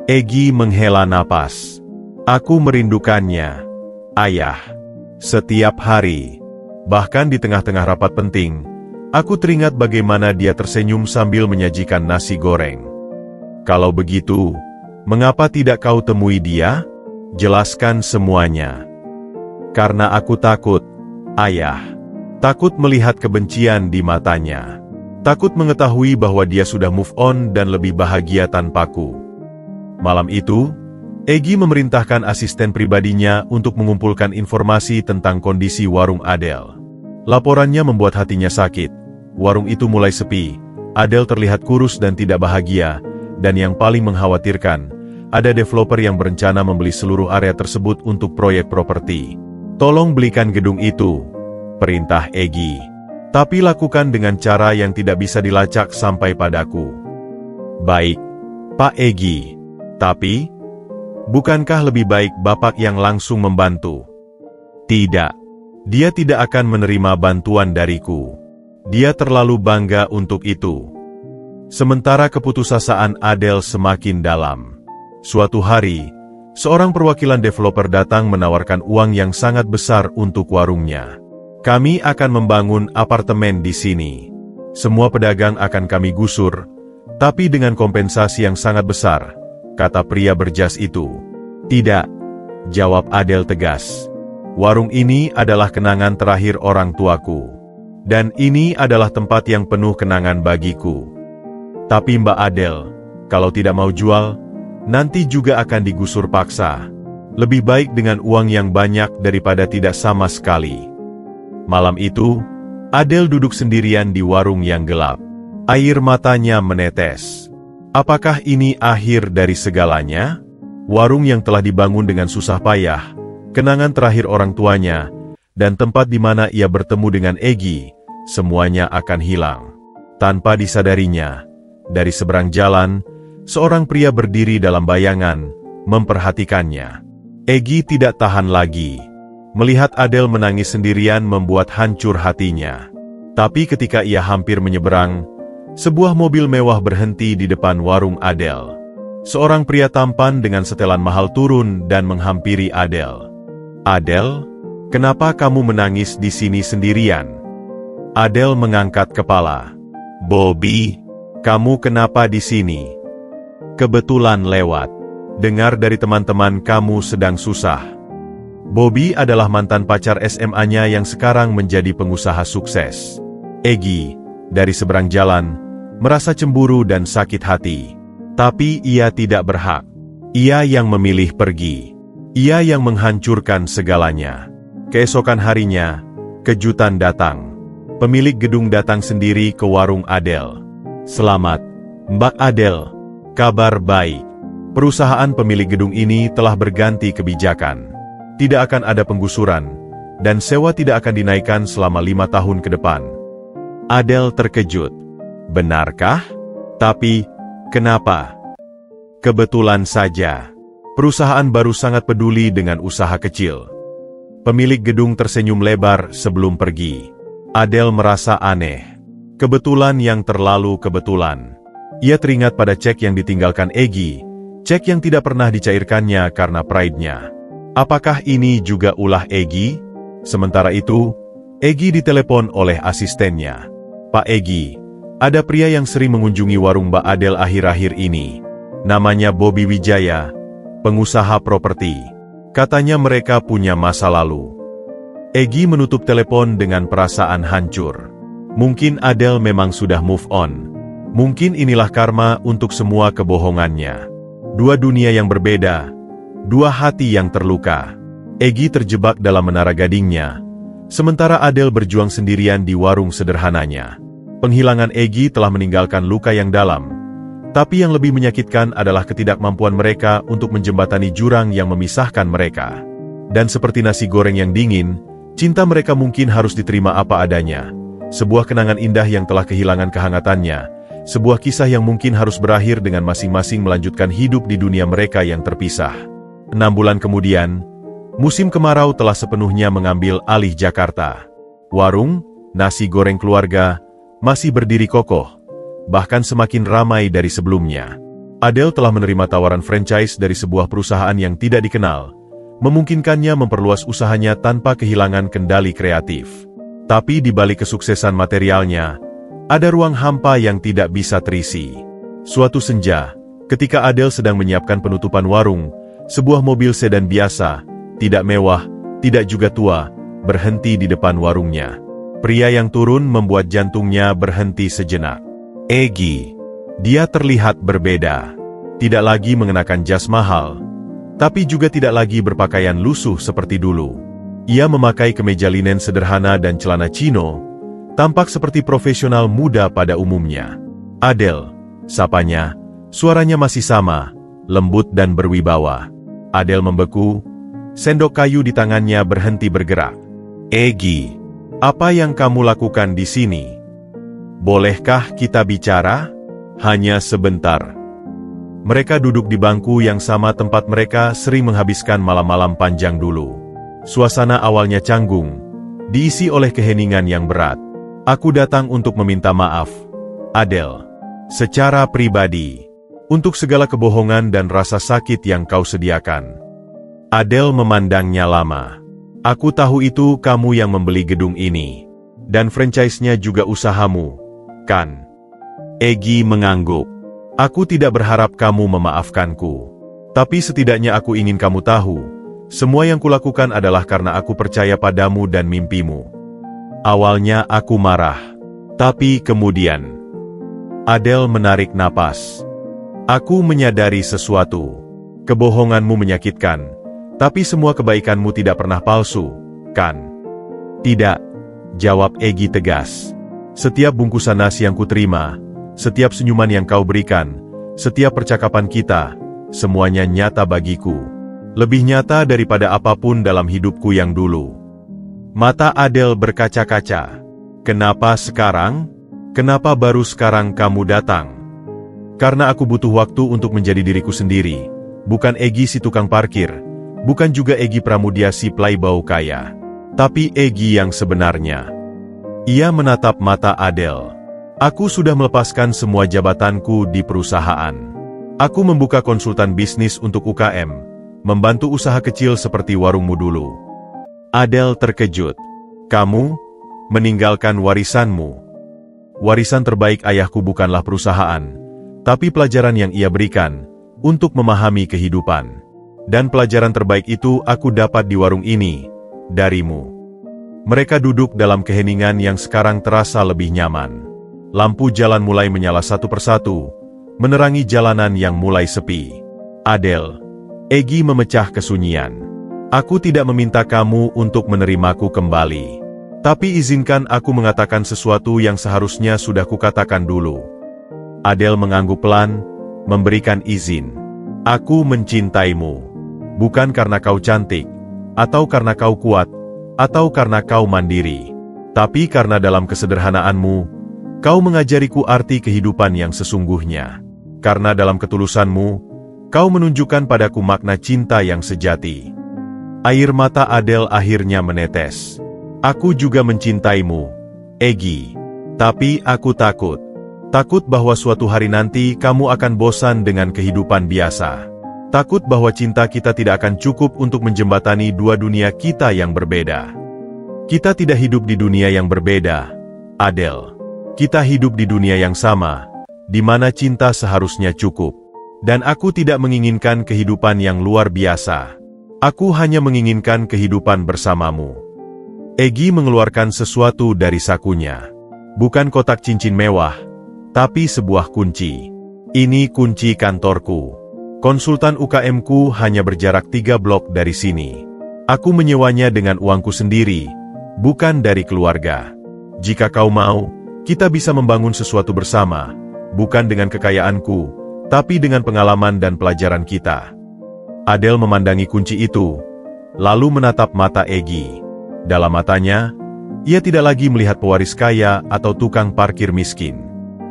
Egi menghela napas. Aku merindukannya, Ayah. Setiap hari, bahkan di tengah-tengah rapat penting, aku teringat bagaimana dia tersenyum sambil menyajikan nasi goreng. Kalau begitu, mengapa tidak kau temui dia? Jelaskan semuanya. Karena aku takut, Ayah. Takut melihat kebencian di matanya. Takut mengetahui bahwa dia sudah move on dan lebih bahagia tanpaku. Malam itu, Egi memerintahkan asisten pribadinya untuk mengumpulkan informasi tentang kondisi warung Adele. Laporannya membuat hatinya sakit. Warung itu mulai sepi, Adele terlihat kurus dan tidak bahagia, dan yang paling mengkhawatirkan, ada developer yang berencana membeli seluruh area tersebut untuk proyek properti. Tolong belikan gedung itu, perintah Egi. Tapi lakukan dengan cara yang tidak bisa dilacak sampai padaku. Baik, Pak Egi. Tapi, bukankah lebih baik Bapak yang langsung membantu? Tidak. Dia tidak akan menerima bantuan dariku. Dia terlalu bangga untuk itu. Sementara keputusasaan Adele semakin dalam. Suatu hari, seorang perwakilan developer datang menawarkan uang yang sangat besar untuk warungnya. Kami akan membangun apartemen di sini. Semua pedagang akan kami gusur, tapi dengan kompensasi yang sangat besar, kata pria berjas itu. Tidak, jawab Adele tegas. Warung ini adalah kenangan terakhir orang tuaku. Dan ini adalah tempat yang penuh kenangan bagiku. Tapi Mbak Adele, kalau tidak mau jual, nanti juga akan digusur paksa. Lebih baik dengan uang yang banyak daripada tidak sama sekali. Malam itu, Adele duduk sendirian di warung yang gelap. Air matanya menetes. Apakah ini akhir dari segalanya? Warung yang telah dibangun dengan susah payah, kenangan terakhir orang tuanya, dan tempat di mana ia bertemu dengan Egi, semuanya akan hilang. Tanpa disadarinya, dari seberang jalan, seorang pria berdiri dalam bayangan, memperhatikannya. Egi tidak tahan lagi. Melihat Adele menangis sendirian membuat hancur hatinya. Tapi ketika ia hampir menyeberang, sebuah mobil mewah berhenti di depan warung Adele. Seorang pria tampan dengan setelan mahal turun dan menghampiri Adele. Adele, kenapa kamu menangis di sini sendirian? Adele mengangkat kepala. Bobby, kamu kenapa di sini? Kebetulan lewat. Dengar dari teman-teman kamu sedang susah. Bobby adalah mantan pacar SMA-nya yang sekarang menjadi pengusaha sukses. Egi, dari seberang jalan, merasa cemburu dan sakit hati. Tapi ia tidak berhak. Ia yang memilih pergi. Ia yang menghancurkan segalanya. Keesokan harinya, kejutan datang. Pemilik gedung datang sendiri ke warung Adele. Selamat, Mbak Adele. Kabar baik. Perusahaan pemilik gedung ini telah berganti kebijakan. Tidak akan ada penggusuran, dan sewa tidak akan dinaikkan selama 5 tahun ke depan. Adele terkejut. Benarkah? Tapi, kenapa? Kebetulan saja. Perusahaan baru sangat peduli dengan usaha kecil. Pemilik gedung tersenyum lebar sebelum pergi. Adele merasa aneh. Kebetulan yang terlalu kebetulan. Ia teringat pada cek yang ditinggalkan Egi, cek yang tidak pernah dicairkannya karena pride-nya. Apakah ini juga ulah Egi? Sementara itu, Egi ditelepon oleh asistennya. Pak Egi, ada pria yang sering mengunjungi warung Mbak Adele akhir-akhir ini. Namanya Bobby Wijaya, pengusaha properti. Katanya mereka punya masa lalu. Egi menutup telepon dengan perasaan hancur. Mungkin Adele memang sudah move on. Mungkin inilah karma untuk semua kebohongannya. Dua dunia yang berbeda. Dua hati yang terluka. Egi terjebak dalam menara gadingnya, sementara Adele berjuang sendirian di warung sederhananya. Penghilangan Egi telah meninggalkan luka yang dalam, tapi yang lebih menyakitkan adalah ketidakmampuan mereka untuk menjembatani jurang yang memisahkan mereka. Dan seperti nasi goreng yang dingin, cinta mereka mungkin harus diterima apa adanya. Sebuah kenangan indah yang telah kehilangan kehangatannya, Sebuah kisah yang mungkin harus berakhir dengan masing-masing melanjutkan hidup di dunia mereka yang terpisah. 6 bulan kemudian, musim kemarau telah sepenuhnya mengambil alih Jakarta. Warung, nasi goreng keluarga, masih berdiri kokoh, bahkan semakin ramai dari sebelumnya. Adele telah menerima tawaran franchise dari sebuah perusahaan yang tidak dikenal, memungkinkannya memperluas usahanya tanpa kehilangan kendali kreatif. Tapi di balik kesuksesan materialnya, ada ruang hampa yang tidak bisa terisi. Suatu senja, ketika Adele sedang menyiapkan penutupan warung, sebuah mobil sedan biasa, tidak mewah, tidak juga tua, berhenti di depan warungnya. Pria yang turun membuat jantungnya berhenti sejenak. Egy. Dia terlihat berbeda. Tidak lagi mengenakan jas mahal, tapi juga tidak lagi berpakaian lusuh seperti dulu. Ia memakai kemeja linen sederhana dan celana chino, tampak seperti profesional muda pada umumnya. Adele, sapanya, suaranya masih sama, lembut dan berwibawa. Adele membeku, sendok kayu di tangannya berhenti bergerak. Egy, apa yang kamu lakukan di sini? Bolehkah kita bicara? Hanya sebentar. Mereka duduk di bangku yang sama tempat mereka sering menghabiskan malam-malam panjang dulu. Suasana awalnya canggung, diisi oleh keheningan yang berat. Aku datang untuk meminta maaf, Adele. Secara pribadi, untuk segala kebohongan dan rasa sakit yang kau sediakan. Adele memandangnya lama. Aku tahu itu kamu yang membeli gedung ini. Dan franchise-nya juga usahamu, kan? Egy mengangguk. Aku tidak berharap kamu memaafkanku. Tapi setidaknya aku ingin kamu tahu, semua yang kulakukan adalah karena aku percaya padamu dan mimpimu. Awalnya aku marah, tapi kemudian Adele menarik napas. Aku menyadari sesuatu. Kebohonganmu menyakitkan, tapi semua kebaikanmu tidak pernah palsu, kan? Tidak, jawab Egy tegas. Setiap bungkusan nasi yang kuterima, setiap senyuman yang kau berikan, setiap percakapan kita, semuanya nyata bagiku. Lebih nyata daripada apapun dalam hidupku yang dulu. Mata Adele berkaca-kaca. Kenapa sekarang? Kenapa baru sekarang kamu datang? Karena aku butuh waktu untuk menjadi diriku sendiri. Bukan Egy si tukang parkir. Bukan juga Egy Pramudia si playboy kaya. Tapi Egy yang sebenarnya. Ia menatap mata Adele. Aku sudah melepaskan semua jabatanku di perusahaan. Aku membuka konsultan bisnis untuk UKM. Membantu usaha kecil seperti warungmu dulu. Adele terkejut. Kamu meninggalkan warisanmu. Warisan terbaik ayahku bukanlah perusahaan, tapi pelajaran yang ia berikan untuk memahami kehidupan. Dan pelajaran terbaik itu aku dapat di warung ini, darimu. Mereka duduk dalam keheningan yang sekarang terasa lebih nyaman. Lampu jalan mulai menyala satu persatu, menerangi jalanan yang mulai sepi. Adele, Egy memecah kesunyian. Aku tidak meminta kamu untuk menerimaku kembali. Tapi izinkan aku mengatakan sesuatu yang seharusnya sudah kukatakan dulu. Adele mengangguk pelan, memberikan izin. Aku mencintaimu. Bukan karena kau cantik, atau karena kau kuat, atau karena kau mandiri. Tapi karena dalam kesederhanaanmu, kau mengajariku arti kehidupan yang sesungguhnya. Karena dalam ketulusanmu, kau menunjukkan padaku makna cinta yang sejati. Air mata Adele akhirnya menetes. Aku juga mencintaimu, Egy. Tapi aku takut. Takut bahwa suatu hari nanti kamu akan bosan dengan kehidupan biasa. Takut bahwa cinta kita tidak akan cukup untuk menjembatani dua dunia kita yang berbeda. Kita tidak hidup di dunia yang berbeda, Adele. Kita hidup di dunia yang sama, di mana cinta seharusnya cukup. Dan aku tidak menginginkan kehidupan yang luar biasa. Aku hanya menginginkan kehidupan bersamamu. Egy mengeluarkan sesuatu dari sakunya. Bukan kotak cincin mewah, tapi sebuah kunci. Ini kunci kantorku. Konsultan UKM-ku hanya berjarak 3 blok dari sini. Aku menyewanya dengan uangku sendiri, bukan dari keluarga. Jika kau mau, kita bisa membangun sesuatu bersama, bukan dengan kekayaanku, tapi dengan pengalaman dan pelajaran kita. Adele memandangi kunci itu, lalu menatap mata Egy. Dalam matanya, ia tidak lagi melihat pewaris kaya atau tukang parkir miskin.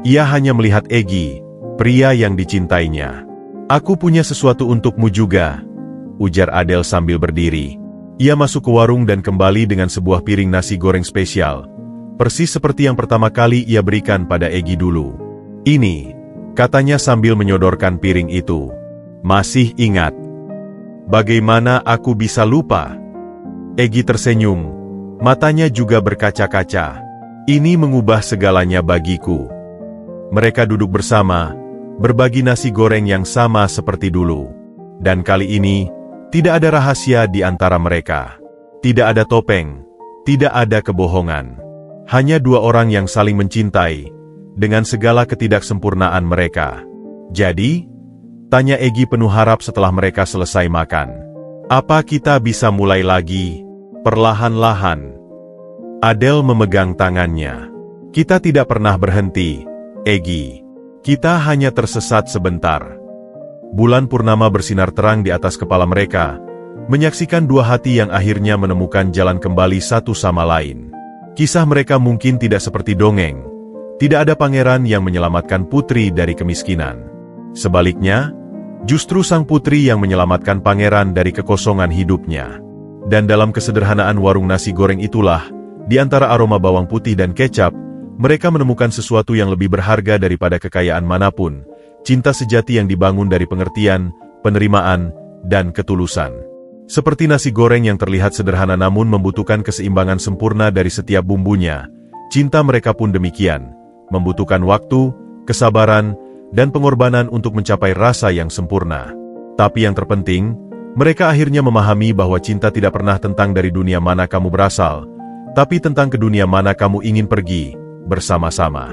Ia hanya melihat Egy, pria yang dicintainya. "Aku punya sesuatu untukmu juga," ujar Adele sambil berdiri. Ia masuk ke warung dan kembali dengan sebuah piring nasi goreng spesial, persis seperti yang pertama kali ia berikan pada Egy dulu. "Ini," katanya sambil menyodorkan piring itu. "Masih ingat?" "Bagaimana aku bisa lupa?" Egy tersenyum, matanya juga berkaca-kaca. "Ini mengubah segalanya bagiku." Mereka duduk bersama, berbagi nasi goreng yang sama seperti dulu. Dan kali ini, tidak ada rahasia di antara mereka. Tidak ada topeng, tidak ada kebohongan. Hanya dua orang yang saling mencintai, dengan segala ketidaksempurnaan mereka. "Jadi?" tanya Egy penuh harap setelah mereka selesai makan. "Apa kita bisa mulai lagi? Perlahan-lahan." Adele memegang tangannya. "Kita tidak pernah berhenti, Egy. Kita hanya tersesat sebentar." Bulan purnama bersinar terang di atas kepala mereka, menyaksikan dua hati yang akhirnya menemukan jalan kembali satu sama lain. Kisah mereka mungkin tidak seperti dongeng. Tidak ada pangeran yang menyelamatkan putri dari kemiskinan. Sebaliknya, justru sang putri yang menyelamatkan pangeran dari kekosongan hidupnya. Dan dalam kesederhanaan warung nasi goreng itulah, di antara aroma bawang putih dan kecap, mereka menemukan sesuatu yang lebih berharga daripada kekayaan manapun, cinta sejati yang dibangun dari pengertian, penerimaan, dan ketulusan. Seperti nasi goreng yang terlihat sederhana namun membutuhkan keseimbangan sempurna dari setiap bumbunya, cinta mereka pun demikian, membutuhkan waktu, kesabaran, dan pengorbanan untuk mencapai rasa yang sempurna. Tapi yang terpenting, mereka akhirnya memahami bahwa cinta tidak pernah tentang dari dunia mana kamu berasal, tapi tentang ke dunia mana kamu ingin pergi bersama-sama.